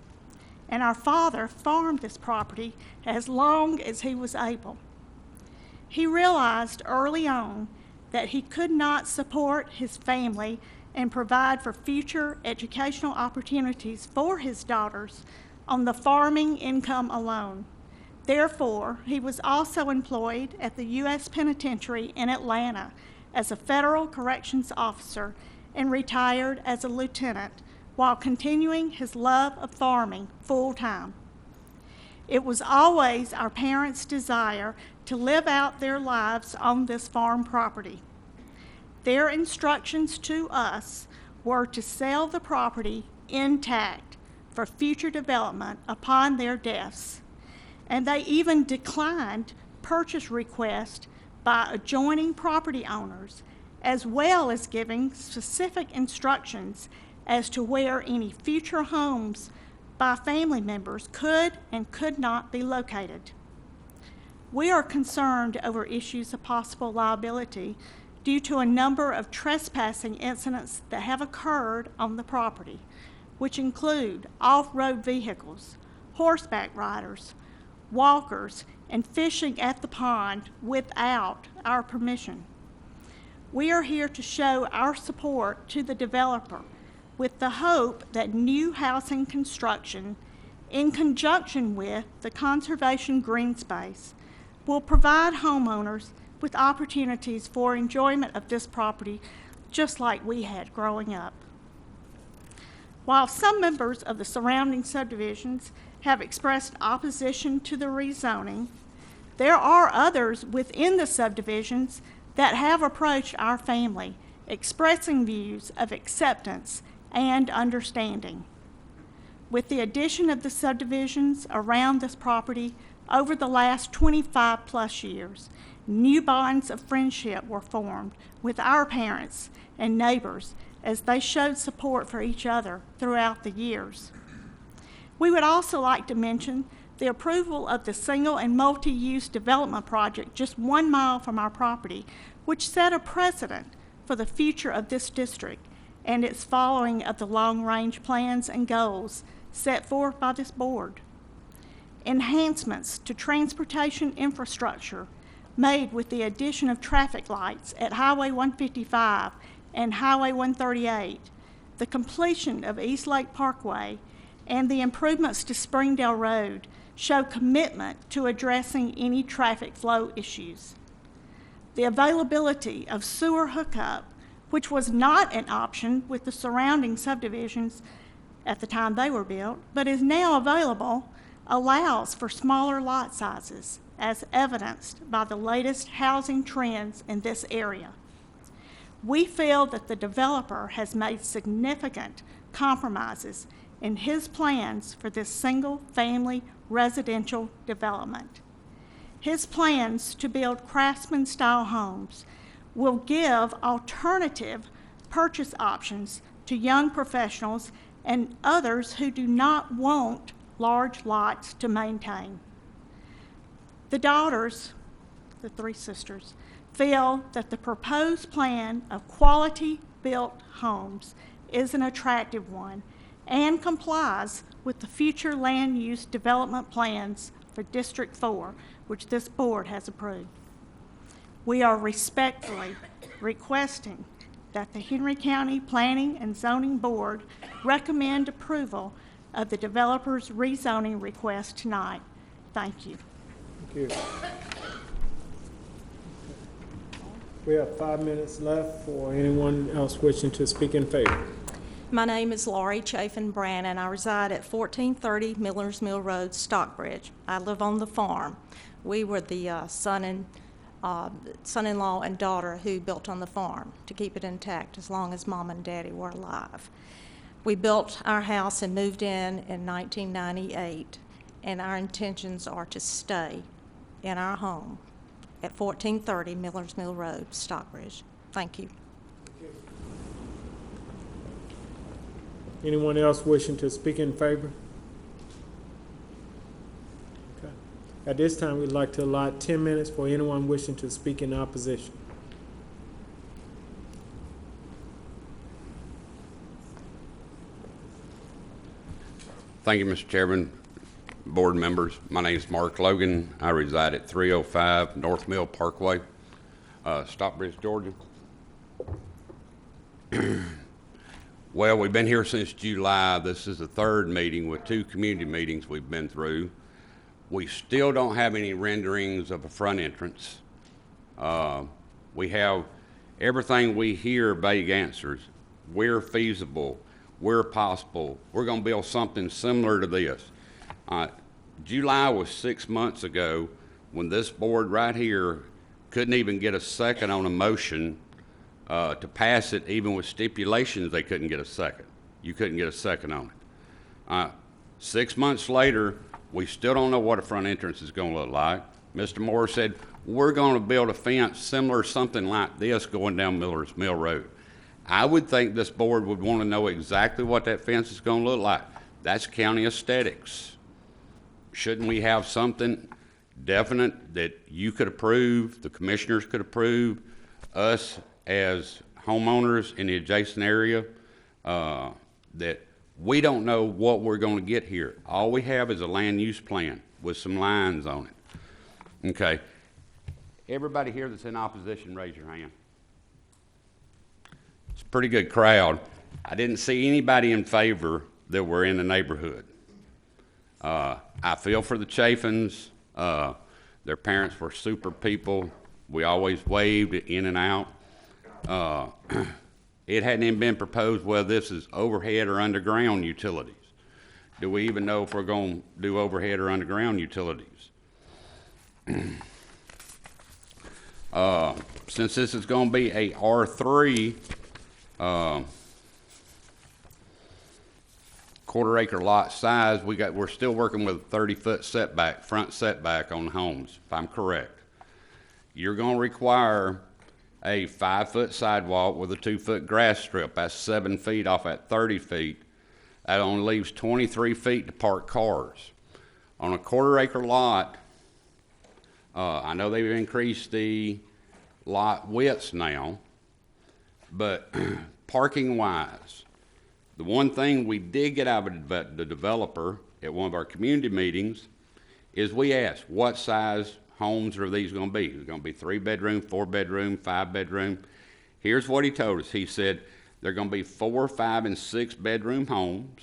and our father farmed this property as long as he was able. He realized early on that he could not support his family and provide for future educational opportunities for his daughters on the farming income alone. Therefore, he was also employed at the U.S. Penitentiary in Atlanta as a federal corrections officer and retired as a lieutenant while continuing his love of farming full-time. It was always our parents' desire to live out their lives on this farm property. Their instructions to us were to sell the property intact for future development upon their deaths, and they even declined purchase requests by adjoining property owners, as well as giving specific instructions as to where any future homes by family members could and could not be located. We are concerned over issues of possible liability due to a number of trespassing incidents that have occurred on the property, which include off-road vehicles, horseback riders, walkers, and fishing at the pond without our permission. We are here to show our support to the developer with the hope that new housing construction, in conjunction with the conservation green space, will provide homeowners with opportunities for enjoyment of this property just like we had growing up. While some members of the surrounding subdivisions have expressed opposition to the rezoning, there are others within the subdivisions that have approached our family, expressing views of acceptance and understanding. With the addition of the subdivisions around this property over the last 25-plus years, new bonds of friendship were formed with our parents and neighbors as they showed support for each other throughout the years. We would also like to mention the approval of the single and multi-use development project just 1 mile from our property, which set a precedent for the future of this district and its following of the long-range plans and goals set forth by this board. Enhancements to transportation infrastructure made with the addition of traffic lights at Highway 155 and Highway 138, the completion of East Lake Parkway, and the improvements to Springdale Road show commitment to addressing any traffic flow issues. The availability of sewer hookup, which was not an option with the surrounding subdivisions at the time they were built, but is now available, allows for smaller lot sizes, as evidenced by the latest housing trends in this area. We feel that the developer has made significant compromises in his plans for this single-family residential development. His plans to build craftsman-style homes will give alternative purchase options to young professionals and others who do not want large lots to maintain. The daughters, the 3 sisters, feel that the proposed plan of quality-built homes is an attractive one and complies with the future land use development plans for District 4, which this board has approved. We are respectfully requesting that the Henry County Planning and Zoning Board recommend approval of the developer's rezoning request tonight. Thank you. Thank you. We have 5 minutes left for anyone else wishing to speak in favor. My name is Laurie Chafin Brannon. I reside at 1430 Miller's Mill Road, Stockbridge. I live on the farm. We were the son-in-law and daughter who built on the farm to keep it intact as long as Mom and Daddy were alive. We built our house and moved in 1998, and our intentions are to stay in our home at 1430 Miller's Mill Road, Stockbridge. Thank you. Anyone else wishing to speak in favor? Okay. At this time, we'd like to allot 10 minutes for anyone wishing to speak in opposition. Thank you, Mr. Chairman, board members. My name is Mark Logan. I reside at 305 North Mill Parkway, Stockbridge, Georgia. Well, we've been here since July. This is the 3rd meeting with 2 community meetings we've been through. We still don't have any renderings of a front entrance. We have everything we hear vague answers. We're feasible. We're possible. We're going to build something similar to this. July was 6 months ago when this board right here couldn't even get a second on a motion to pass it, even with stipulations. They couldn't get a second. You couldn't get a second on it. 6 months later, we still don't know what a front entrance is going to look like. Mr. Moore said, we're going to build a fence similar to something like this going down Miller's Mill Road. I would think this board would want to know exactly what that fence is going to look like. That's county aesthetics. Shouldn't we have something definite that you could approve, the commissioners could approve, us as homeowners in the adjacent area, that we don't know what we're going to get here. All we have is a land use plan with some lines on it. Okay. Everybody here that's in opposition, raise your hand. It's a pretty good crowd. I didn't see anybody in favor that were in the neighborhood. I feel for the Chafins. Their parents were super people. We always waved in and out. It hadn't even been proposed whether this is overhead or underground utilities. Do we even know if we're going to do overhead or underground utilities? Since this is going to be a R3, quarter acre lot size, we're still working with a 30-foot setback, front setback on homes, if I'm correct. You're gonna require a 5-foot sidewalk with a 2-foot grass strip. That's 7 feet off at 30 feet. That only leaves 23 feet to park cars. On a quarter acre lot, I know they've increased the lot widths now, but parking wise, the one thing we did get out of the developer at one of our community meetings is we asked, what size homes are these going to be? Is it going to be 3-bedroom, 4-bedroom, 5-bedroom? Here's what he told us. He said they're going to be 4, 5, and 6-bedroom homes.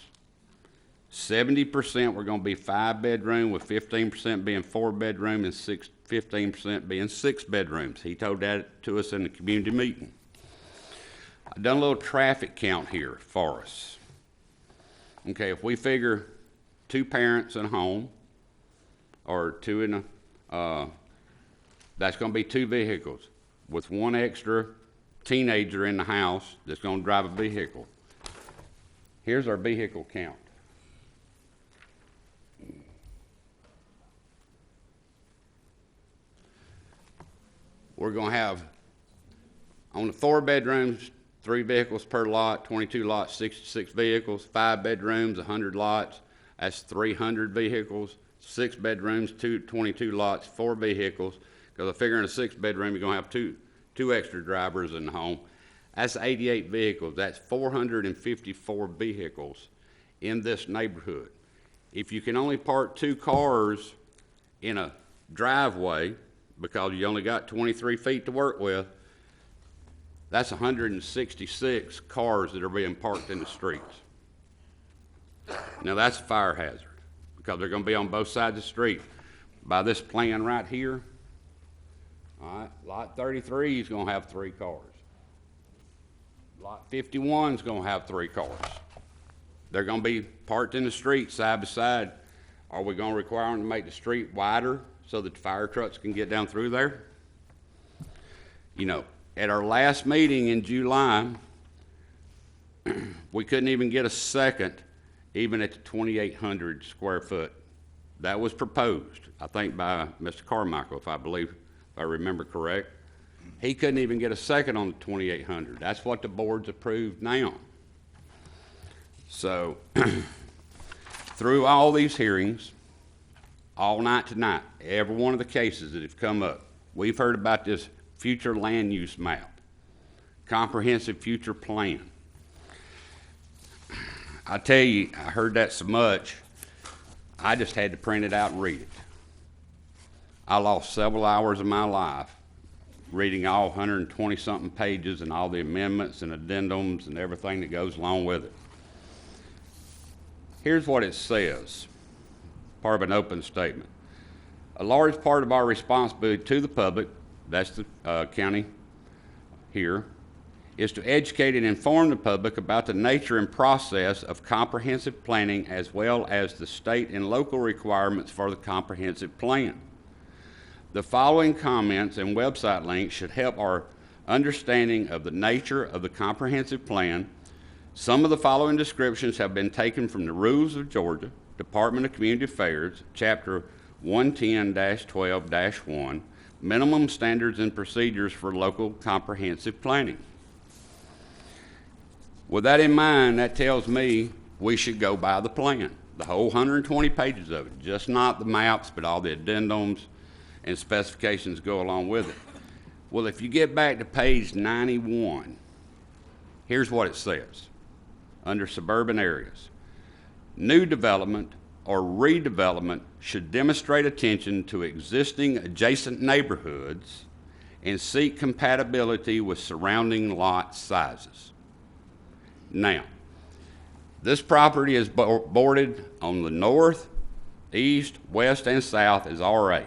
70% were going to be 5-bedroom, with 15% being 4-bedroom and 15% being 6 bedrooms. He told that to us in the community meeting. I've done a little traffic count here for us. Okay, if we figure 2 parents in a home, or 2 in a, that's going to be 2 vehicles with 1 extra teenager in the house that's going to drive a vehicle. Here's our vehicle count. We're going to have, on the 4 bedrooms, 3 vehicles per lot, 22 lots, 66 vehicles. 5 bedrooms, 100 lots, that's 300 vehicles. 6 bedrooms, 22 lots, 4 vehicles. Because I figure in a 6-bedroom, you're going to have two extra drivers in the home. That's 88 vehicles. That's 454 vehicles in this neighborhood. If you can only park 2 cars in a driveway, because you only got 23 feet to work with, that's 166 cars that are being parked in the streets. Now that's a fire hazard, because they're going to be on both sides of the street. By this plan right here, all right, lot 33 is going to have 3 cars. Lot 51 is going to have 3 cars. They're going to be parked in the street side by side. Are we going to require them to make the street wider so that the fire trucks can get down through there? You know, at our last meeting in July, we couldn't even get a second, even at the 2,800 square foot. That was proposed, I think, by Mr. Carmichael, if I remember correct. He couldn't even get a second on the 2,800. That's what the board's approved now. So, through all these hearings, all night tonight, every one of the cases that have come up, we've heard about this future land use map, comprehensive future plan. I tell you, I heard that so much, I just had to print it out and read it. I lost several hours of my life reading all 120-something pages and all the amendments and addendums and everything that goes along with it. Here's what it says, part of an open statement. A large part of our responsibility to the public, that's the county here, is to educate and inform the public about the nature and process of comprehensive planning, as well as the state and local requirements for the comprehensive plan. The following comments and website links should help our understanding of the nature of the comprehensive plan. Some of the following descriptions have been taken from the Rules of Georgia, Department of Community Affairs, Chapter 110-12-1, Minimum Standards and Procedures for Local Comprehensive Planning. With that in mind, that tells me we should go by the plan, the whole 120 pages of it, just not the maps, but all the addendums and specifications go along with it. Well, if you get back to page 91, here's what it says. Under suburban areas, new development or redevelopment should demonstrate attention to existing adjacent neighborhoods and seek compatibility with surrounding lot sizes. Now, this property is bordered on the north, east, west, and south as RA,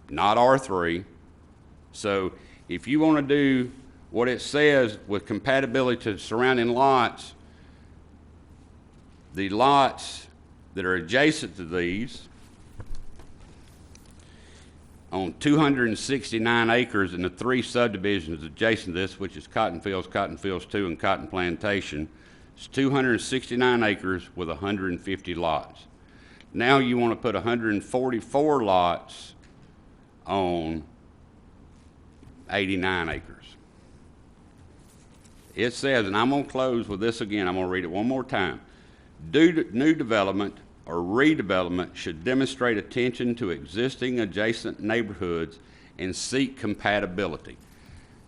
not R3. So if you want to do what it says with compatibility to surrounding lots, the lots that are adjacent to these on 269 acres in the 3 subdivisions adjacent to this, which is Cotton Fields, Cotton Fields 2, and Cotton Plantation, It's 269 acres with 150 lots. Now you want to put 144 lots on 89 acres. It says, and I'm going to close with this again, I'm going to read it one more time. New development or redevelopment should demonstrate attention to existing adjacent neighborhoods and seek compatibility.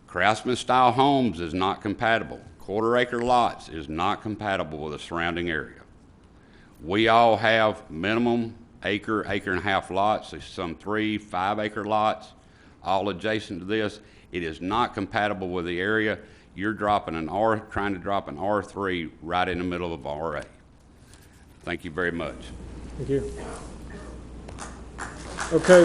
Craftsman-style homes is not compatible. Quarter-acre lots is not compatible with the surrounding area. We all have minimum acre and a half lots. There's some 3-5 acre lots, all adjacent to this. It is not compatible with the area. You're trying to drop an R3 right in the middle of RA. Thank you very much. Thank you. Okay,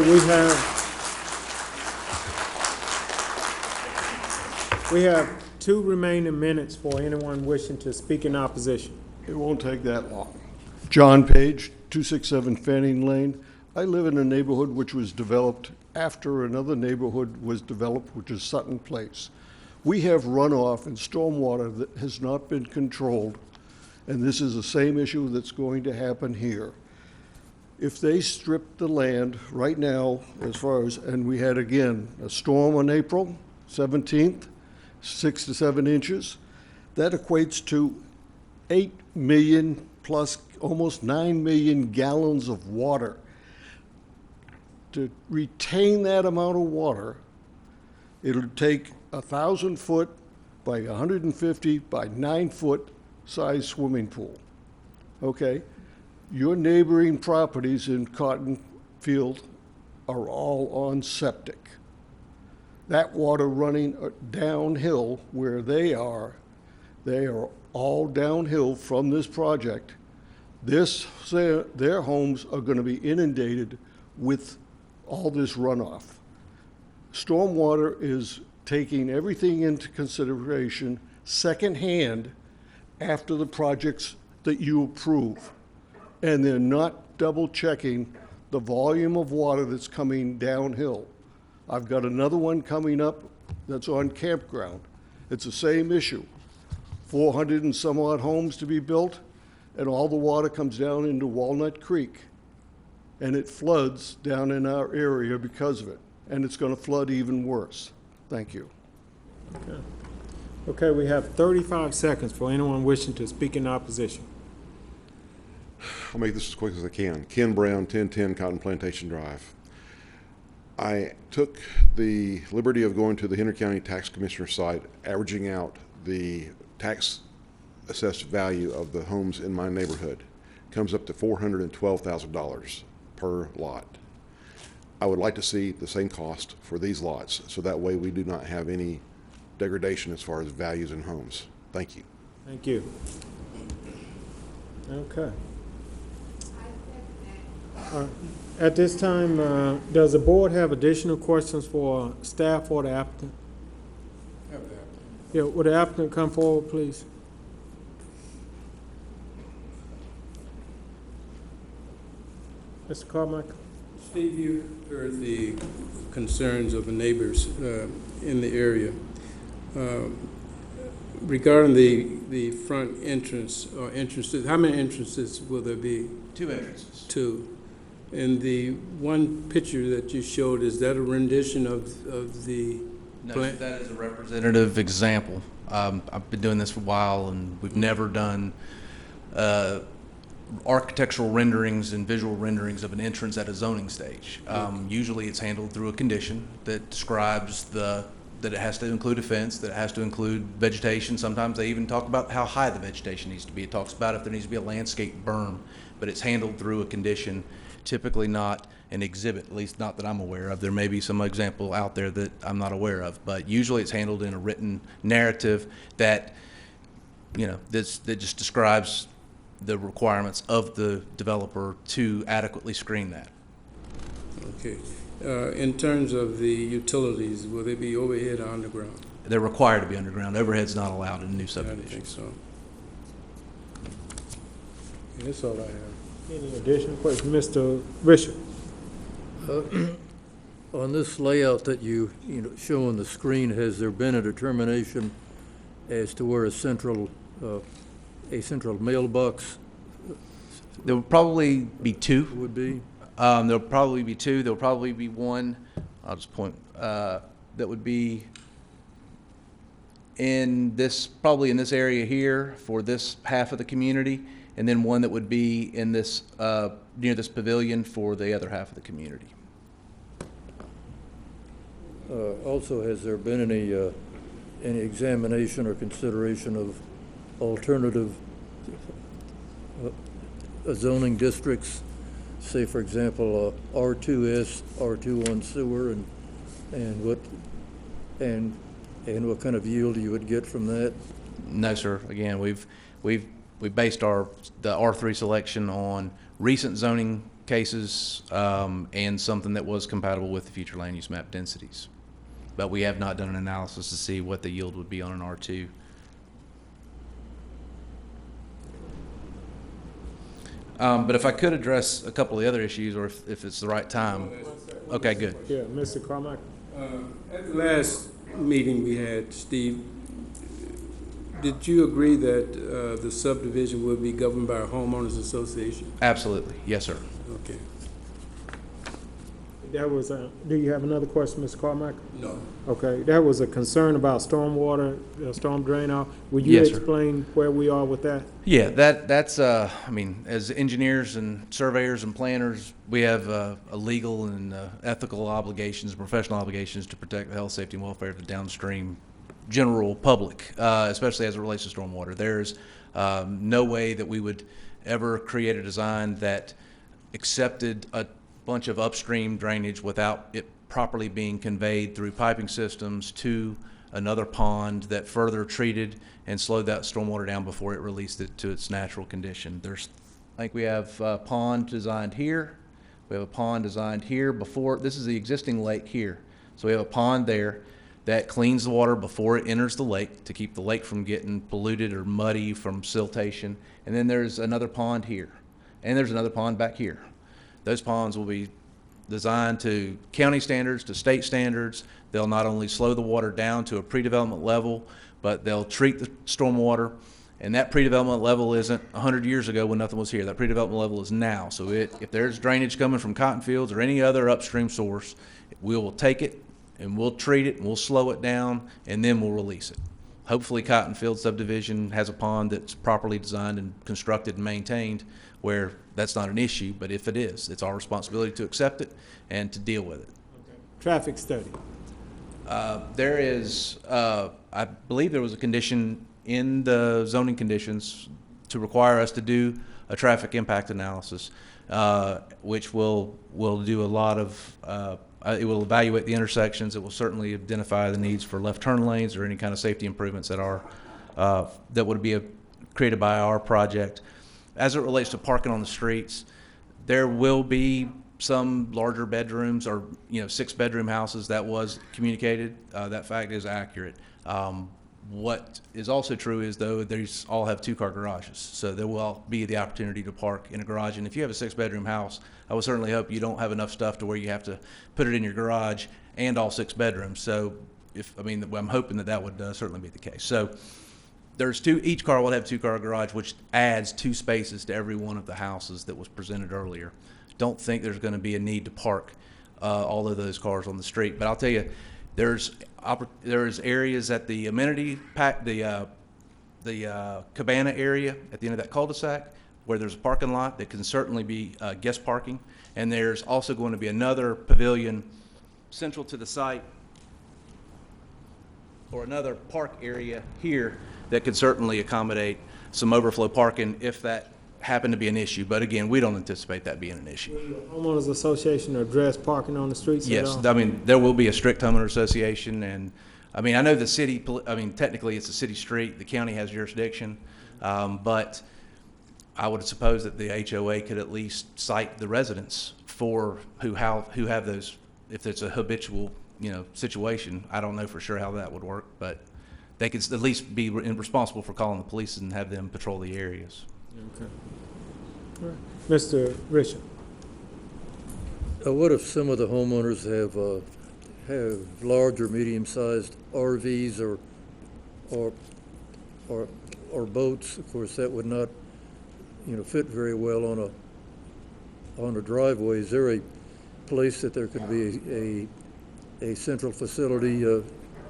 we have 2 remaining minutes for anyone wishing to speak in opposition. It won't take that long. John Page, 267 Fanning Lane. I live in a neighborhood which was developed after another neighborhood was developed, which is Sutton Place. We have runoff and stormwater that has not been controlled, and this is the same issue that's going to happen here. If they strip the land right now, and we had again a storm on April 17th, 6 to 7 inches, that equates to 8 million plus almost 9 million gallons of water. To retain that amount of water, it'll take 1,000 foot by 150 by 9 foot size swimming pool. Okay? Your neighboring properties in Cotton Field are all on septic. That water running downhill where they are all downhill from this project. Their homes are going to be inundated with all this runoff. Stormwater is taking everything into consideration secondhand after the projects that you approve. And they're not double checking the volume of water that's coming downhill. I've got another one coming up that's on Campground. It's the same issue. 400 and some odd homes to be built, and all the water comes down into Walnut Creek. And it floods down in our area because of it. And it's going to flood even worse. Thank you. Okay, we have 35 seconds for anyone wishing to speak in opposition. I'll make this as quick as I can. Ken Brown, 1010 Cotton Plantation Drive. I took the liberty of going to the Henry County Tax Commissioner site, averaging out the tax assessed value of the homes in my neighborhood. Comes up to $412,000 per lot. I would like to see the same cost for these lots, so that way we do not have any degradation as far as values in homes. Thank you. Thank you. Okay. At this time, does the board have additional questions for staff or the applicant? Yeah, would the applicant come forward, please? Mr. Carmichael? Steve, you heard the concerns of the neighbors in the area. Regarding the front entrance or entrances, how many entrances will there be? 2 entrances. 2. And the one picture that you showed, is that a rendition of the No, plan? that is a representative example. I've been doing this for a while, and we've never done architectural renderings and visual renderings of an entrance at a zoning stage. Usually it's handled through a condition that describes that it has to include a fence, that it has to include vegetation. Sometimes they even talk about how high the vegetation needs to be. It talks about if there needs to be a landscape berm, but it's handled through a condition, typically not an exhibit, at least not that I'm aware of. There may be some example out there that I'm not aware of, but usually it's handled in a written narrative that, that just describes the requirements of the developer to adequately screen that. Okay. In terms of the utilities, will they be overhead or underground? They're required to be underground. Overhead's not allowed in new subdivisions. I think so. Yeah, that's all I have. Any additional questions? Mr. Bishop? On this layout that you show on the screen, has there been a determination as to where a central a central mailbox There will probably be two. would be? There'll probably be two. There'll probably be one, I'll just point, that would be probably in this area here for this half of the community, and then one that would be in this, near this pavilion for the other half of the community. Also, has there been any examination or consideration of alternative zoning districts? Say, for example, R2S, R2 sewer, and what kind of yield you would get from that? No, sir. Again, we've based the R3 selection on recent zoning cases, and something that was compatible with the future land use map densities. But we have not done an analysis to see what the yield would be on an R2. But if I could address a couple of the other issues, or if it's the right time. Okay, good. Yeah, Mr. Carmichael. At the last meeting we had, Steve, did you agree that the subdivision would be governed by a homeowners association? Absolutely. Yes, sir. Okay. That was do you have another question, Mr. Carmichael? No. Okay, that was a concern about stormwater, storm drain off. Will you Yes, sir. explain where we are with that? Yeah, that's, I mean, as engineers and surveyors and planners, we have a legal and ethical obligations, professional obligations to protect the health, safety, and welfare of the downstream general public, especially as it relates to stormwater. There's no way that we would ever create a design that accepted a bunch of upstream drainage without it properly being conveyed through piping systems to another pond that further treated and slowed that stormwater down before it released it to its natural condition. I think we have a pond designed here. We have a pond designed here before. This is the existing lake here. So we have a pond there that cleans the water before it enters the lake to keep the lake from getting polluted or muddy from siltation. And then there's another pond here. And there's another pond back here. Those ponds will be designed to county standards, to state standards. They'll not only slow the water down to a pre-development level, but they'll treat the stormwater. And that pre-development level isn't 100 years ago when nothing was here. That pre-development level is now. So if there's drainage coming from cotton fields or any other upstream source, we will take it and we'll treat it and we'll slow it down and then we'll release it. Hopefully Cotton Field subdivision has a pond that's properly designed and constructed and maintained where that's not an issue, but if it is, it's our responsibility to accept it and to deal with it. Okay. Traffic study. There is, I believe there was a condition in the zoning conditions to require us to do a traffic impact analysis, which will do a lot of, it will evaluate the intersections. It will certainly identify the needs for left turn lanes or any kind of safety improvements that are, that would be created by our project. As it relates to parking on the streets, there will be some larger bedrooms or 6-bedroom houses. That was communicated. That fact is accurate. What is also true is, though, these all have 2-car garages, so there will be the opportunity to park in a garage. And if you have a 6-bedroom house, I would certainly hope you don't have enough stuff to where you have to put it in your garage and all 6 bedrooms. So, I'm hoping that would certainly be the case. So, there's each car will have 2-car garage, which adds 2 spaces to every one of the houses that was presented earlier. Don't think there's going to be a need to park all of those cars on the street, but I'll tell you, there's areas at the amenity pack, the cabana area at the end of that cul-de-sac where there's a parking lot that can certainly be guest parking, and there's also going to be another pavilion central to the site or another park area here that could certainly accommodate some overflow parking if that happened to be an issue. But again, we don't anticipate that being an issue. Will the homeowners association address parking on the streets at Yes, all? there will be a strict homeowner association, and I know the city, technically it's a city street, the county has jurisdiction, but I would suppose that the HOA could at least cite the residents for who have those, if it's a habitual, situation. I don't know for sure how that would work, but they could at least be responsible for calling the police and have them patrol the areas. Okay. All right. Mr. Richard. What if some of the homeowners have large or medium-sized RVs or or boats. Of course, that would not, fit very well on a driveway. Is there a place that there could be a central facility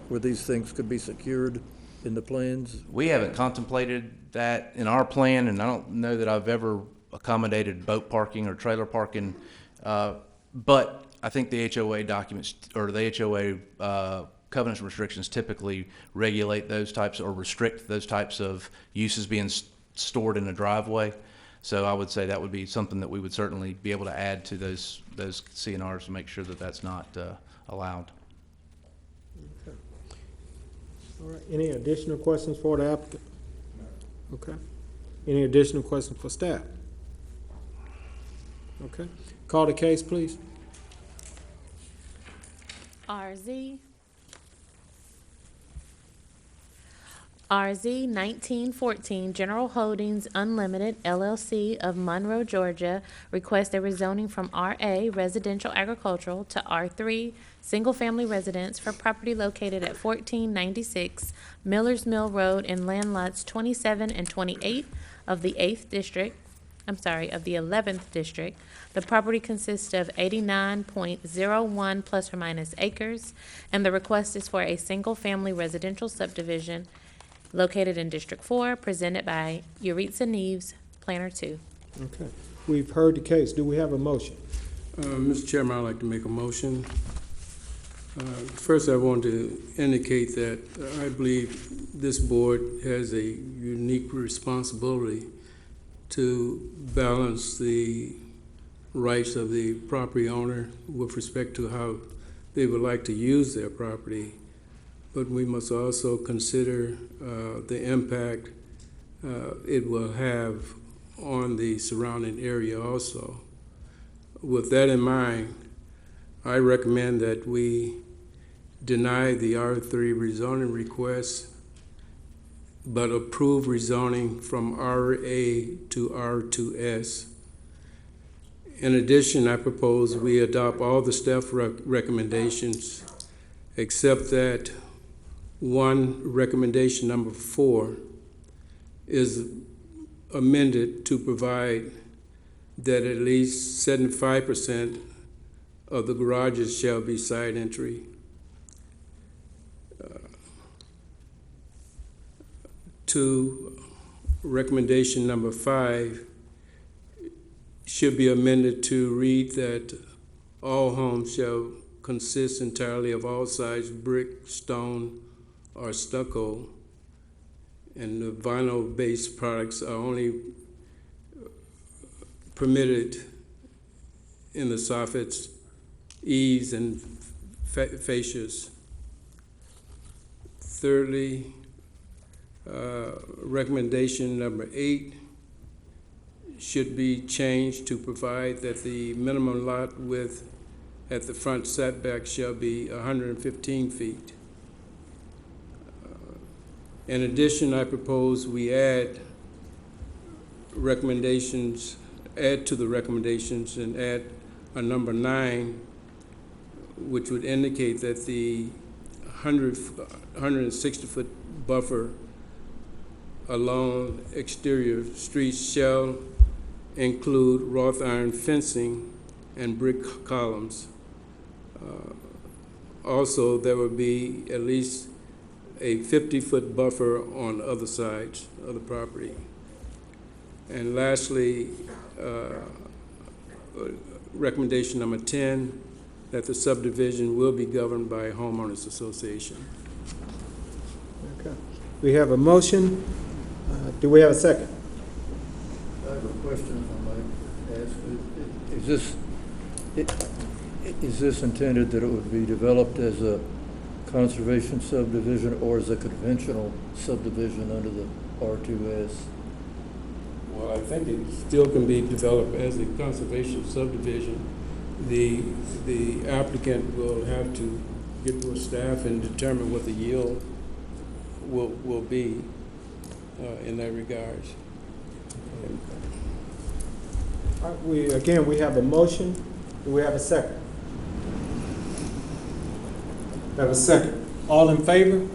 where these things could be secured in the plans? We haven't contemplated that in our plan, and I don't know that I've ever accommodated boat parking or trailer parking. But I think the HOA documents or the HOA covenants and restrictions typically regulate those types or restrict those types of uses being stored in a driveway. So I would say that would be something that we would certainly be able to add to those CNRs to make sure that that's not allowed. Okay. All right. Any additional questions for the applicant? Okay. Any additional questions for staff? Okay. Call the case, please. RZ 1914 General Holdings Unlimited LLC of Monroe, Georgia requests a rezoning from RA Residential Agricultural to R3 Single Family Residence for property located at 1496 Millers Mill Road in land lots 27 and 28 of the 11th district. The property consists of 89.01 plus or minus acres, and the request is for a single-family residential subdivision located in District 4, presented by Yuritsa Neves, Planner 2. Okay. We've heard the case. Do we have a motion? Mr. Chairman, I'd like to make a motion. First, I want to indicate that I believe this board has a unique responsibility to balance the rights of the property owner with respect to how they would like to use their property, but we must also consider the impact it will have on the surrounding area also. With that in mind, I recommend that we deny the R3 rezoning request, but approve rezoning from RA to R2S. In addition, I propose we adopt all the staff recommendations, except that recommendation number 4 is amended to provide that at least 75% of the garages shall be side entry. Recommendation number 5 should be amended to read that all homes shall consist entirely of all sides brick, stone, or stucco, and the vinyl-based products are only permitted in the soffits, eaves, and fascias. Thirdly, recommendation number 8 should be changed to provide that the minimum lot width at the front setback shall be 115 feet. In addition, I propose we add to the recommendations and add a number 9, which would indicate that the 160-foot buffer along exterior streets shall include wrought iron fencing and brick columns. Also, there would be at least a 50-foot buffer on other sides of the property. And lastly, recommendation number 10, that the subdivision will be governed by a homeowners association. Okay. We have a motion. Do we have a second? I have a question, if I might ask. Is this intended that it would be developed as a conservation subdivision or as a conventional subdivision under the R2S? Well, I think it still can be developed as a conservation subdivision. The applicant will have to get with staff and determine what the yield will be in that regard. All right, we have a motion. Do we have a second? We have a second. All in favor?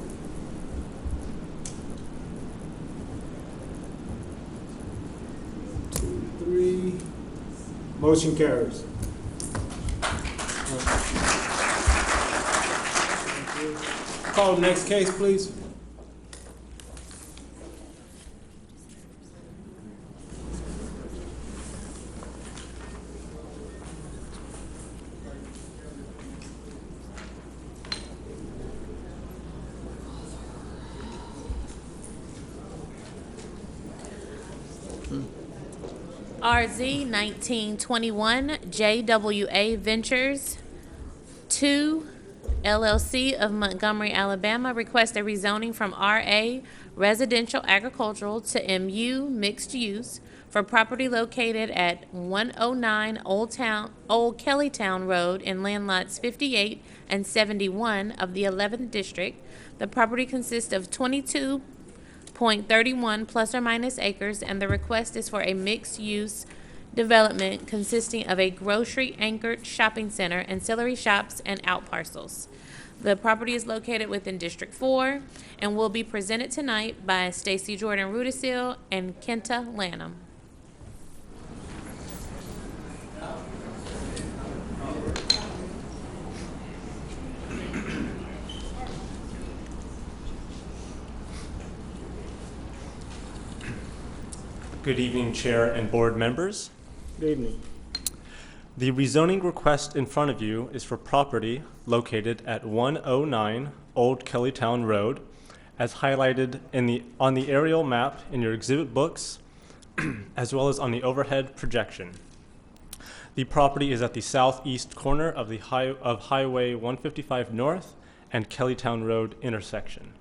Motion carries. Call the next case, please. RZ 1921 JWA Ventures 2 LLC of Montgomery, Alabama requests a rezoning from RA Residential Agricultural to MU Mixed Use for property located at 109 Old Kellytown Road in land lots 58 and 71 of the 11th District. The property consists of 22.31 plus or minus acres, and the request is for a mixed-use development consisting of a grocery-anchored shopping center, ancillary shops, and outparcels. The property is located within District 4 and will be presented tonight by Stacy Jordan Rudisil and Kenta Lanham. Good evening, Chair and Board members. Good evening. The rezoning request in front of you is for property located at 109 Old Kellytown Road, as highlighted on the aerial map in your exhibit books, as well as on the overhead projection. The property is at the southeast corner of Highway 155 North and Kellytown Road intersection.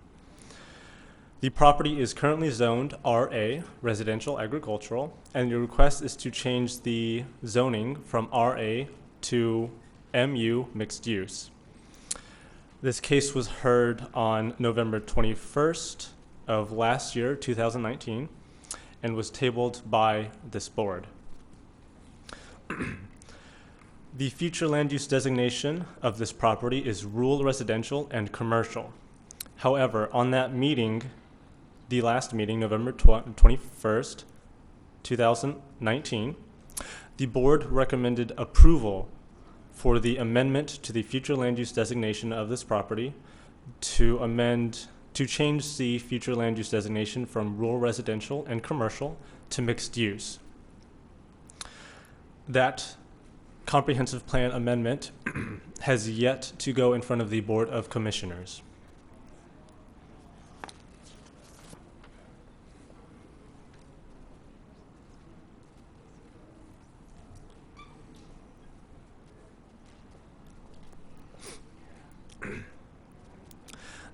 The property is currently zoned RA, Residential Agricultural, and your request is to change the zoning from RA to MU, Mixed Use. This case was heard on November 21st of last year, 2019, and was tabled by this board. The future land use designation of this property is rural residential and commercial. However, on that meeting, the last meeting, November 21st, 2019, the board recommended approval for the amendment to the future land use designation of this property to change the future land use designation from rural residential and commercial to mixed use. That comprehensive plan amendment has yet to go in front of the Board of Commissioners.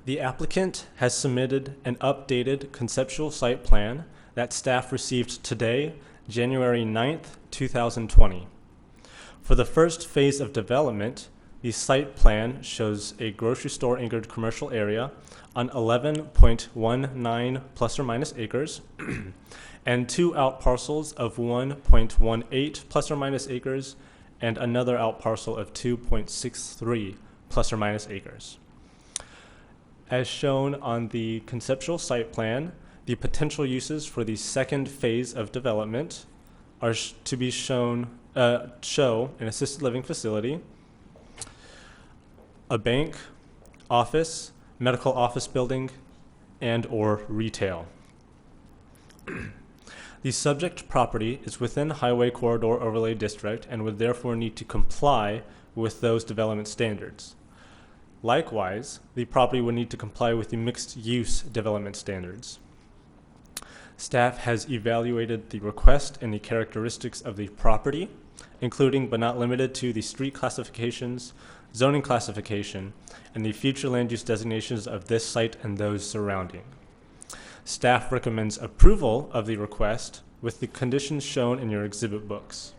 The applicant has submitted an updated conceptual site plan that staff received today, January 9th, 2020. For the first phase of development, the site plan shows a grocery store anchored commercial area on 11.19 plus or minus acres and 2 outparcels of 1.18 plus or minus acres and another outparcel of 2.63 plus or minus acres. As shown on the conceptual site plan, the potential uses for the second phase of development are to be show an assisted living facility, a bank, office, medical office building, and or retail. The subject property is within Highway Corridor Overlay District and would therefore need to comply with those development standards. Likewise, the property would need to comply with the mixed-use development standards. Staff has evaluated the request and the characteristics of the property, including but not limited to the street classifications, zoning classification, and the future land use designations of this site and those surrounding. Staff recommends approval of the request with the conditions shown in your exhibit books.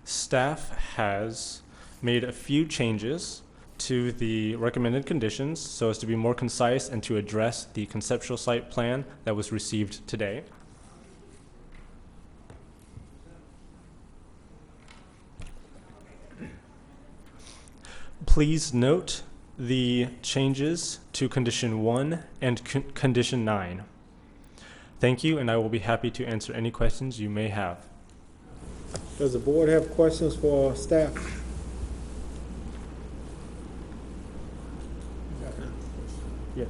Staff has made a few changes to the recommended conditions so as to be more concise and to address the conceptual site plan that was received today. Please note the changes to condition 1 and condition 9. Thank you, and I will be happy to answer any questions you may have. Does the board have questions for staff? Yeah.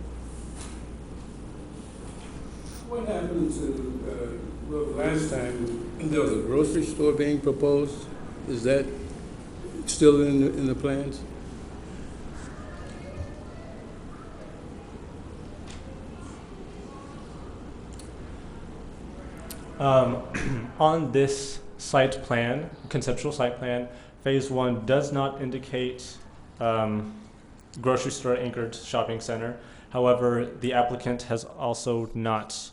What happened to, well, last time, there was a grocery store being proposed? Is that still in the plans? On this site plan, conceptual site plan, phase 1 does not indicate grocery store anchored shopping center. However, the applicant has also not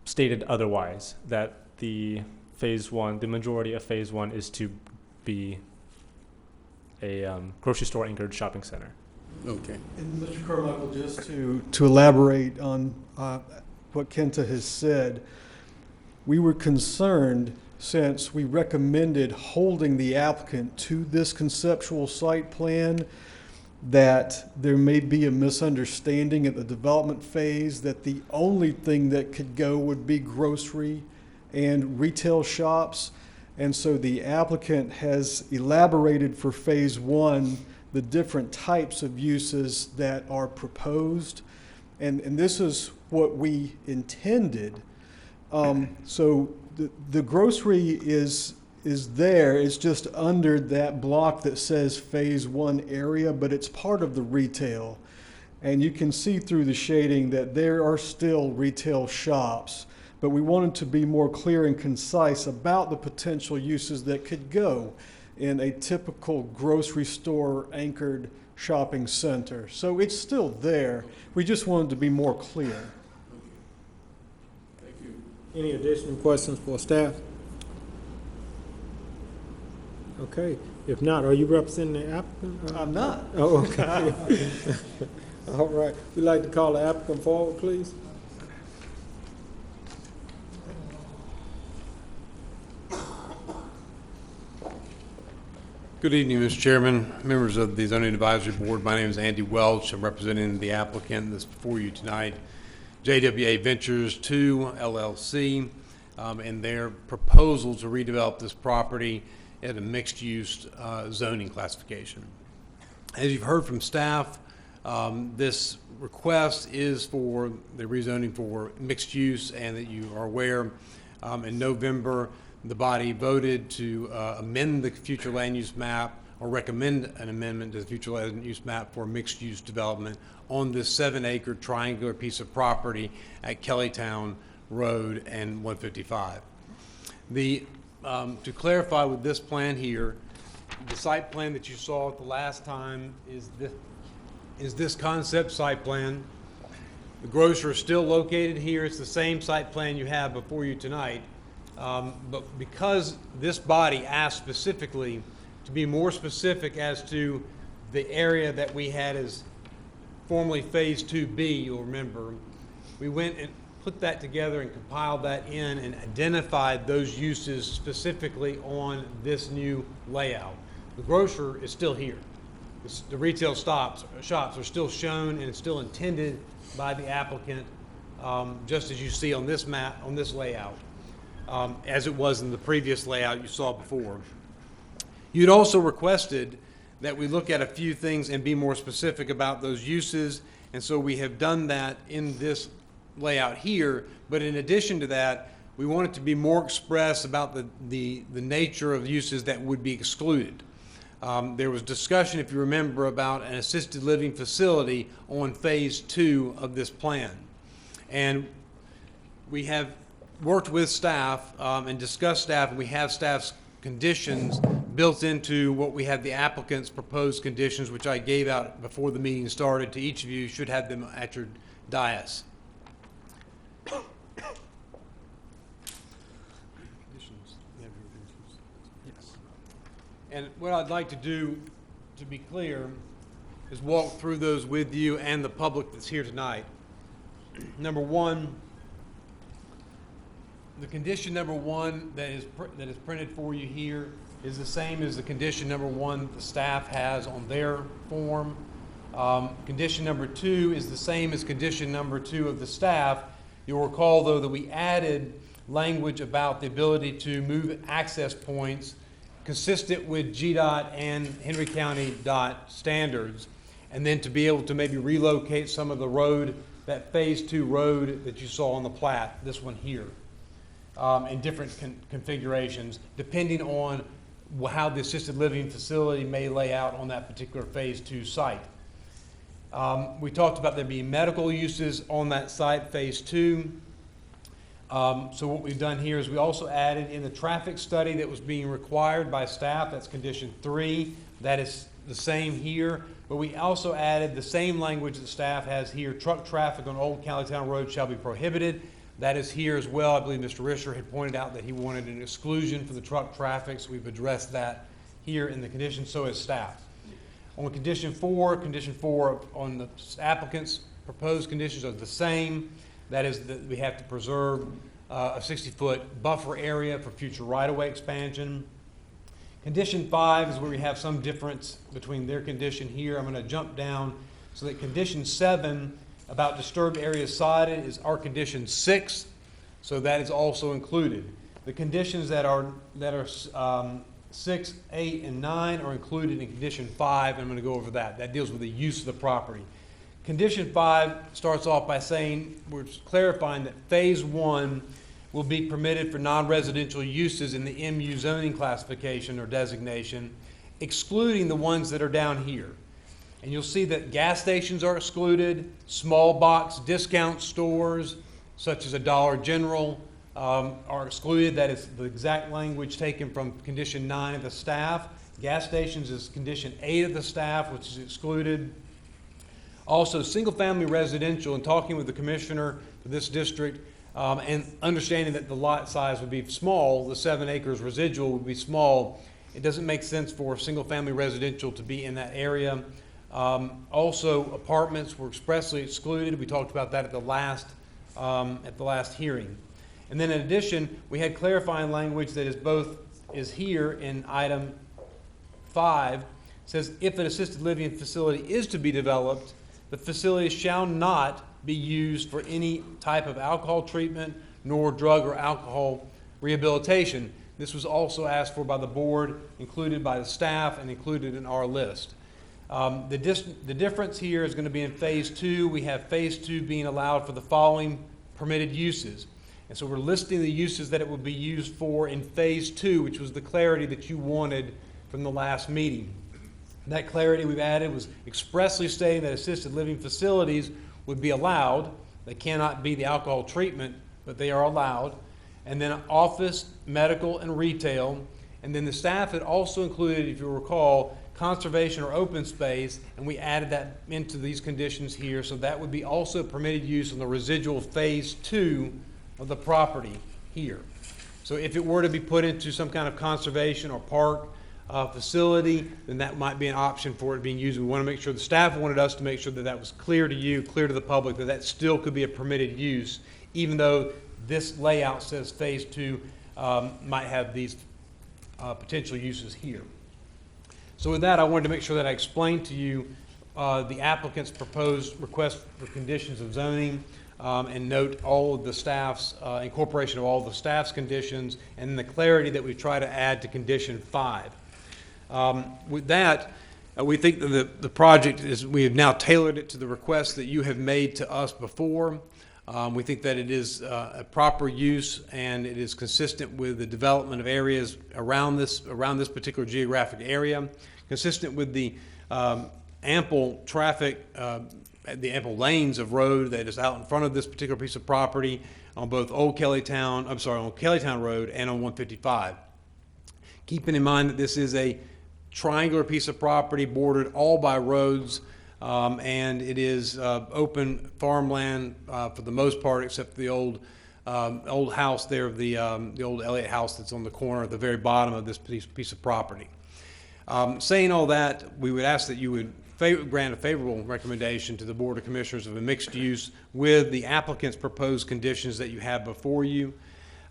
stated otherwise, that the phase 1, the majority of phase 1 is to be a grocery store anchored shopping center. Okay. And Mr. Carmichael, just to elaborate on what Kenta has said, we were concerned since we recommended holding the applicant to this conceptual site plan that there may be a misunderstanding at the development phase that the only thing that could go would be grocery and retail shops. And so the applicant has elaborated for phase 1 the different types of uses that are proposed. And this is what we intended. So the grocery is there. It's just under that block that says phase 1 area, but it's part of the retail. And you can see through the shading that there are still retail shops, but we wanted to be more clear and concise about the potential uses that could go in a typical grocery store anchored shopping center. So it's still there. We just wanted to be more clear. Thank you. Any additional questions for staff? Okay, if not, are you representing the applicant? I'm not. Oh, okay. All right, we'd like to call the applicant forward, please. Good evening, Mr. Chairman, members of the Zoning Advisory Board. My name is Andy Welch. I'm representing the applicant that's before you tonight, JWA Ventures 2 LLC, and their proposal to redevelop this property at a mixed-use zoning classification. As you've heard from staff, this request is for the rezoning for mixed use, and that you are aware in November the body voted to amend the future land use map, or recommend an amendment to the future land use map for mixed use development on this 7-acre triangular piece of property at Kellytown Road and 155. To clarify with this plan here, the site plan that you saw at the last time is this concept site plan. The grocer is still located here. It's the same site plan you have before you tonight. But because this body asked specifically to be more specific as to the area that we had as formerly Phase 2B, you'll remember, we went and put that together and compiled that in and identified those uses specifically on this new layout. The grocer is still here. The retail shops are still shown, and it's still intended by the applicant, just as you see on this map, on this layout. As it was in the previous layout you saw before. You'd also requested that we look at a few things and be more specific about those uses, and so we have done that in this layout here. But in addition to that, we wanted to be more express about the nature of uses that would be excluded. There was discussion, if you remember, about an assisted living facility on Phase 2 of this plan. And we have worked with staff and discussed staff, and we have staff's conditions built into what we have the applicant's proposed conditions, which I gave out before the meeting started to each of you. You should have them at your dais. And what I'd like to do, to be clear, is walk through those with you and the public that's here tonight. Number one, the condition number 1 that is printed for you here is the same as the condition number 1 the staff has on their form. Condition number 2 is the same as condition number 2 of the staff. You'll recall, though, that we added language about the ability to move access points consistent with GDOT and Henry County DOT standards, and then to be able to maybe relocate some of the road, that Phase 2 road that you saw on the plat, this one here, in different configurations, depending on how the assisted living facility may lay out on that particular Phase 2 site. We talked about there being medical uses on that site, Phase 2. So what we've done here is we also added in the traffic study that was being required by staff, that's condition 3, that is the same here, but we also added the same language that staff has here, truck traffic on Old Calleytown Road shall be prohibited. That is here as well. I believe Mr. Risher had pointed out that he wanted an exclusion for the truck traffic, so we've addressed that here in the condition, so has staff. On condition 4 on the applicant's proposed conditions are the same. That is that we have to preserve a 60-foot buffer area for future right-of-way expansion. Condition 5 is where we have some difference between their condition here. I'm going to jump down so that condition 7 about disturbed areas cited is our condition 6, so that is also included. The conditions that are 6, 8, and 9 are included in condition 5, and I'm going to go over that. That deals with the use of the property. Condition 5 starts off by saying, we're clarifying that Phase 1 will be permitted for non-residential uses in the MU zoning classification or designation, excluding the ones that are down here. And you'll see that gas stations are excluded, small box discount stores, such as a Dollar General, are excluded. That is the exact language taken from condition 9 of the staff. Gas stations is condition 8 of the staff, which is excluded. Also, single-family residential, and talking with the commissioner for this district, and understanding that the lot size would be small, the 7 acres residual would be small, it doesn't make sense for single-family residential to be in that area. Also, apartments were expressly excluded. We talked about that at the last hearing. And then in addition, we had clarifying language that is here in item 5. It says, if an assisted living facility is to be developed, the facility shall not be used for any type of alcohol treatment nor drug or alcohol rehabilitation. This was also asked for by the board, included by the staff, and included in our list. The difference here is going to be in Phase 2. We have Phase 2 being allowed for the following permitted uses. And so we're listing the uses that it will be used for in Phase 2, which was the clarity that you wanted from the last meeting. That clarity we've added was expressly stating that assisted living facilities would be allowed. They cannot be the alcohol treatment, but they are allowed. And then office, medical, and retail. And then the staff had also included, if you recall, conservation or open space, and we added that into these conditions here, so that would be also permitted use on the residual Phase 2 of the property here. So if it were to be put into some kind of conservation or park facility, then that might be an option for it being used. We want to make sure, the staff wanted us to make sure that that was clear to you, clear to the public, that that still could be a permitted use, even though this layout says Phase 2 might have these potential uses here. So with that, I wanted to make sure that I explained to you the applicant's proposed request for conditions of zoning, and note all of the staff's, incorporation of all of the staff's conditions, and the clarity that we try to add to condition 5. With that, we think that the project is, we have now tailored it to the requests that you have made to us before. We think that it is a proper use, and it is consistent with the development of areas around this particular geographic area, consistent with the ample traffic, the ample lanes of road that is out in front of this particular piece of property on both on Kellytown Road and on 155. Keeping in mind that this is a triangular piece of property bordered all by roads, and it is open farmland for the most part, except for the old house there, the old Elliott house that's on the corner at the very bottom of this piece of property. Saying all that, we would ask that you would grant a favorable recommendation to the Board of Commissioners of a mixed use with the applicant's proposed conditions that you have before you.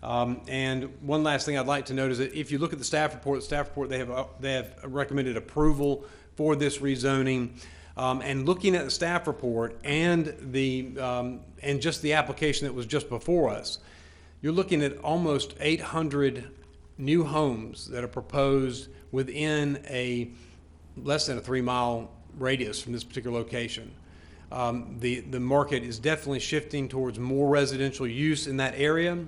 And one last thing I'd like to note is that if you look at the staff report, they have recommended approval for this rezoning. And looking at the staff report and just the application that was just before us, you're looking at almost 800 new homes that are proposed within a less than a 3-mile radius from this particular location. The market is definitely shifting towards more residential use in that area,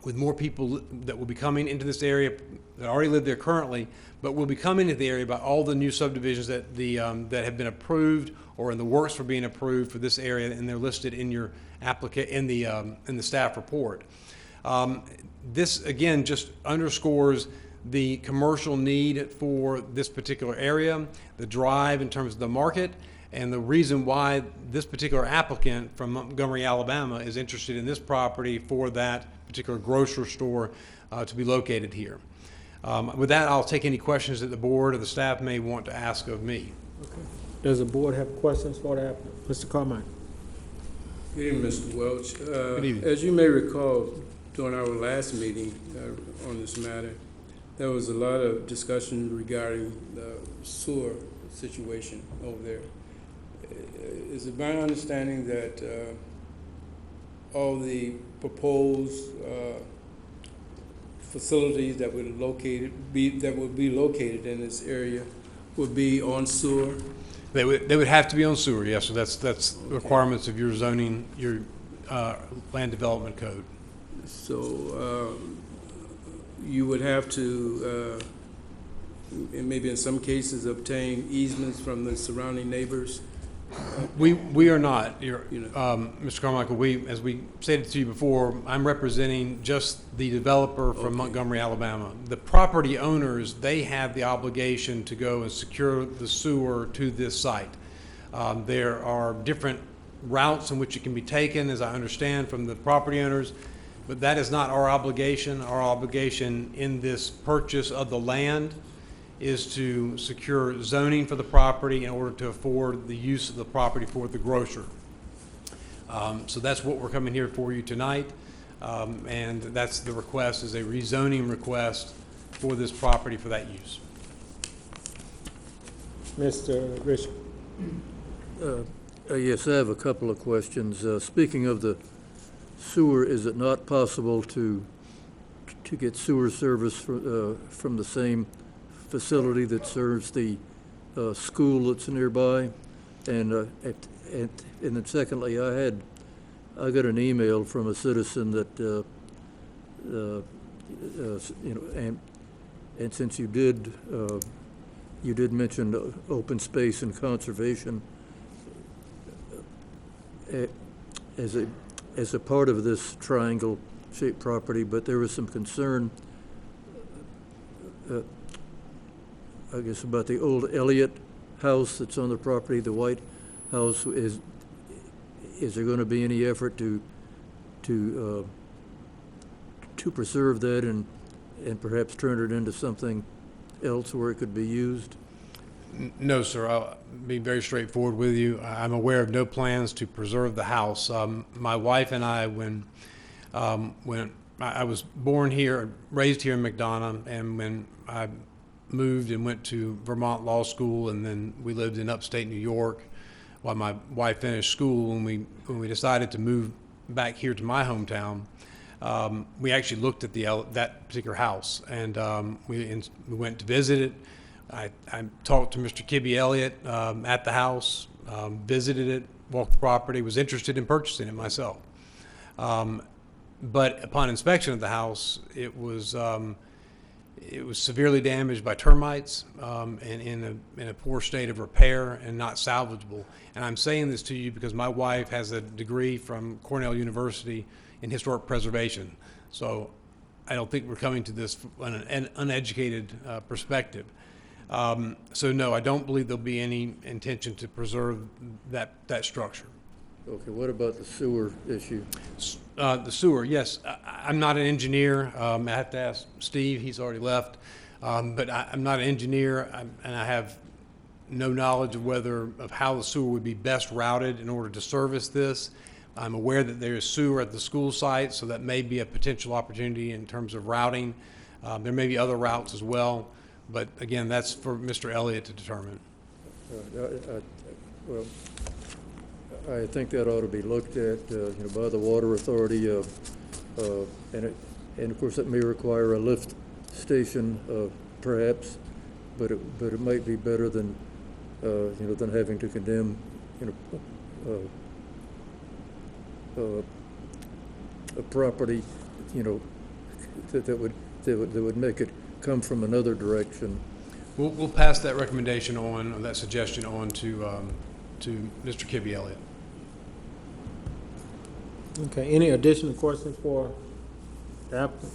with more people that will be coming into this area that already live there currently, but will be coming into the area by all the new subdivisions that that have been approved or in the works for being approved for this area, and they're listed in your in the staff report. This again just underscores the commercial need for this particular area, the drive in terms of the market, and the reason why this particular applicant from Montgomery, Alabama is interested in this property for that particular grocery store to be located here. With that, I'll take any questions that the board or the staff may want to ask of me. Okay. Does the board have questions for the applicant? Mr. Carmichael. Good evening, Mr. Welch. Good evening. As you may recall, during our last meeting on this matter, there was a lot of discussion regarding the sewer situation over there. Is it my understanding that all the proposed facilities that would be located in this area would be on sewer? They would have to be on sewer, yes. So that's requirements of your zoning, your land development code. So you would have to, and maybe in some cases, obtain easements from the surrounding neighbors? We are not, Mr. Carmichael. As we stated to you before, I'm representing just the developer from Montgomery, Alabama. The property owners, they have the obligation to go and secure the sewer to this site. There are different routes in which it can be taken, as I understand from the property owners, but that is not our obligation. Our obligation in this purchase of the land is to secure zoning for the property in order to afford the use of the property for the grocer. So that's what we're coming here for you tonight, and that's the request, is a rezoning request for this property for that use. Mr. Richard. Yes, I have a couple of questions. Speaking of the sewer, is it not possible to get sewer service from the same facility that serves the school that's nearby? And then secondly, I got an email from a citizen that and since you did mention open space and conservation as a part of this triangle-shaped property, but there was some concern, I guess, about the old Elliott house that's on the property, the white house. Is there going to be any effort to preserve that and perhaps turn it into something else where it could be used? No, sir. I'll be very straightforward with you. I'm aware of no plans to preserve the house. My wife and I, when I was born here, raised here in McDonough, and when I moved and went to Vermont Law School, and then we lived in upstate New York while my wife finished school. When we decided to move back here to my hometown, we actually looked at that particular house, and we went to visit it. I talked to Mr. Kibby Elliott at the house, visited it, walked the property, was interested in purchasing it myself. But upon inspection of the house, it was severely damaged by termites and in a poor state of repair and not salvageable. And I'm saying this to you because my wife has a degree from Cornell University in historic preservation. So I don't think we're coming to this from an uneducated perspective. So no, I don't believe there'll be any intention to preserve that structure. Okay, what about the sewer issue? The sewer, yes. I'm not an engineer. I have to ask Steve, he's already left. But I'm not an engineer, and I have no knowledge of how the sewer would be best routed in order to service this. I'm aware that there is sewer at the school site, so that may be a potential opportunity in terms of routing. There may be other routes as well. But again, that's for Mr. Elliott to determine. Well, I think that ought to be looked at, by the Water Authority. And of course, it may require a lift station, perhaps, but it might be better than, than having to condemn, a property, that would make it come from another direction. We'll pass that recommendation on, or that suggestion on to Mr. Kibbe Elliott. Okay, any additional questions for the applicant?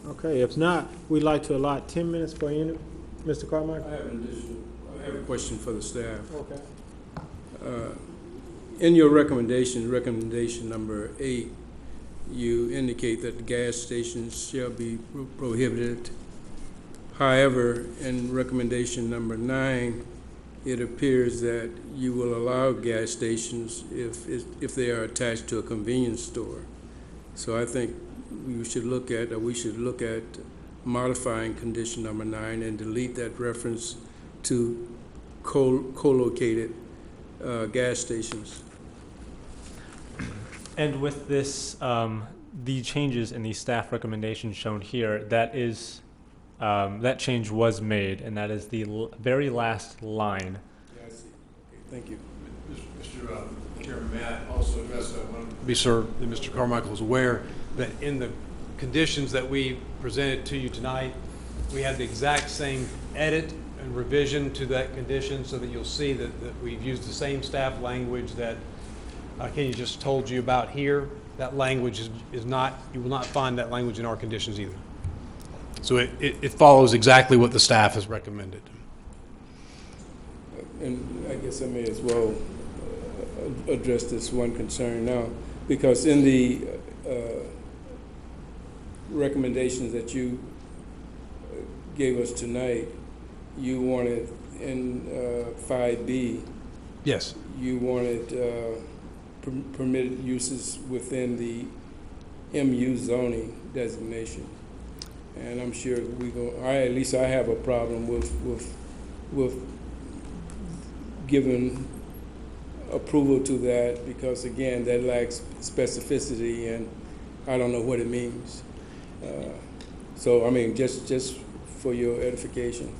Okay, if not, we'd like to allot 10 minutes for any, Mr. Carmichael? I have a question for the staff. Okay. In your recommendation number 8, you indicate that the gas stations shall be prohibited. However, in recommendation number 9, it appears that you will allow gas stations if they are attached to a convenience store. So I think we should look at modifying condition number 9 and delete that reference to co-located gas stations. And with this, the changes in the staff recommendation shown here, that change was made, and that is the very last line. Yeah, I see. Okay, thank you. Mr. Chairman, may I also address that one? Be sure that Mr. Carmichael is aware that in the conditions that we presented to you tonight, we had the exact same edit and revision to that condition, so that you'll see that we've used the same staff language that Kenny just told you about here. That language is not, you will not find that language in our conditions either. So it follows exactly what the staff has recommended. And I guess I may as well address this one concern now, because in the recommendations that you gave us tonight, you wanted in 5B. Yes. You wanted permitted uses within the MU zoning designation, and I'm sure at least I have a problem with giving approval to that, because again, that lacks specificity, and I don't know what it means. So I mean, just for your edification.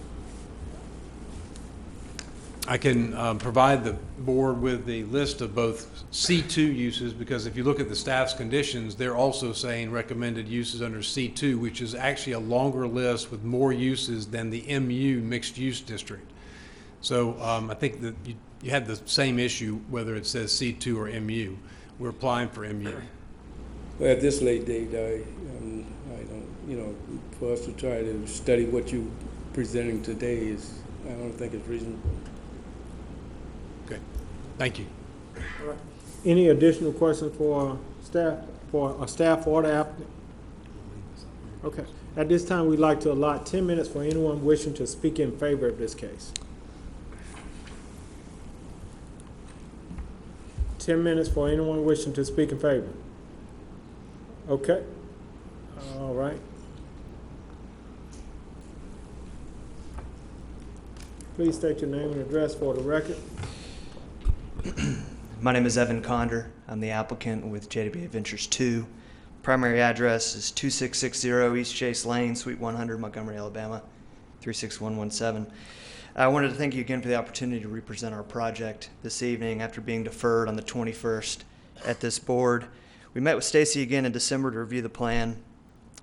I can provide the board with the list of both C2 uses, because if you look at the staff's conditions, they're also saying recommended uses under C2, which is actually a longer list with more uses than the MU mixed use district. So I think that you had the same issue whether it says C2 or MU. We're applying for MU. Well, at this late date, I don't, for us to try to study what you're presenting today I don't think it's reasonable. Okay, thank you. All right. Any additional questions for staff or the applicant? Okay. At this time, we'd like to allot 10 minutes for anyone wishing to speak in favor of this case. 10 minutes for anyone wishing to speak in favor. Okay. All right. Please state your name and address for the record. My name is Evan Conder. I'm the applicant with JW Ventures 2. Primary address is 2660 East Chase Lane, Suite 100, Montgomery, Alabama, 36117. I wanted to thank you again for the opportunity to represent our project this evening after being deferred on the 21st at this board. We met with Stacy again in December to review the plan,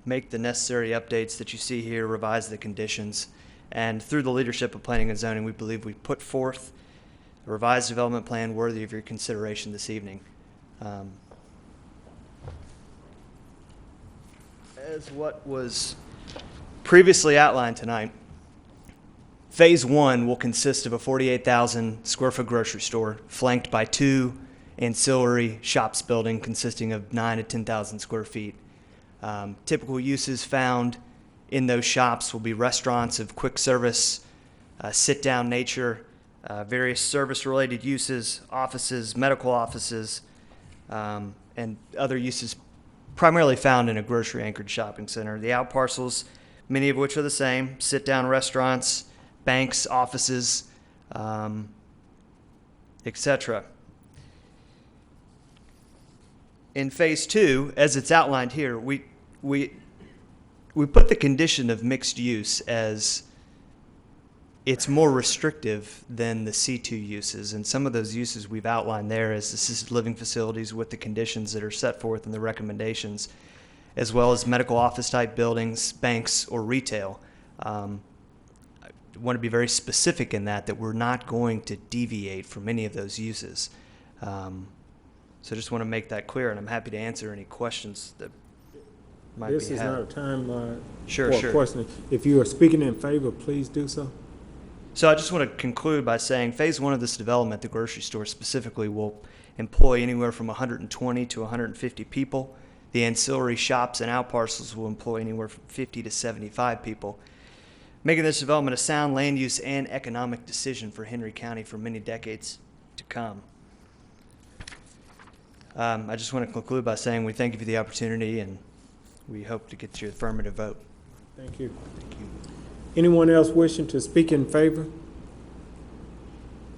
make the necessary updates that you see here, revise the conditions, and through the leadership of Planning and Zoning, we believe we put forth a revised development plan worthy of your consideration this evening. As what was previously outlined tonight, Phase 1 will consist of a 48,000 square foot grocery store flanked by 2 ancillary shops building consisting of 9 to 10,000 square feet. Typical uses found in those shops will be restaurants of quick service, sit-down nature, various service-related uses, offices, medical offices, and other uses primarily found in a grocery-anchored shopping center. The out parcels, many of which are the same, sit-down restaurants, banks, offices, etc. in phase 2, as it's outlined here, we put the condition of mixed use as it's more restrictive than the C2 uses. And some of those uses we've outlined there as assisted living facilities with the conditions that are set forth in the recommendations, as well as medical office type buildings, banks, or retail. I want to be very specific in that we're not going to deviate from any of those uses. So I just want to make that clear, and I'm happy to answer any questions that might be had. This is not a time Sure, for sure. a question. If you are speaking in favor, please do so. So I just want to conclude by saying phase 1 of this development, the grocery store specifically, will employ anywhere from 120 to 150 people. The ancillary shops and out parcels will employ anywhere from 50 to 75 people, making this development a sound land use and economic decision for Henry County for many decades to come. I just want to conclude by saying we thank you for the opportunity, and we hope to get your affirmative vote. Thank you. Thank you. Anyone else wishing to speak in favor?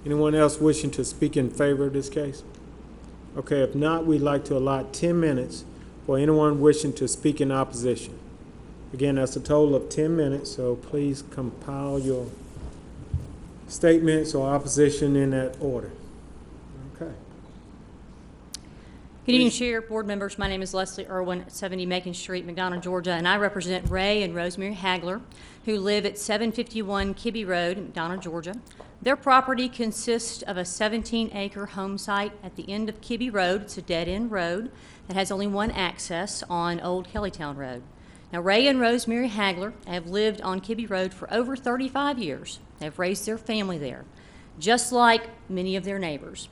Anyone else wishing to speak in favor of this case? Okay, if not, we'd like to allot 10 minutes for anyone wishing to speak in opposition. Again, that's a total of 10 minutes, so please compile your statements or opposition in that order. Okay. Good evening, Chair, board members. My name is Leslie Irwin at 70 Macon Street, McDonough, Georgia, and I represent Ray and Rosemary Hagler, who live at 751 Kibbe Road in McDonough, Georgia. Their property consists of a 17-acre home site at the end of Kibbe Road. It's a dead-end road that has only one access on Old Kellytown Road. Now, Ray and Rosemary Hagler have lived on Kibbe Road for over 35 years. They've raised their family there, just like many of their neighbors.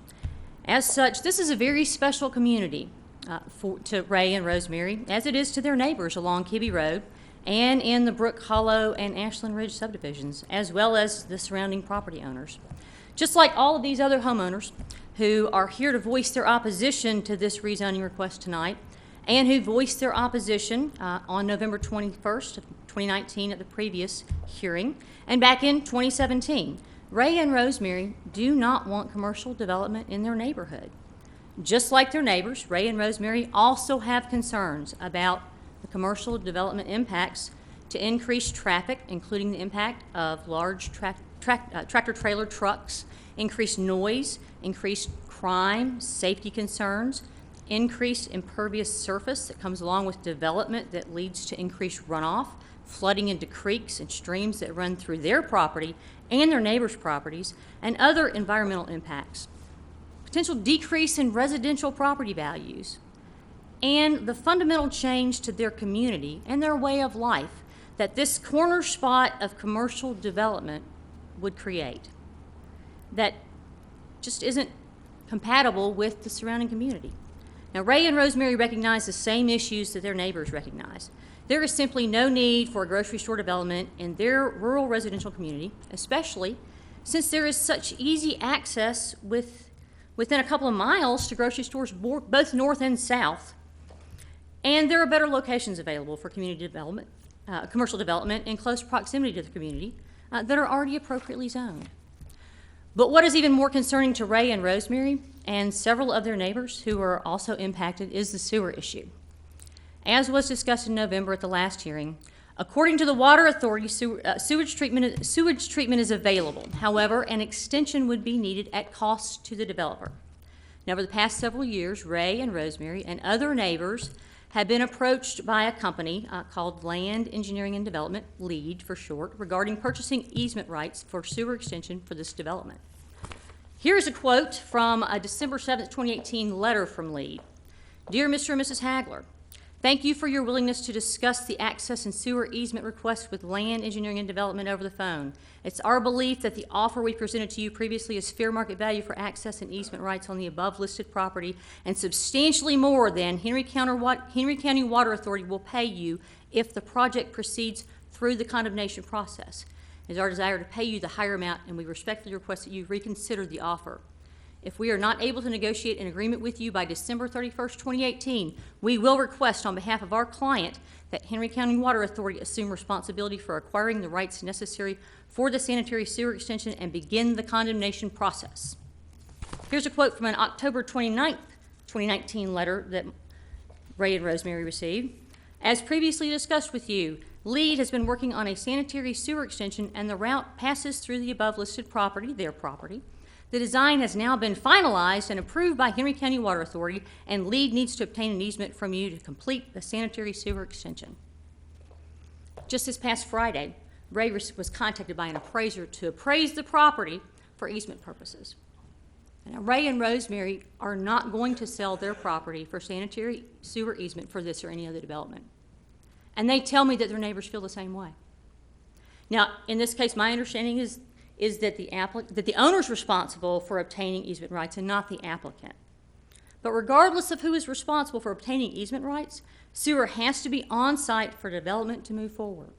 As such, this is a very special community to Ray and Rosemary, as it is to their neighbors along Kibbe Road and in the Brook Hollow and Ashland Ridge subdivisions, as well as the surrounding property owners. Just like all of these other homeowners who are here to voice their opposition to this rezoning request tonight, and who voiced their opposition on November 21st of 2019 at the previous hearing, and back in 2017. Ray and Rosemary do not want commercial development in their neighborhood. Just like their neighbors, Ray and Rosemary also have concerns about the commercial development impacts to increase traffic, including the impact of large tractor-trailer trucks, increased noise, increased crime, safety concerns, increased impervious surface that comes along with development that leads to increased runoff, flooding into creeks and streams that run through their property and their neighbors' properties, and other environmental impacts. Potential decrease in residential property values, and the fundamental change to their community and their way of life that this corner spot of commercial development would create that just isn't compatible with the surrounding community. Now, Ray and Rosemary recognize the same issues that their neighbors recognize. There is simply no need for a grocery store development in their rural residential community, especially since there is such easy access within a couple of miles to grocery stores both north and south. And there are better locations available for community development, commercial development in close proximity to the community that are already appropriately zoned. But what is even more concerning to Ray and Rosemary and several of their neighbors who are also impacted is the sewer issue. As was discussed in November at the last hearing, according to the Water Authority, sewage treatment is available. However, an extension would be needed at cost to the developer. Now, over the past several years, Ray and Rosemary and other neighbors have been approached by a company called Land Engineering and Development, LEED for short, regarding purchasing easement rights for sewer extension for this development. Here's a quote from a December 7th, 2018 letter from LEED. Dear Mr. and Mrs. Hagler, thank you for your willingness to discuss the access and sewer easement request with Land Engineering and Development over the phone. It's our belief that the offer we presented to you previously is fair market value for access and easement rights on the above listed property and substantially more than Henry County Water Authority will pay you if the project proceeds through the condemnation process. It is our desire to pay you the higher amount, and we respectfully request that you reconsider the offer. If we are not able to negotiate an agreement with you by December 31st, 2018, we will request on behalf of our client that Henry County Water Authority assume responsibility for acquiring the rights necessary for the sanitary sewer extension and begin the condemnation process. Here's a quote from an October 29th, 2019 letter that Ray and Rosemary received. As previously discussed with you, LEED has been working on a sanitary sewer extension, and the route passes through the above listed property, their property. The design has now been finalized and approved by Henry County Water Authority, and LEED needs to obtain an easement from you to complete the sanitary sewer extension. Just this past Friday, Ray was contacted by an appraiser to appraise the property for easement purposes. Now, Ray and Rosemary are not going to sell their property for sanitary sewer easement for this or any other development. And they tell me that their neighbors feel the same way. Now, in this case, my understanding is that the owner's responsible for obtaining easement rights and not the applicant. But regardless of who is responsible for obtaining easement rights, sewer has to be on site for development to move forward.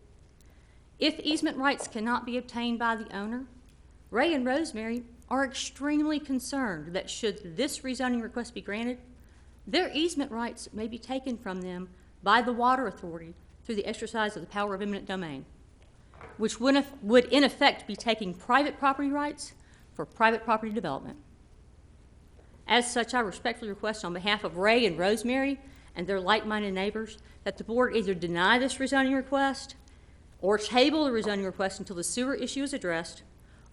If easement rights cannot be obtained by the owner, Ray and Rosemary are extremely concerned that should this rezoning request be granted, their easement rights may be taken from them by the Water Authority through the exercise of the power of eminent domain, which would in effect be taking private property rights for private property development. As such, I respectfully request on behalf of Ray and Rosemary and their like-minded neighbors that the board either deny this rezoning request or table the rezoning request until the sewer issue is addressed,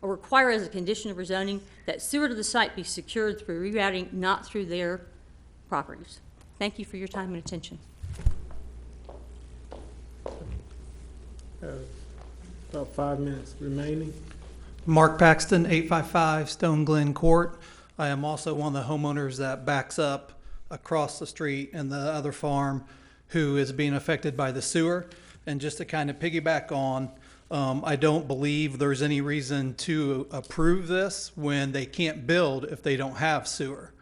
or require as a condition of rezoning that sewer to the site be secured through rerouting, not through their properties. Thank you for your time and attention. About 5 minutes remaining. Mark Paxton, 855 Stone Glen Court. I am also one of the homeowners that backs up across the street and the other farm who is being affected by the sewer. And just to kind of piggyback on, I don't believe there's any reason to approve this when they can't build if they don't have sewer.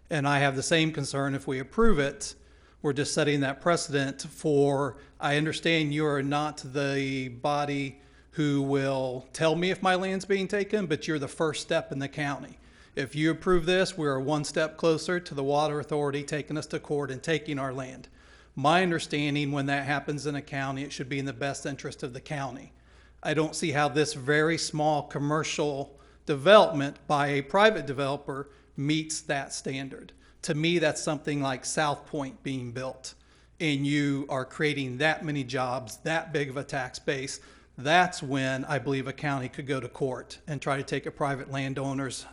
And I have the same concern if we approve it. We're just setting that precedent for, I understand you're not the body who will tell me if my land's being taken, but you're the first step in the county. If you approve this, we're one step closer to the Water Authority taking us to court and taking our land. My understanding, when that happens in a county, it should be in the best interest of the county. I don't see how this very small commercial development by a private developer meets that standard. To me, that's something like South Point being built, and you are creating that many jobs, that big of a tax base. That's when I believe a county could go to court and try to take a private landowner's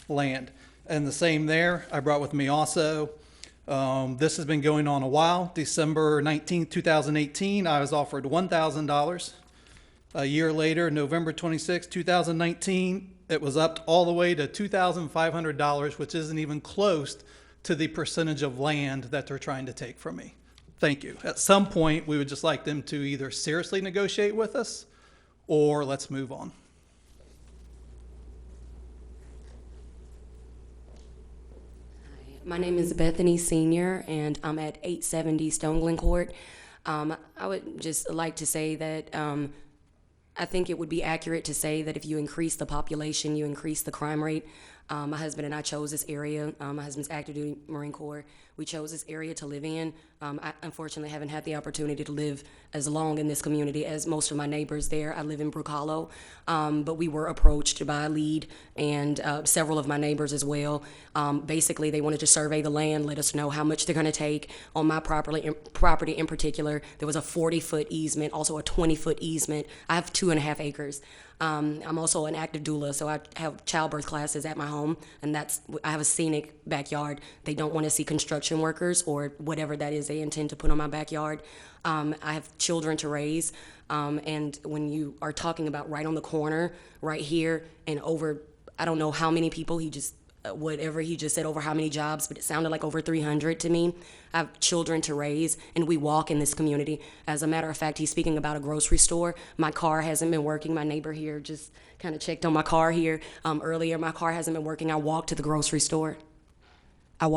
land. And the same there, I brought with me also, this has been going on a while. December 19, 2018, I was offered $1,000. A year later, November 26, 2019, it was upped all the way to $2,500, which isn't even close to the percentage of land that they're trying to take from me. Thank you. At some point, we would just like them to either seriously negotiate with us or let's move on. My name is Bethany Senior, and I'm at 870 Stone Glen Court. I would just like to say that I think it would be accurate to say that if you increase the population, you increase the crime rate. My husband and I chose this area. My husband's active duty Marine Corps. We chose this area to live in. I unfortunately haven't had the opportunity to live as long in this community as most of my neighbors there. I live in Brook Hollow, but we were approached by LEED and several of my neighbors as well. Basically, they wanted to survey the land, let us know how much they're going to take. On my property in particular, there was a 40-foot easement, also a 20-foot easement. I have 2.5 acres. I'm also an active doula, so I have childbirth classes at my home, and I have a scenic backyard. They don't want to see construction workers or whatever that is they intend to put on my backyard. I have children to raise, and when you are talking about right on the corner, right here, and over, I don't know how many people, whatever he just said, over how many jobs, but it sounded like over 300 to me. I have children to raise, and we walk in this community. As a matter of fact, he's speaking about a grocery store. My car hasn't been working. My neighbor here just kind of checked on my car here earlier. My car hasn't been working. I walk to the grocery store. I'm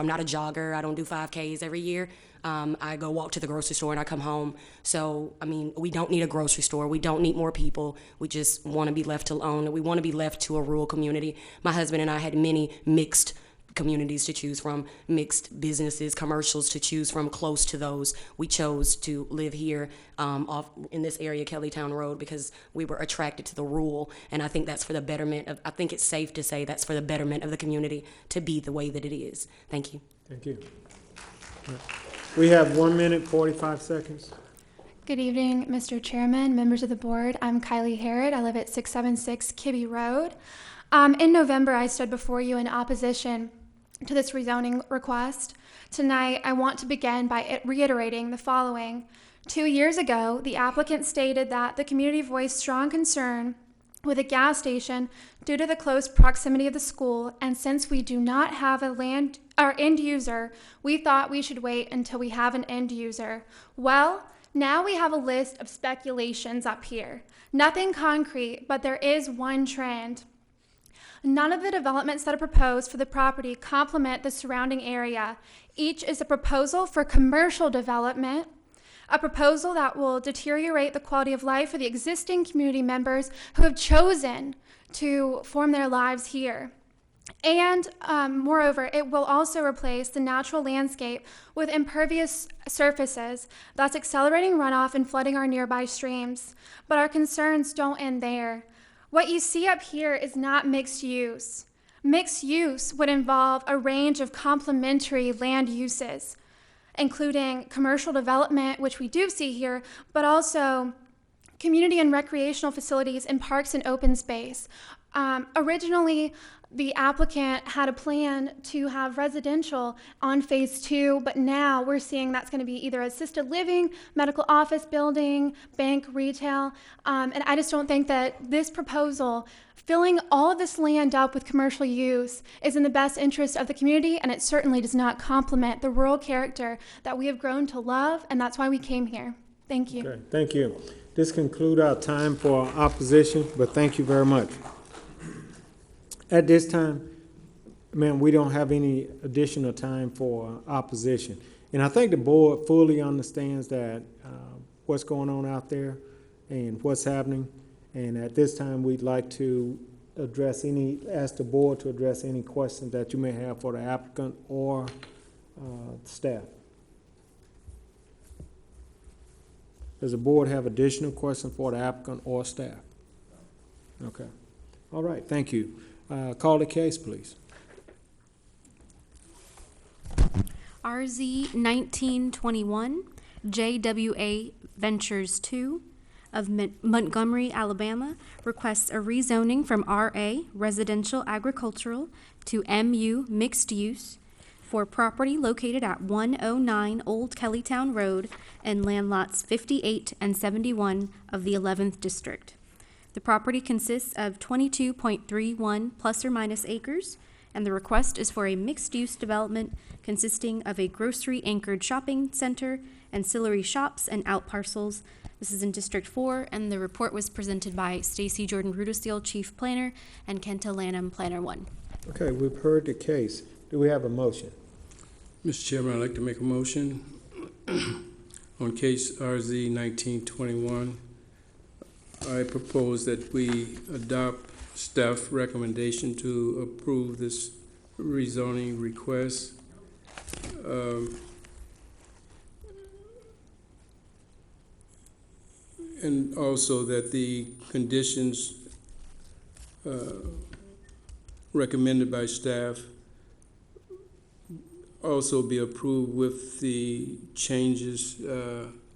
not a jogger. I don't do 5Ks every year. I go walk to the grocery store and I come home. So, I mean, we don't need a grocery store. We don't need more people. We just want to be left alone. We want to be left to a rural community. My husband and I had many mixed communities to choose from, mixed businesses, commercials to choose from, close to those. We chose to live here off in this area, Kellytown Road, because we were attracted to the rural, and I think that's for the betterment of, I think it's safe to say that's for the betterment of the community to be the way that it is. Thank you. Thank you. We have 1 minute, 45 seconds. Good evening, Mr. Chairman, members of the board. I'm Kylie Harrod. I live at 676 Kibbe Road. In November, I stood before you in opposition to this rezoning request. Tonight, I want to begin by reiterating the following. 2 years ago, the applicant stated that the community voiced strong concern with a gas station due to the close proximity of the school, and since we do not have our end user, we thought we should wait until we have an end user. Well, now we have a list of speculations up here. Nothing concrete, but there is one trend. None of the developments that are proposed for the property complement the surrounding area. Each is a proposal for commercial development, a proposal that will deteriorate the quality of life for the existing community members who have chosen to form their lives here. And moreover, it will also replace the natural landscape with impervious surfaces, thus accelerating runoff and flooding our nearby streams. But our concerns don't end there. What you see up here is not mixed use. Mixed use would involve a range of complementary land uses, including commercial development, which we do see here, but also community and recreational facilities in parks and open space. Originally, the applicant had a plan to have residential on phase 2, but now we're seeing that's going to be either assisted living, medical office building, bank, retail, and I just don't think that this proposal, filling all of this land up with commercial use, is in the best interest of the community, and it certainly does not complement the rural character that we have grown to love, and that's why we came here. Thank you. Okay, thank you. This concludes our time for opposition, but thank you very much. At this time, ma'am, we don't have any additional time for opposition. And I think the board fully understands that what's going on out there and what's happening. And at this time, we'd like to ask the board to address any questions that you may have for the applicant or staff. Does the board have additional questions for the applicant or staff? Okay. All right, thank you. Call the case, please. RZ 1921, JWA Ventures 2 of Montgomery, Alabama, requests a rezoning from RA Residential Agricultural to MU Mixed Use for property located at 109 Old Kellytown Road and land lots 58 and 71 of the 11th District. The property consists of 22.31 plus or minus acres, and the request is for a mixed-use development consisting of a grocery-anchored shopping center, ancillary shops, and outparcels. This is in District 4, and the report was presented by Stacy Jordan-Rudisill, Chief Planner, and Kenta Lanham, Planner 1. Okay, we've heard the case. Do we have a motion? Mr. Chairman, I'd like to make a motion on case RZ 1921. I propose that we adopt staff recommendation to approve this rezoning request. And also that the conditions recommended by staff also be approved with the changes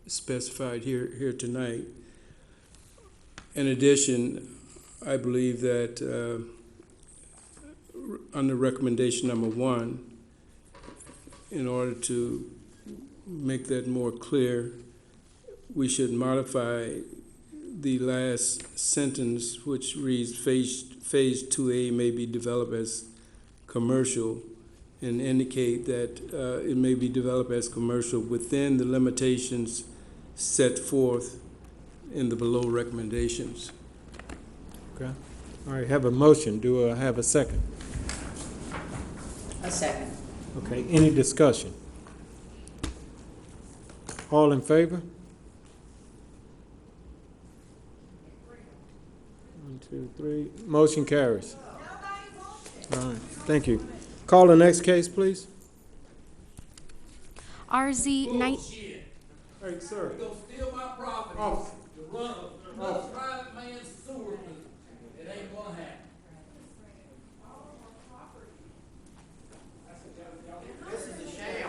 specified here tonight. In addition, I believe that under recommendation number 1, in order to make that more clear, we should modify the last sentence, which reads phase 2A may be developed as commercial, and indicate that it may be developed as commercial within the limitations set forth in the below recommendations. Okay. All right, have a motion. Do I have a second? A second. Okay, any discussion? All in favor? 1, 2, 3. Motion carries. All right, thank you. Call the next case, please. RZ 19. Hey, sir. You're gonna steal my property to run a private man's sewer system. It ain't gonna happen. This is a sham.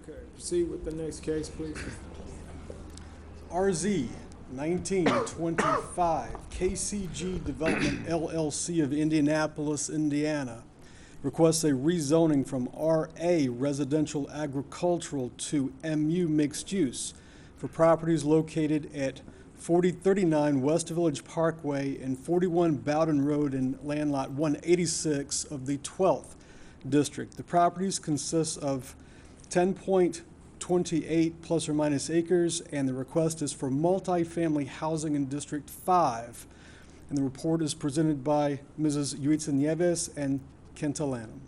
Okay, proceed with the next case, please. RZ 1925, KCG Development LLC of Indianapolis, Indiana, requests a rezoning from RA Residential Agricultural to MU Mixed Use for properties located at 4039 West Village Parkway and 41 Bowden Road in Land Lot 186 of the 12th District. The properties consist of 10.28 plus or minus acres, and the request is for multifamily housing in District 5. And the report is presented by Mrs. Yuitza Nieves and Kenta Lanham.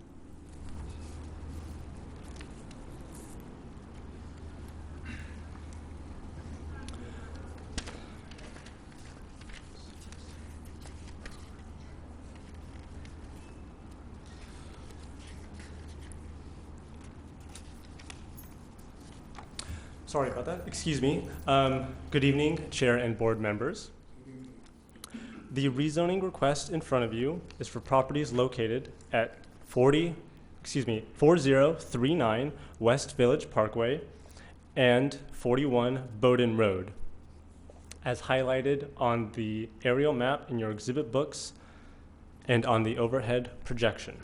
Sorry about that. Excuse me. Good evening, Chair and board members. The rezoning request in front of you is for properties located at 4039 West Village Parkway and 41 Bowden Road, as highlighted on the aerial map in your exhibit books and on the overhead projection.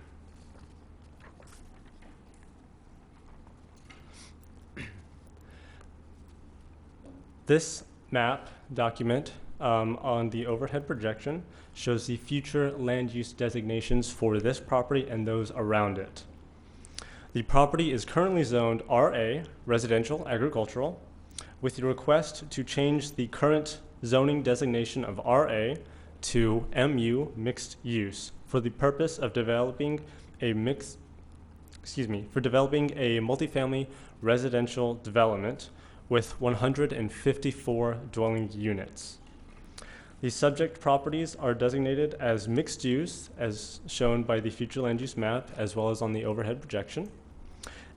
This map document on the overhead projection shows the future land use designations for this property and those around it. The property is currently zoned RA, Residential Agricultural, with the request to change the current zoning designation of RA to MU Mixed Use for the purpose of developing a multifamily residential development with 154 dwelling units. The subject properties are designated as mixed use, as shown by the future land use map, as well as on the overhead projection,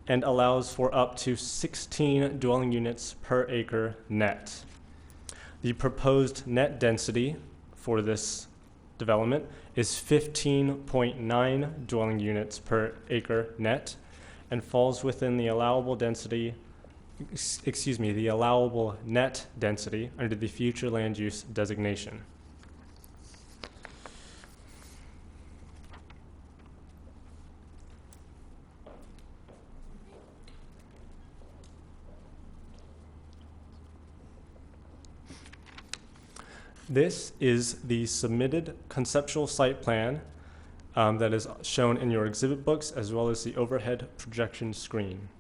and allows for up to 16 dwelling units per acre net. The proposed net density for this development is 15.9 dwelling units per acre net, and falls within the allowable density the allowable net density under the future land use designation. This is the submitted conceptual site plan that is shown in your exhibit books, as well as the overhead projection screen.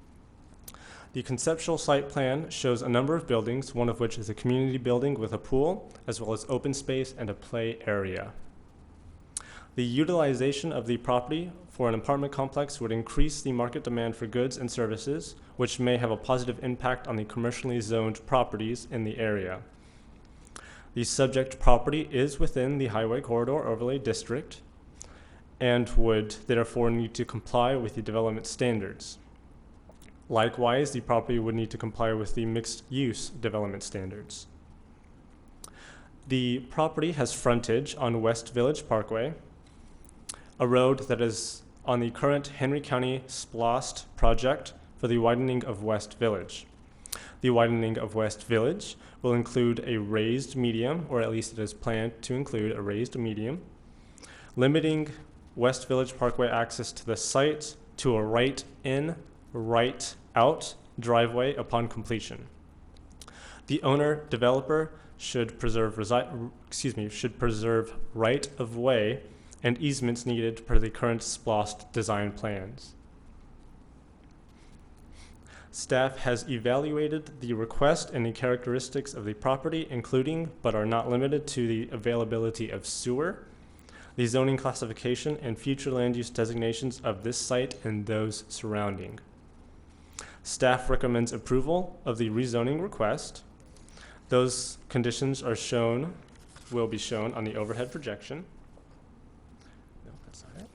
The conceptual site plan shows a number of buildings, one of which is a community building with a pool, as well as open space and a play area. The utilization of the property for an apartment complex would increase the market demand for goods and services, which may have a positive impact on the commercially zoned properties in the area. The subject property is within the Highway Corridor Overlay District and would therefore need to comply with the development standards. Likewise, the property would need to comply with the mixed-use development standards. The property has frontage on West Village Parkway, a road that is on the current Henry County SPLOST project for the widening of West Village. The widening of West Village will include a raised medium, or at least it is planned to include a raised medium, limiting West Village Parkway access to the site to a right-in, right-out driveway upon completion. The owner developer should preserve right-of-way and easements needed per the current SPLOST design plans. Staff has evaluated the request and the characteristics of the property, including, but are not limited to, the availability of sewer, the zoning classification, and future land use designations of this site and those surrounding. Staff recommends approval of the rezoning request. Those conditions will be shown on the overhead projection. No, that's not it.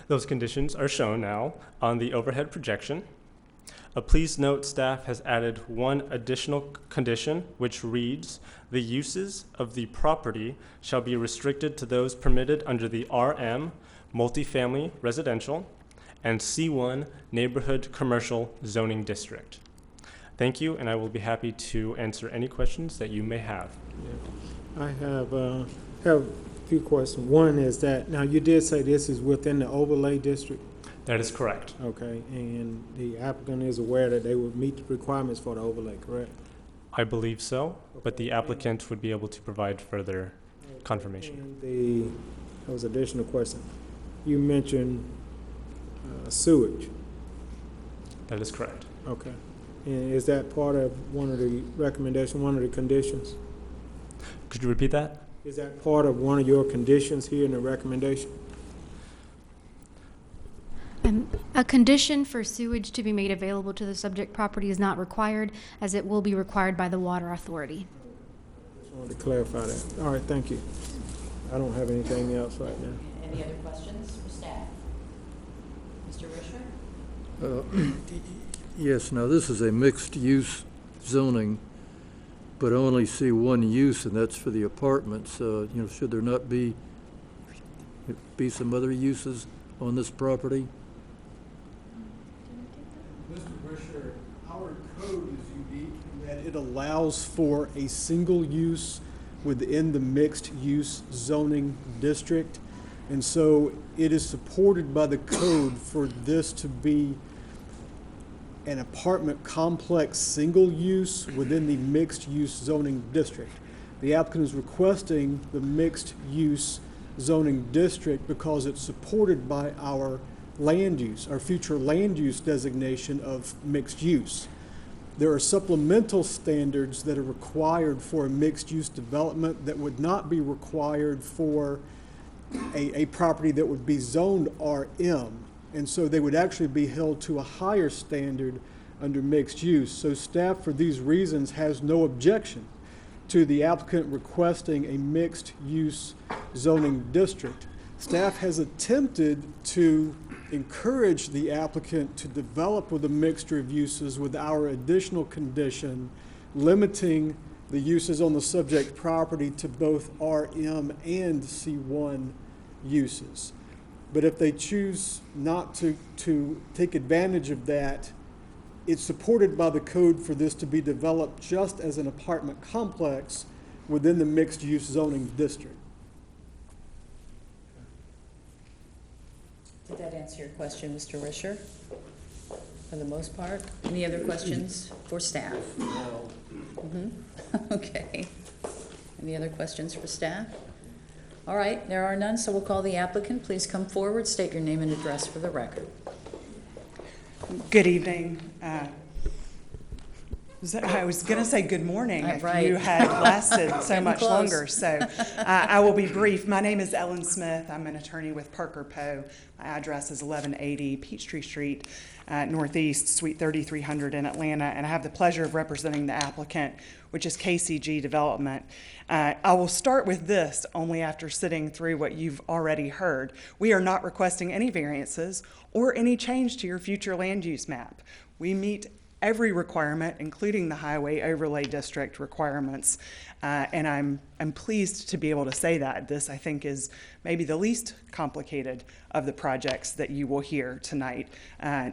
Those conditions are shown now on the overhead projection. Please note staff has added one additional condition, which reads, "The uses of the property shall be restricted to those permitted under the RM multifamily residential and C1 neighborhood commercial zoning district." Thank you, and I will be happy to answer any questions that you may have. I have a few questions. One is that, now you did say this is within the overlay district? That is correct. Okay, and the applicant is aware that they would meet the requirements for the overlay, correct? I believe so, but the applicant would be able to provide further confirmation. And that was additional question. You mentioned sewage. That is correct. Okay. And is that part of one of the recommendations, one of the conditions? Could you repeat that? Is that part of one of your conditions here in the recommendation? A condition for sewage to be made available to the subject property is not required, as it will be required by the Water Authority. Just wanted to clarify that. All right, thank you. I don't have anything else right now. Any other questions for staff? Mr. Risher? Yes, now this is a mixed-use zoning, but I only see one use, and that's for the apartments. Should there not be some other uses on this property? Mr. Brisher, our code is unique in that it allows for a single use within the mixed-use zoning district. And so it is supported by the code for this to be an apartment complex single use within the mixed-use zoning district. The applicant is requesting the mixed-use zoning district because it's supported by our land use, our future land use designation of mixed use. There are supplemental standards that are required for a mixed-use development that would not be required for a property that would be zoned RM. And so they would actually be held to a higher standard under mixed use. So staff, for these reasons, has no objection to the applicant requesting a mixed-use zoning district. Staff has attempted to encourage the applicant to develop with a mixture of uses with our additional condition, limiting the uses on the subject property to both RM and C1 uses. But if they choose not to take advantage of that, it's supported by the code for this to be developed just as an apartment complex within the mixed-use zoning district. Did that answer your question, Mr. Risher? For the most part? Any other questions for staff? No. Okay. Any other questions for staff? All right, there are none, so we'll call the applicant. Please come forward, state your name and address for the record. Good evening. I was going to say good morning if right. you had lasted so much close. longer. So I will be brief. My name is Ellen Smith. I'm an attorney with Parker Poe. My address is 1180 Peachtree Street, Northeast, Suite 3300 in Atlanta. And I have the pleasure of representing the applicant, which is KCG Development. I will start with this only after sitting through what you've already heard. We are not requesting any variances or any change to your future land use map. We meet every requirement, including the Highway Overlay District requirements, and I'm pleased to be able to say that. This, I think, is maybe the least complicated of the projects that you will hear tonight,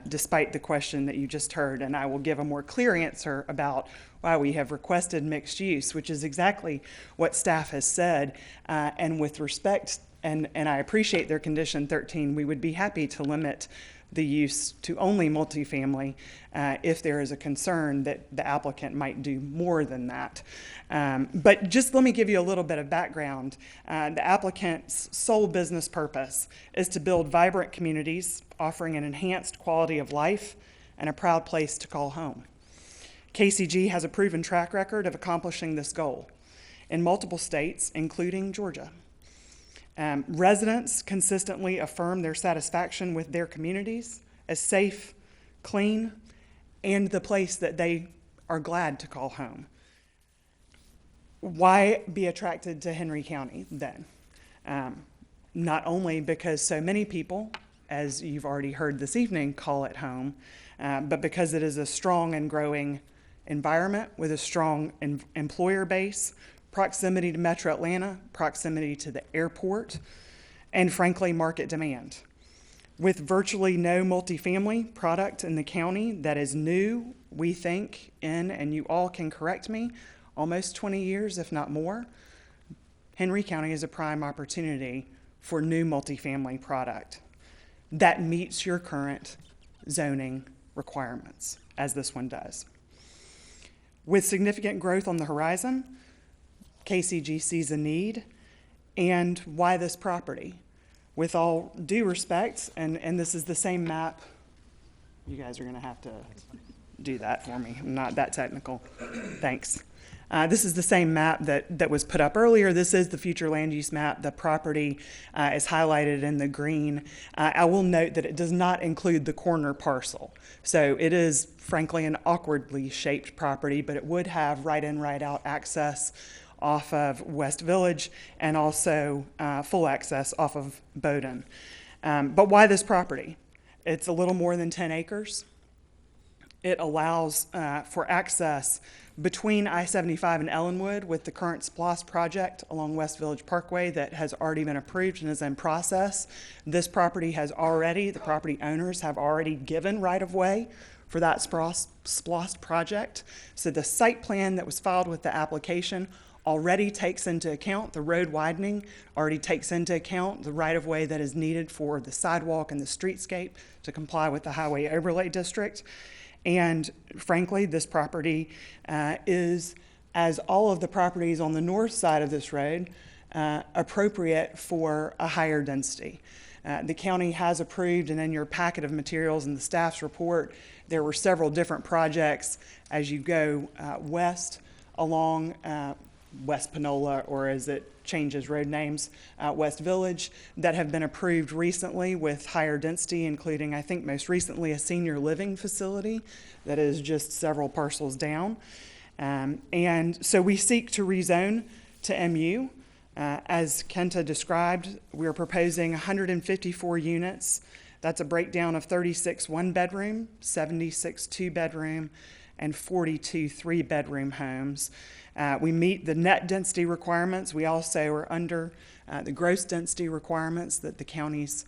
despite the question that you just heard, and I will give a more clear answer about why we have requested mixed use, which is exactly what staff has said, and with respect, and I appreciate their condition 13, we would be happy to limit the use to only multifamily if there is a concern that the applicant might do more than that. But just let me give you a little bit of background. The applicant's sole business purpose is to build vibrant communities offering an enhanced quality of life and a proud place to call home. KCG has a proven track record of accomplishing this goal in multiple states, including Georgia. Residents consistently affirm their satisfaction with their communities as safe, clean, and the place that they are glad to call home. Why be attracted to Henry County then? Not only because so many people as you've already heard this evening, call it home, but because it is a strong and growing environment with a strong employer base, proximity to Metro Atlanta, proximity to the airport, and frankly, market demand. With virtually no multifamily product in the county that is new, we think, and you all can correct me, almost 20 years, if not more, Henry County is a prime opportunity for new multifamily product that meets your current zoning requirements, as this one does. With significant growth on the horizon, KCG sees a need. And why this property? With all due respect, and this is the same map, you guys are going to have to do that for me. I'm not that technical. Thanks. This is the same map that was put up earlier. This is the future land use map. The property is highlighted in the green. I will note that it does not include the corner parcel. So it is, frankly, an awkwardly shaped property, but it would have right in, right out access off of West Village and also full access off of Bowdoin. But why this property? It's a little more than 10 acres. It allows for access between I-75 and Ellenwood with the current SPLOST project along West Village Parkway that has already been approved and is in process. This property has already, the property owners have already given right-of-way for that SPLOST project. So the site plan that was filed with the application already takes into account the road widening, already takes into account the right-of-way that is needed for the sidewalk and the streetscape to comply with the highway overlay district. And frankly, this property is, as all of the properties on the north side of this road, appropriate for a higher density. The county has approved, and in your packet of materials in the staff's report, there were several different projects as you go west along West Panola, or as it changes road names, West Village, that have been approved recently with higher density, including, I think most recently, a senior living facility that is just several parcels down. And so we seek to rezone to MU. As Kenta described, we're proposing 154 units. That's a breakdown of 36 one-bedroom, 76 two-bedroom, and 42 three-bedroom homes. We meet the net density requirements. We also are under the gross density requirements that the county's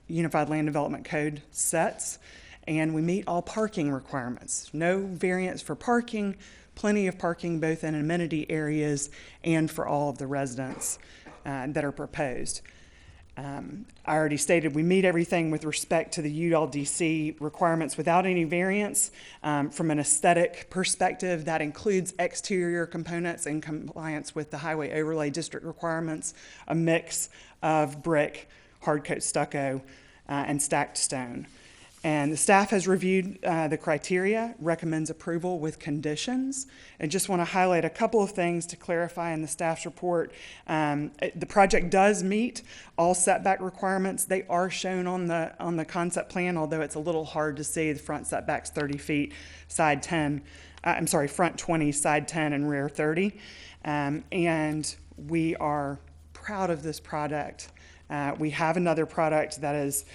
Unified Land Development Code sets. And we meet all parking requirements. No variance for parking, plenty of parking both in amenity areas and for all of the residents that are proposed. I already stated we meet everything with respect to the ULDC requirements without any variance. From an aesthetic perspective, that includes exterior components in compliance with the Highway Overlay District requirements, a mix of brick, hard coat stucco, and stacked stone. And the staff has reviewed the criteria, recommends approval with conditions. I just want to highlight a couple of things to clarify in the staff's report. The project does meet all setback requirements. They are shown on the concept plan, although it's a little hard to see. The front setback's 30 feet, side 10. Front 20, side 10, and rear 30. And we are proud of this product. We have another product that has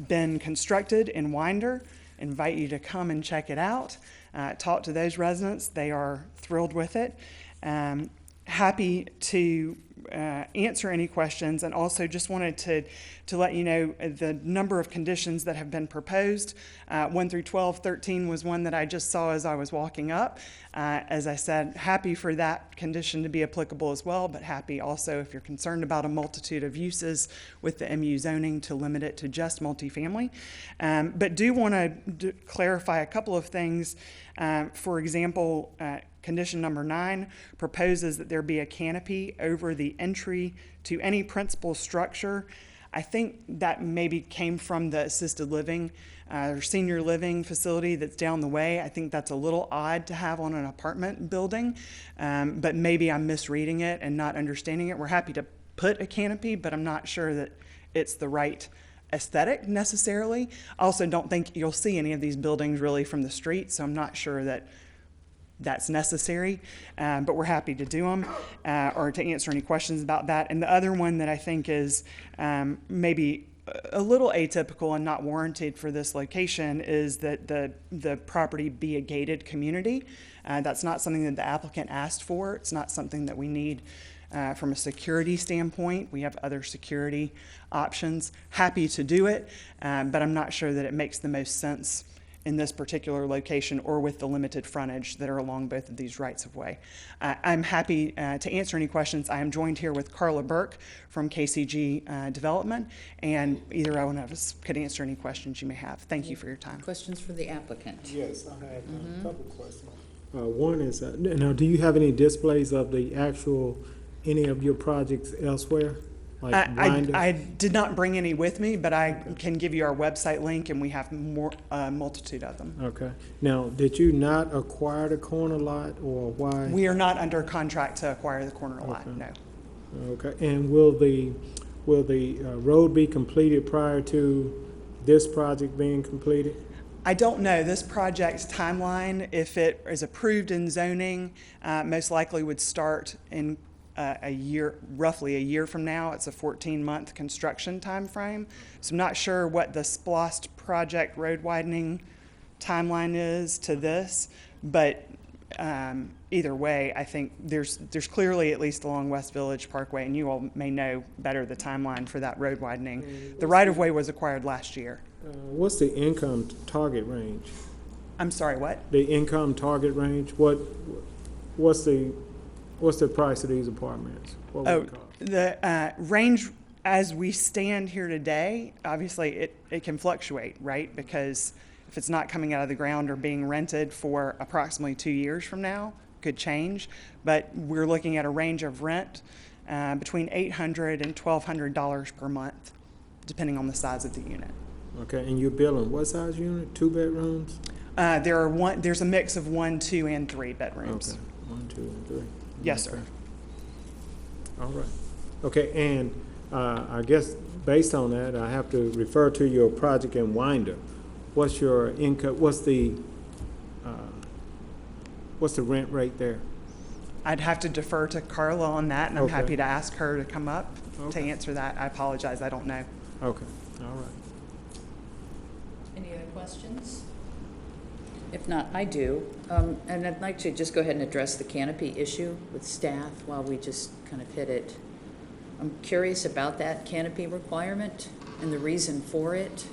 been constructed in Winder. Invite you to come and check it out. Talk to those residents. They are thrilled with it. Happy to answer any questions, and also just wanted to let you know the number of conditions that have been proposed. 1 through 12, 13 was one that I just saw as I was walking up. As I said, happy for that condition to be applicable as well, but happy also if you're concerned about a multitude of uses with the MU zoning to limit it to just multifamily. But do want to clarify a couple of things. For example, condition number 9 proposes that there be a canopy over the entry to any principal structure. I think that maybe came from the assisted living or senior living facility that's down the way. I think that's a little odd to have on an apartment building, but maybe I'm misreading it and not understanding it. We're happy to put a canopy, but I'm not sure that it's the right aesthetic necessarily. I also don't think you'll see any of these buildings really from the street, so I'm not sure that that's necessary, but we're happy to do them or to answer any questions about that. And the other one that I think is maybe a little atypical and not warranted for this location is that the property be a gated community. That's not something that the applicant asked for. It's not something that we need from a security standpoint. We have other security options. Happy to do it, but I'm not sure that it makes the most sense in this particular location or with the limited frontage that are along both of these rights of way. I'm happy to answer any questions. I am joined here with Carla Burke from KCG Development, and either one of us could answer any questions you may have. Thank you for your time. Questions for the applicant? Yes, I have a couple questions. One is, now, do you have any displays of the actual, any of your projects elsewhere? Like I did not bring any with me, but I can give you our website link, and we have a multitude of them. Okay. Now, did you not acquire the corner lot, or why? We are not under contract to acquire the corner lot, no. Okay. And will the road be completed prior to this project being completed? I don't know. This project's timeline, if it is approved in zoning, most likely would start in roughly a year from now. It's a 14-month construction time frame. So I'm not sure what the SPLOST project road widening timeline is to this, but either way, I think there's clearly, at least along West Village Parkway, and you all may know better the timeline for that road widening. The right-of-way was acquired last year. What's the income target range? I'm sorry, what? The income target range. What's the price of these apartments? What would it cost? The range as we stand here today, obviously it can fluctuate, right? Because if it's not coming out of the ground or being rented for approximately 2 years from now, could change. But we're looking at a range of rent between $800 and $1,200 per month, depending on the size of the unit. Okay, and you're building what size unit? 2 bedrooms? There's a mix of 1, 2, and 3 bedrooms. Okay, 1, 2, and 3. Yes, okay. sir. All right. Okay, and I guess based on that, I have to refer to your project in Winder. What's your income? What's the rent rate there? I'd have to defer to Carla on that, and I'm Okay. happy to ask her to come up to answer that. I apologize, I don't know. Okay, all right. Any other questions? If not, I do. And I'd like to just go ahead and address the canopy issue with staff while we just kind of hit it. I'm curious about that canopy requirement and the reason for it.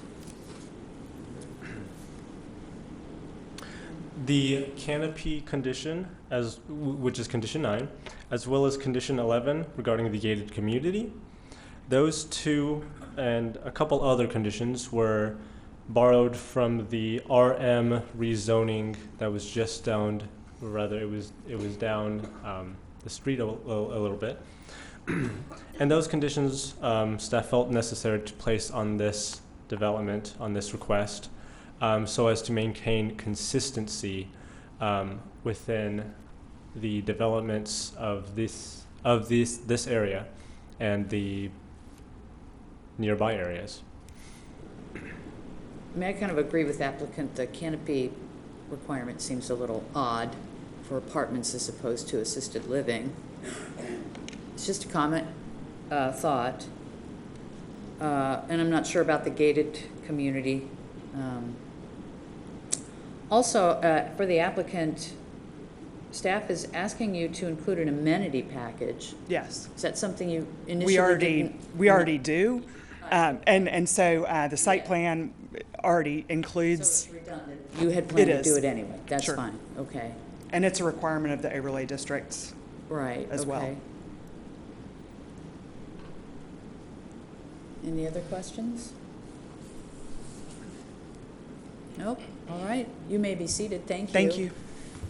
The canopy condition, which is condition 9, as well as condition 11 regarding the gated community, those two and a couple other conditions were borrowed from the RM rezoning that was just down, or rather it was down the street a little bit. And those conditions staff felt necessary to place on this development, on this request, so as to maintain consistency within the developments of this area and the nearby areas. I mean, I kind of agree with the applicant. The canopy requirement seems a little odd for apartments as opposed to assisted living. It's just a comment, thought. And I'm not sure about the gated community. Also, for the applicant, staff is asking you to include an amenity package. Yes. Is that something you initially didn't? We already do. And so the site plan already includes. So it's redundant. You had planned to do it anyway. That's Sure. fine. Okay. And it's a requirement of the overlay districts. Right. As well. Okay. Any other questions? Nope. All right. You may be seated. Thank you. Thank you.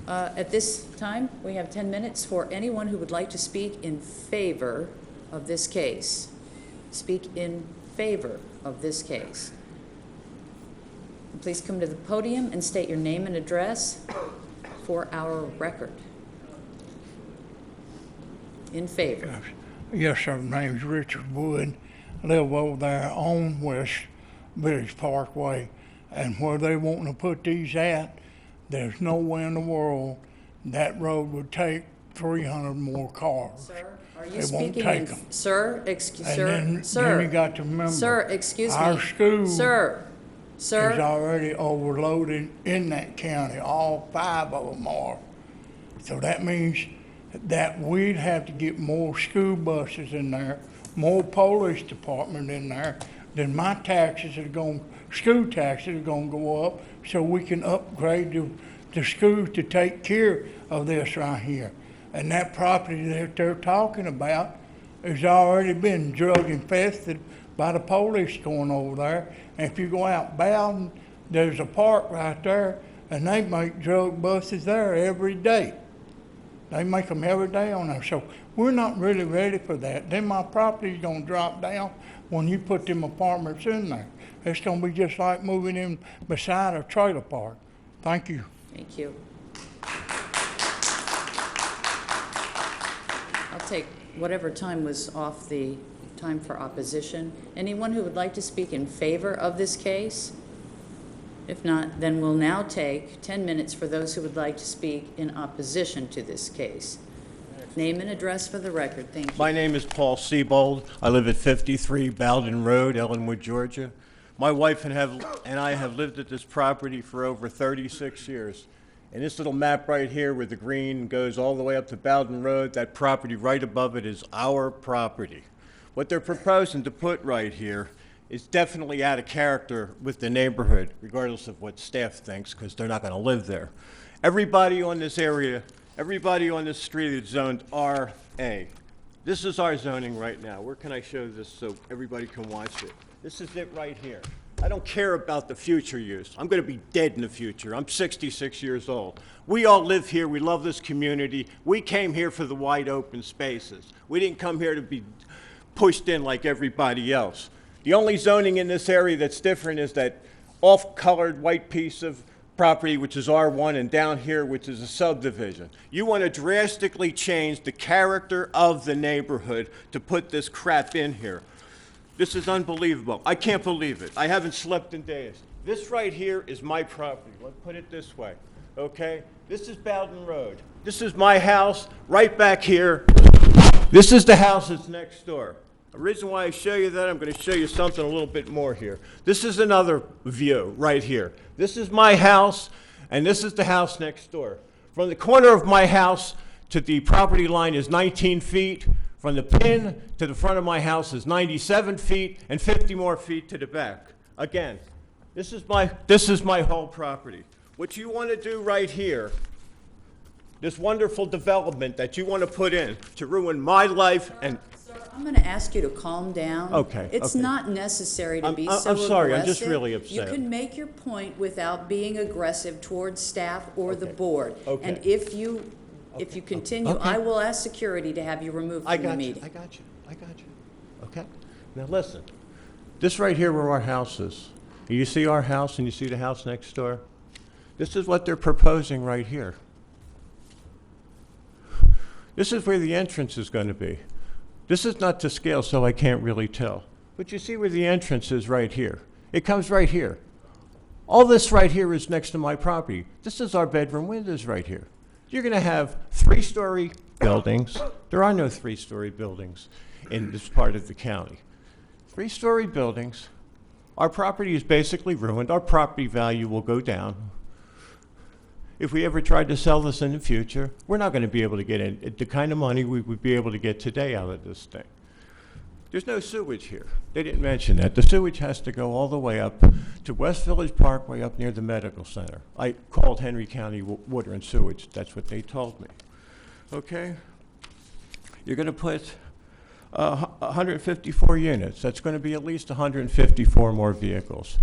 At this time, we have 10 minutes for anyone who would like to speak in favor of this case. Speak in favor of this case. Please come to the podium and state your name and address for our record. In favor. Yes, sir. My name's Richard Wood. I live over there on West Village Parkway. And where they wanting to put these at, there's no way in the world that road would take 300 more cars. Sir, Are you They won't speaking take in, 'em. sir, excuse, And sir, then sir. you got to remember, Sir, excuse me. our school Sir, is sir, already overloaded in that county, all 5 of them are. So that means that we'd have to get more school buses in there, more police department in there, then my taxes are going, school taxes are gonna go up, so we can upgrade the schools to take care of this right here. And that property that they're talking about has already been drug infested by the police going over there. And if you go out Bowden, there's a park right there, and they make drug buses there every day. They make them every day on there. So we're not really ready for that. Then my property's gonna drop down when you put them apartments in there. It's gonna be just like moving in beside a trailer park. Thank you. thank you. I'll take whatever time was off the time for opposition. Anyone who would like to speak in favor of this case? If not, then we'll now take 10 minutes for those who would like to speak in opposition to this case. Name and address for the record, thank you. My name is Paul Siebold. I live at 53 Bowden Road, Ellenwood, Georgia. My wife and I have lived at this property for over 36 years. And this little map right here where the green goes all the way up to Bowden Road, that property right above it is our property. What they're proposing to put right here is definitely out of character with the neighborhood, regardless of what staff thinks, because they're not going to live there. Everybody on this area, everybody on this street is zoned RA. This is our zoning right now. Where can I show this so everybody can watch it? This is it right here. I don't care about the future use. I'm going to be dead in the future. I'm 66 years old. We all live here. We love this community. We came here for the wide open spaces. We didn't come here to be pushed in like everybody else. The only zoning in this area that's different is that off-colored white piece of property, which is R1, and down here, which is a subdivision. You want to drastically change the character of the neighborhood to put this crap in here. This is unbelievable. I can't believe it. I haven't slept in days. This right here is my property. Let's put it this way, okay? This is Bowden Road. This is my house right back here. This is the house that's next door. The reason why I show you that, I'm going to show you something a little bit more here. This is another view right here. This is my house, and this is the house next door. From the corner of my house to the property line is 19 feet. From the pin to the front of my house is 97 feet, and 50 more feet to the back. Again, this is my whole property. What you want to do right here, this wonderful development that you want to put in to ruin my life and... I'm going to ask you to calm down. Okay. It's okay. not necessary to I'm- be I'm so aggressive. sorry, I'm just really upset. You can make your point without being aggressive towards staff or the Okay. board. Okay. And if you continue, Okay. I will ask security to have you removed from the meeting. I got you. Okay? Now listen, this right here where our house is, you see our house and you see the house next door? This is what they're proposing right here. This is where the entrance is going to be. This is not to scale, so I can't really tell. But you see where the entrance is right here. It comes right here. All this right here is next to my property. This is our bedroom windows right here. You're going to have 3-story buildings. There are no 3-story buildings in this part of the county. 3-story buildings. Our property is basically ruined. Our property value will go down. If we ever tried to sell this in the future, we're not going to be able to get the kind of money we would be able to get today out of this thing. There's no sewage here. They didn't mention that. The sewage has to go all the way up to West Village Parkway up near the medical center. I called Henry County Water and Sewage. That's what they told me. Okay? You're going to put 154 units. That's going to be at least 154 more vehicles.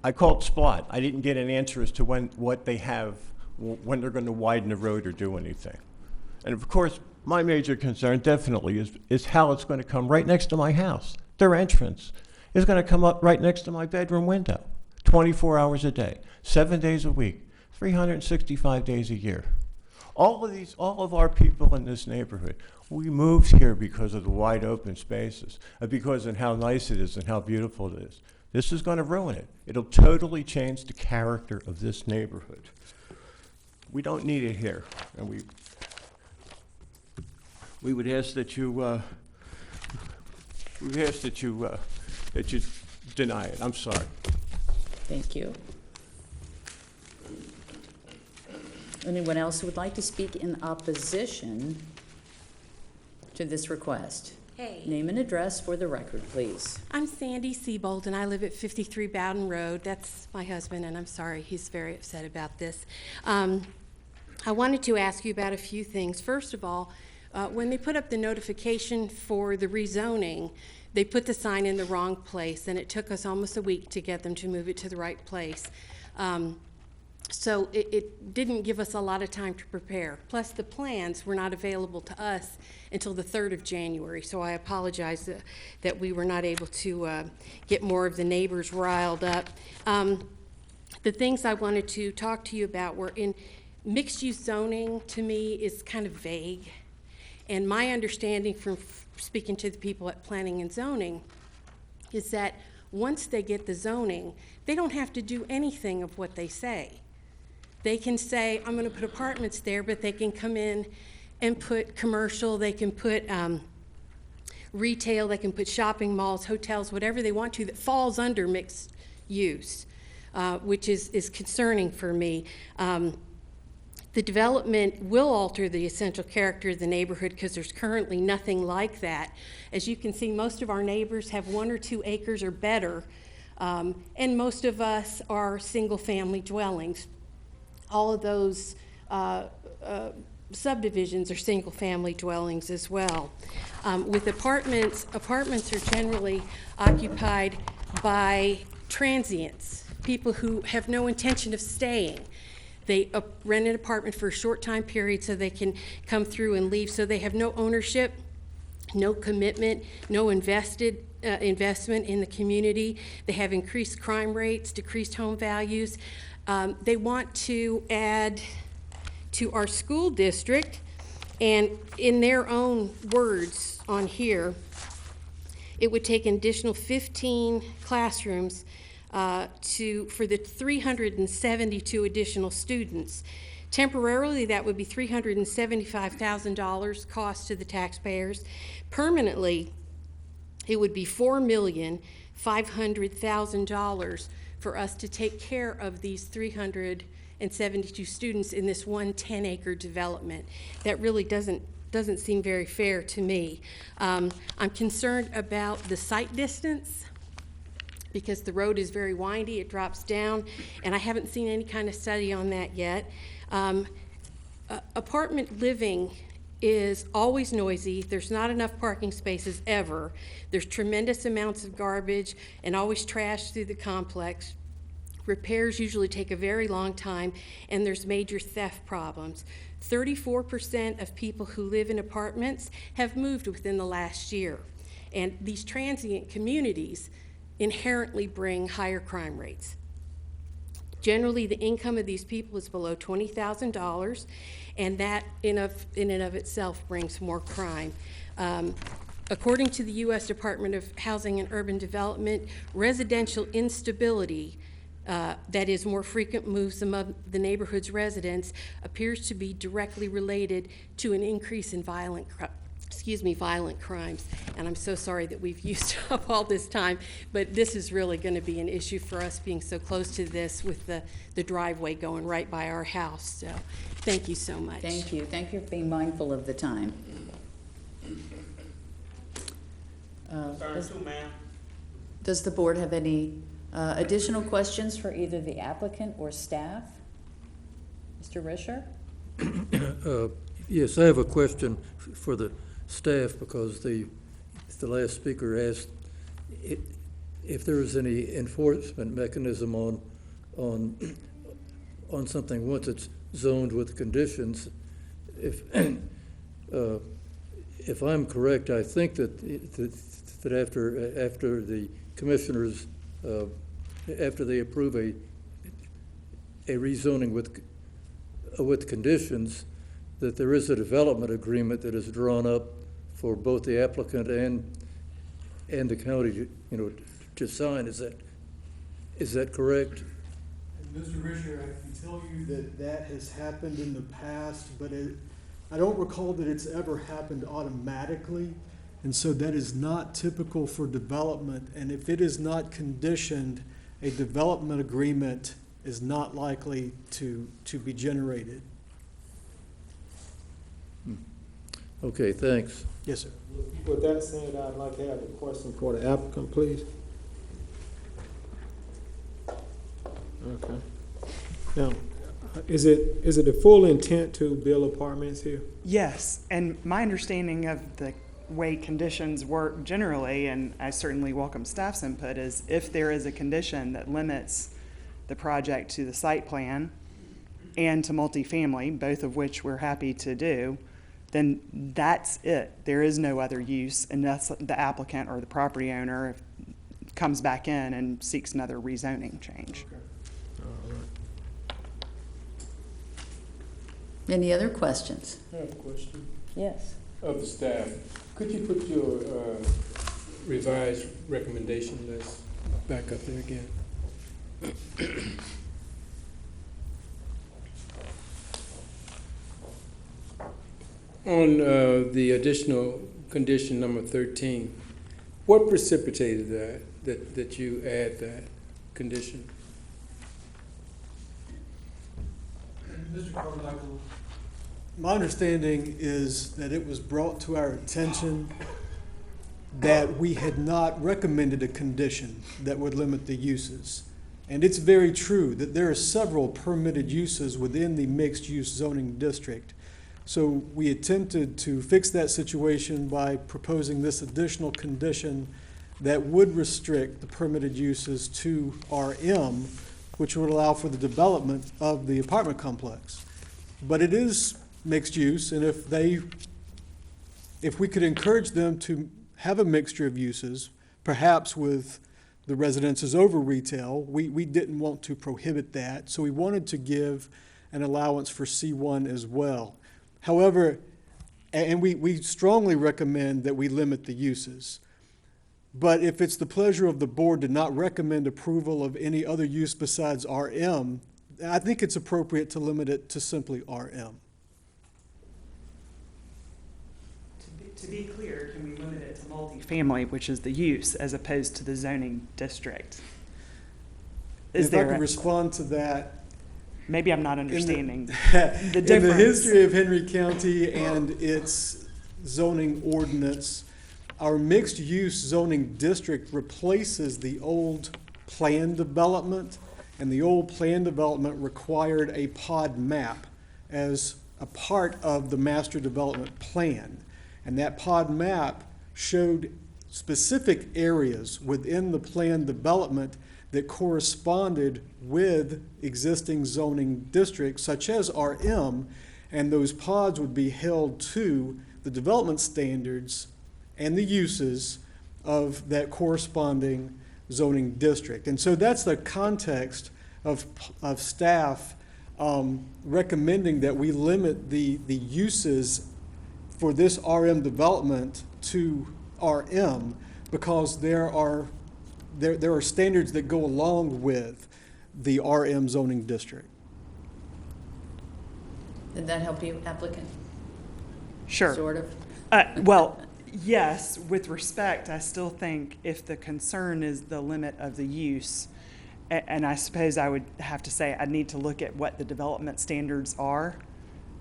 I called Splot. I didn't get an answer as to when they're going to widen the road or do anything. And of course, my major concern definitely is how it's going to come right next to my house. Their entrance is going to come up right next to my bedroom window, 24 hours a day, 7 days a week, 365 days a year. All of our people in this neighborhood, we moved here because of the wide open spaces, because of how nice it is and how beautiful it is. This is going to ruin it. It'll totally change the character of this neighborhood. We don't need it here. And we would ask that you, that you deny it. I'm sorry. Thank you. Anyone else who would like to speak in opposition to this request? Hey. Name and address for the record, please. I'm Sandy Siebold, and I live at 53 Bowden Road. That's my husband, and I'm sorry, he's very upset about this. I wanted to ask you about a few things. First of all, when they put up the notification for the rezoning, they put the sign in the wrong place, and it took us almost a week to get them to move it to the right place. So it didn't give us a lot of time to prepare. Plus, the plans were not available to us until the 3rd of January, so I apologize that we were not able to get more of the neighbors riled up. The things I wanted to talk to you about were in mixed-use zoning. To me, is kind of vague, and my understanding from speaking to the people at Planning and Zoning is that once they get the zoning, they don't have to do anything of what they say. They can say, I'm going to put apartments there, but they can come in and put commercial, they can put retail, they can put shopping malls, hotels, whatever they want to that falls under mixed use, which is concerning for me. The development will alter the essential character of the neighborhood because there's currently nothing like that. As you can see, most of our neighbors have 1 or 2 acres or better, and most of us are single-family dwellings. All of those subdivisions are single-family dwellings as well. With apartments are generally occupied by transients, people who have no intention of staying. They rent an apartment for a short time period so they can come through and leave, so they have no ownership, no commitment, no investment in the community. They have increased crime rates, decreased home values. They want to add to our school district, and in their own words on here, it would take an additional 15 classrooms for the 372 additional students. Temporarily, that would be $375,000 cost to the taxpayers. Permanently, it would be $4,500,000 for us to take care of these 372 students in this one 10-acre development. That really doesn't seem very fair to me. I'm concerned about the site distance because the road is very windy, it drops down, and I haven't seen any kind of study on that yet. Apartment living is always noisy. There's not enough parking spaces ever. There's tremendous amounts of garbage and always trash through the complex. Repairs usually take a very long time, and there's major theft problems. 34% of people who live in apartments have moved within the last year. And these transient communities inherently bring higher crime rates. Generally, the income of these people is below $20,000, and that in and of itself brings more crime. According to the U.S. Department of Housing and Urban Development, residential instability, that is more frequent moves among the neighborhood's residents, appears to be directly related to an increase in violent crimes. And I'm so sorry that we've used up all this time, but this is really going to be an issue for us being so close to this with the driveway going right by our house. So thank you so much. Thank you. Thank you for being mindful of the time. Does the board have any additional questions for either the applicant or staff? Mr. Risher? Yes, I have a question for the staff because the last speaker asked if there is any enforcement mechanism on something once it's zoned with conditions. If I'm correct, I think that after the commissioners after they approve a rezoning with conditions, that there is a development agreement that is drawn up for both the applicant and the county, to sign. Is that correct? Mr. Risher, I can tell you that has happened in the past, but I don't recall that it's ever happened automatically, and so that is not typical for development. And if it is not conditioned, a development agreement is not likely to be generated. Okay, thanks. Yes, sir. With that said, I'd like to have a question for the applicant, please. Okay. Now, is it the full intent to build apartments here? Yes, and my understanding of the way conditions work generally, and I certainly welcome staff's input, is if there is a condition that limits the project to the site plan and to multifamily, both of which we're happy to do, then that's it. There is no other use unless the applicant or the property owner comes back in and seeks another rezoning change. Any other questions? I have a question Yes. of the staff. Could you put your revised recommendation list back up there again? On the additional condition number 13, what precipitated that you add that condition? Mr. Carmichael, my understanding is that it was brought to our attention that we had not recommended a condition that would limit the uses. And it's very true that there are several permitted uses within the mixed-use zoning district. So we attempted to fix that situation by proposing this additional condition that would restrict the permitted uses to RM, which would allow for the development of the apartment complex. But it is mixed use, and if we could encourage them to have a mixture of uses, perhaps with the residences over retail, we didn't want to prohibit that, so we wanted to give an allowance for C1 as well. However, and we strongly recommend that we limit the uses. But if it's the pleasure of the board to not recommend approval of any other use besides RM, I think it's appropriate to limit it to simply RM. To be clear, can we limit it to multifamily, which is the use, as opposed to the zoning district? If I could respond to that. Maybe I'm not understanding the difference. In the history of Henry County and its zoning ordinance, our mixed-use zoning district replaces the old plan development, and the old plan development required a pod map as a part of the master development plan. And that pod map showed specific areas within the plan development that corresponded with existing zoning districts, such as RM, and those pods would be held to the development standards and the uses of that corresponding zoning district. And so that's the context of staff recommending that we limit the uses for this RM development to RM, because there are standards that go along with the RM zoning district. Did that help you, applicant? Sure. Sort of? Well, yes, with respect, I still think if the concern is the limit of the use, and I suppose I would have to say I'd need to look at what the development standards are,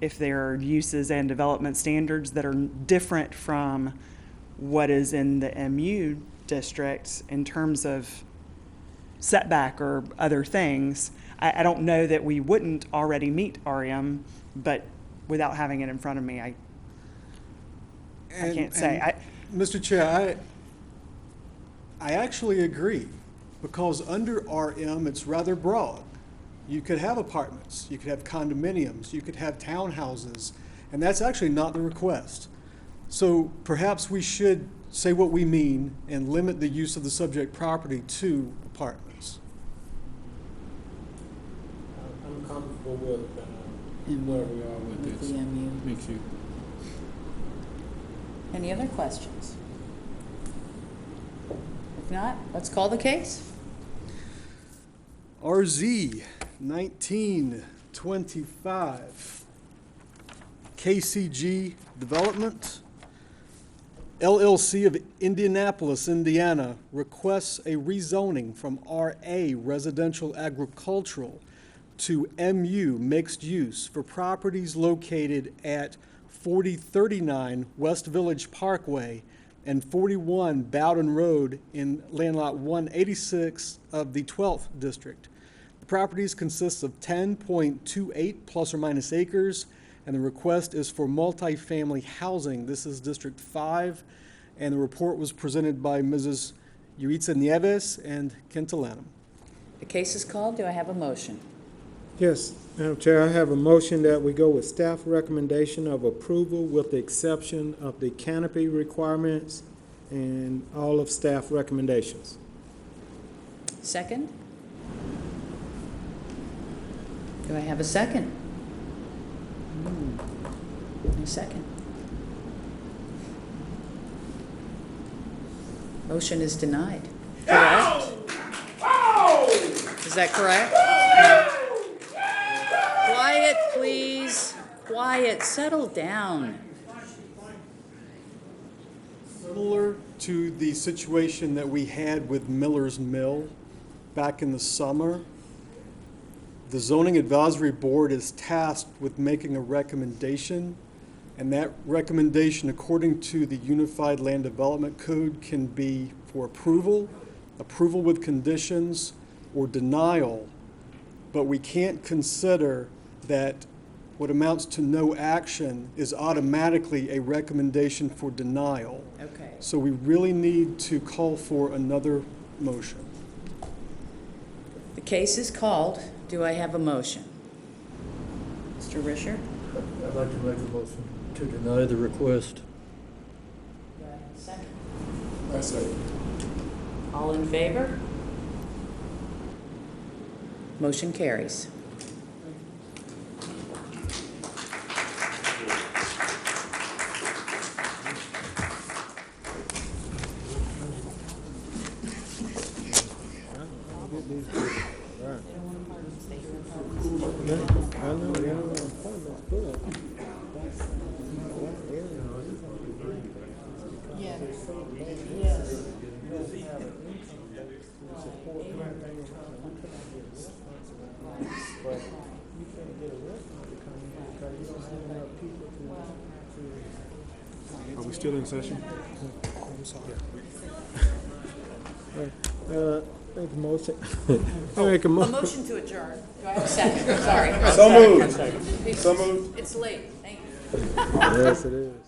if there are uses and development standards that are different from what is in the MU district in terms of setback or other things. I don't know that we wouldn't already meet RM, but without having it in front of me, I can't say. Mr. Chair, I actually agree, because under RM, it's rather broad. You could have apartments, you could have condominiums, you could have townhouses, and that's actually not the request. So perhaps we should say what we mean and limit the use of the subject property to apartments. I'm comfortable with where we are with this. Makes you. Any other questions? If not, let's call the case. RZ 1925. KCG Development, LLC of Indianapolis, Indiana, requests a rezoning from RA Residential Agricultural to MU Mixed Use for properties located at 4039 West Village Parkway and 41 Bowden Road in Land Lot 186 of the 12th District. The properties consist of 10.28 plus or minus acres, and the request is for multifamily housing. This is District 5, and the report was presented by Mrs. Yuritsa Nieves and Kenta The case is called. Do I have a motion? Yes, Madam Chair, I have a motion that we go with staff recommendation of approval with the exception of the canopy requirements and all of staff recommendations. Second? Do I have a second? A second. Motion is denied. Correct? Is that correct? Quiet, please. Quiet. Settle down. Similar to the situation that we had with Miller's Mill back in the summer, the Zoning Advisory Board is tasked with making a recommendation, and that recommendation, according to the Unified Land Development Code, can be for approval, approval with conditions, or denial. But we can't consider that what amounts to no action is automatically a recommendation for denial. Okay. So we really need to call for another motion. The case is called. Do I have a motion? Mr. Risher? I'd like to make a motion to deny the request. Do I have a second? I second. All in favor? Motion carries. Are we still in session? Make a motion. I make a A motion. motion to adjourn. Do I have a second? Sorry. So moved. So moved. It's late. Thank you. Yes, it is.